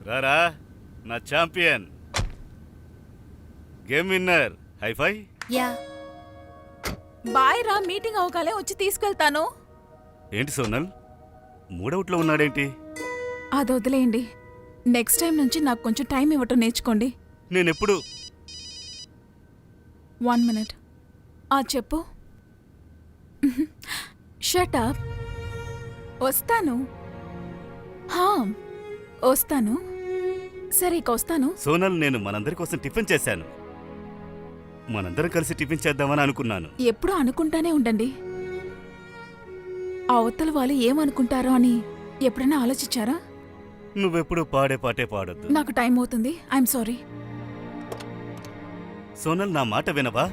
రారా నా champion, game winner, high five. Yeah bye రా, మీటింగ్ అవగానే వచ్చి తీసుకెళ్తాను. ఏంటి సోనల్ మూడవుట్లో ఉన్నాడేంటి? అది వదిలేయండి. నెక్స్ట్ టైం నుంచి నాకు కొంచెం టైం ఇవ్వటం నేర్చుకోండి. నేనెప్పుడు 1 minute. చెప్పు. Shut up. వస్తాను. వస్తాను. సరే ఇక వస్తాను. సోనల్, నేను మనందరి కోసం టిఫిన్ చేశాను. మనందరం కలిసి టిఫిన్ చేద్దామని అనుకున్నాను. ఎప్పుడూ అనుకుంటానే ఉండండి. అవతల వాళ్ళు ఏమనుకుంటారో అని ఎప్పుడైనా ఆలోచించారా? నువ్వెప్పుడు పాడే పాటే పాడొద్దు. నాకు టైం అవుతుంది. I'm sorry. సోనల్, నా మాట వినవా?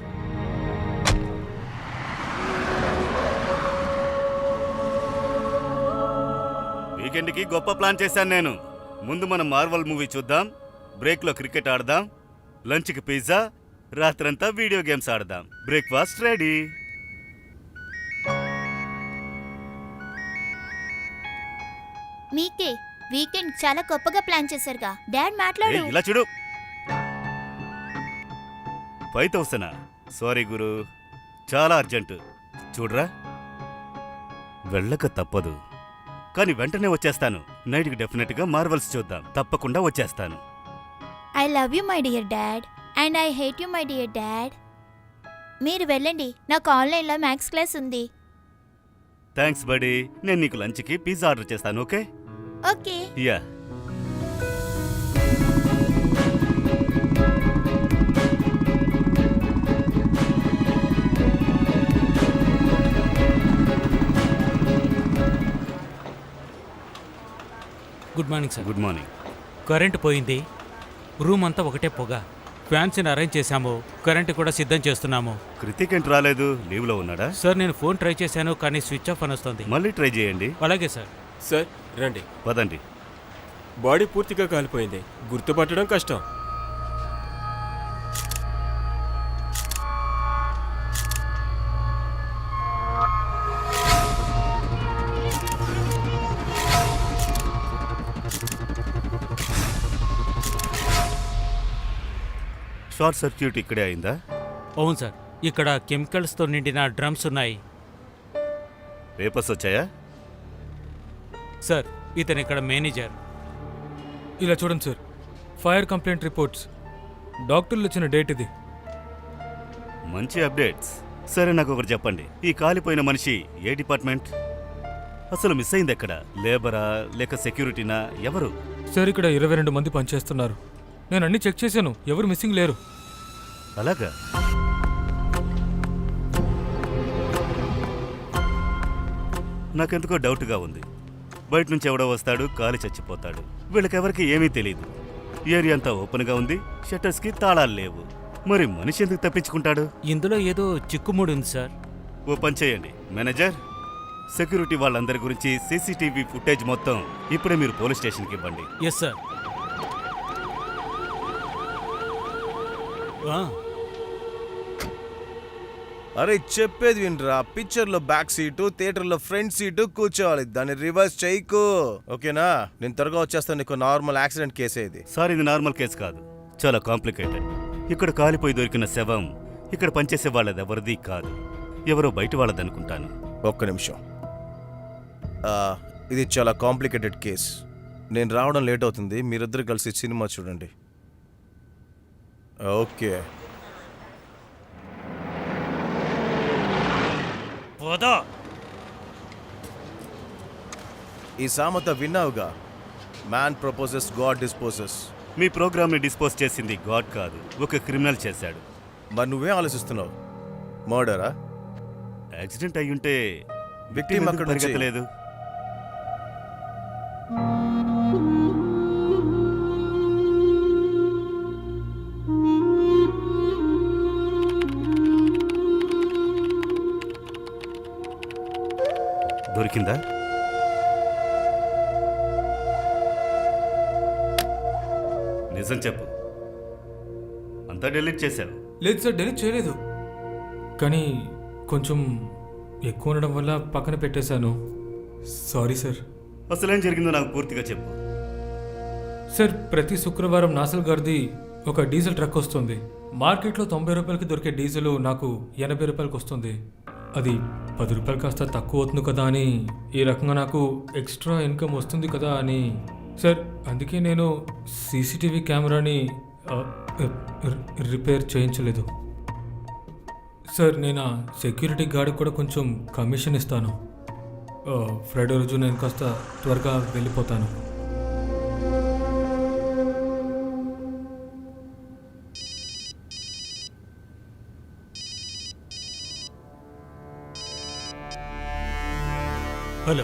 వీకెండ్కి గొప్ప ప్లాన్ చేశాను నేను. ముందు మనం మార్వల్ మూవీ చూద్దాం, బ్రేక్లో క్రికెట్ ఆడదాం, లంచ్కి పిజ్జా, రాత్రంతా వీడియో గేమ్స్ ఆడదాం. Breakfast ready. మీకే వీకెండ్ చాలా గొప్పగా ప్లాన్ చేశారుగా. డాడ్ మాట్లాడు. ఏయ్, ఇలా చూడు. 5,000. సారీ గురు, చాలా అర్జెంటు. చూడరా, వెళ్ళక తప్పదు, కానీ వెంటనే వచ్చేస్తాను. నైట్కి డెఫినెట్గా మార్వల్స్ చూద్దాం. తప్పకుండా వచ్చేస్తాను. I love you my dear dad and I hate you my dear dad. మీరు వెళ్ళండి, నాకు ఆన్లైన్లో మ్యాథ్స్ క్లాస్ ఉంది. Thanks buddy. నేను నీకు లంచ్కి పిజ్జా ఆర్డర్ చేస్తాను. Okay? Okay. Yeah. Good morning sir. Good morning. Current పోయింది, రూమ్ అంతా ఒకటే పొగ. ఫ్యాన్స్ని అరేంజ్ చేశాము, కరెంటు కూడా సిద్ధం చేస్తున్నాము. కృతిక్ ఏంటి రాలేదు? లీవ్లో ఉన్నాడా? సార్ నేను ఫోన్ ట్రై చేశాను కానీ స్విచ్ ఆఫ్ అని వస్తుంది. మళ్ళీ ట్రై చేయండి. అలాగే సార్. సార్ రండి. పదండి. బాడీ పూర్తిగా కాలిపోయింది, గుర్తుపట్టడం కష్టం. షార్ట్ సర్క్యూట్ ఇక్కడే అయిందా? అవును సార్, ఇక్కడ కెమికల్స్తో నిండిన డ్రమ్స్ ఉన్నాయి. పేపర్స్ వచ్చాయా? సార్, ఇతను ఇక్కడ మేనేజర్. ఇలా చూడండి సార్, ఫైర్ కంప్లైంట్ రిపోర్ట్స్, డాక్టర్లు ఇచ్చిన డేట్ ఇది. మంచి అప్డేట్స్. సరే, నాకు ఒకటి చెప్పండి, ఈ కాలిపోయిన మనిషి ఏ డిపార్ట్మెంట్? అసలు మిస్ అయింది ఎక్కడ? లేబరా లేక సెక్యూరిటీనా? ఎవరు? సార్, ఇక్కడ 22 మంది పనిచేస్తున్నారు. నేను అన్ని చెక్ చేశాను, ఎవరు మిస్సింగ్ లేరు. అలాగా? నాకెందుకో డౌట్గా ఉంది. బయట నుంచి ఎవడో వస్తాడు, కాలి చచ్చిపోతాడు. వీళ్ళకెవరికి ఏమీ తెలియదు. ఏరియా అంతా ఓపెన్గా ఉంది, షట్టర్స్కి తాళాలు లేవు. మరి మనిషి ఎందుకు తప్పించుకుంటాడు? ఇందులో ఏదో చిక్కుముడి ఉంది సార్. ఓ పని చేయండి మేనేజర్, సెక్యూరిటీ వాళ్ళందరి గురించి సీసీటీవీ ఫుటేజ్ మొత్తం ఇప్పుడే మీరు పోలీస్ స్టేషన్కి ఇవ్వండి. Yes sir. అరే చెప్పేది వినరా, పిక్చర్లో బ్యాక్ సీటు, థియేటర్లో ఫ్రంట్ సీటు కూర్చోవాలి, దాన్ని రివర్స్ చేయకు. ఓకేనా? నేను త్వరగా వచ్చేస్తాను. నీకు నార్మల్ యాక్సిడెంట్ కేసే ఇది. సార్, ఇది నార్మల్ కేసు కాదు, చాలా కాంప్లికేటెడ్. ఇక్కడ కాలిపోయి దొరికిన శవం ఇక్కడ పనిచేసే వాళ్ళది ఎవరిది కాదు, ఎవరో బయట వాళ్ళది అనుకుంటాను. ఒక్క నిమిషం. ఇది చాలా కాంప్లికేటెడ్ కేస్. నేను రావడం లేట్ అవుతుంది, మీరిద్దరు కలిసి సినిమా చూడండి. ఓకే. ఈ సామెత విన్నావుగా, మ్యాన్ ప్రపోజెస్, గాడ్ డిస్పోజెస్. మీ ప్రోగ్రామ్ని డిస్పోజ్ చేసింది గాడ్ కాదు, ఒక క్రిమినల్ చేశాడు. మరి నువ్వేం ఆలోచిస్తున్నావు? మర్డరా? యాక్సిడెంట్ అయ్యుంటే విక్టిమ్ అక్కడ నుంచి పరిగెత్తలేదు. దొరికిందా? నిజం చెప్పు, అంతా డిలీట్ చేశావు? లేదు సార్, డెలిట్ చేయలేదు, కానీ కొంచెం ఎక్కువ ఉండడం వల్ల పక్కన పెట్టేశాను. Sorry sir. అసలేం జరిగిందో నాకు పూర్తిగా చెప్పు. సార్, ప్రతి శుక్రవారం నాసల్ గారిది ఒక డీజిల్ ట్రక్ వస్తుంది. మార్కెట్లో 90 రూపాయలకి దొరికే డీజిల్ నాకు 80 రూపాయలకి వస్తుంది. అది 10 రూపాయలు కాస్త తక్కువ అవుతుంది కదా అని, ఈ రకంగా నాకు ఎక్స్ట్రా ఇన్కమ్ వస్తుంది కదా అని సార్, అందుకే నేను సీసీటీవీ కెమెరాని రిపేర్ చేయించలేదు సార్. నేను సెక్యూరిటీ గార్డ్కి కూడా కొంచెం కమిషన్ ఇస్తాను. ఫ్రైడే రోజు నేను కాస్త త్వరగా వెళ్ళిపోతాను. హలో.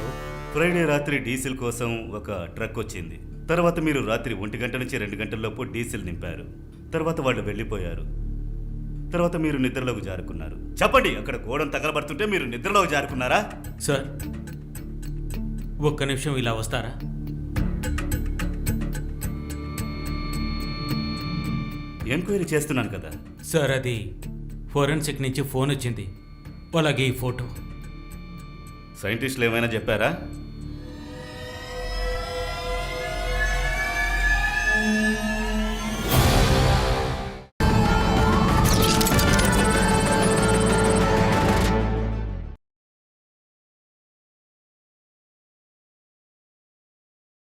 ఫ్రైడే రాత్రి డీజిల్ కోసం ఒక ట్రక్ వచ్చింది. తర్వాత మీరు రాత్రి 1 గంట నుంచి 2 గంటల్లోపు డీజిల్ నింపారు. తర్వాత వాళ్ళు వెళ్ళిపోయారు. తర్వాత మీరు నిద్రలోకి జారుకున్నారు. చెప్పండి, అక్కడ గోడం తగలబడుతుంటే మీరు నిద్రలోకి జారుకున్నారా? సార్, ఒక్క నిమిషం ఇలా వస్తారా? ఎంక్వైరీ చేస్తున్నాను కదా సార్. అది ఫోరెన్సిక్ నుంచి ఫోన్ వచ్చింది, అలాగే ఈ ఫోటో. సైంటిస్టులు ఏమైనా చెప్పారా?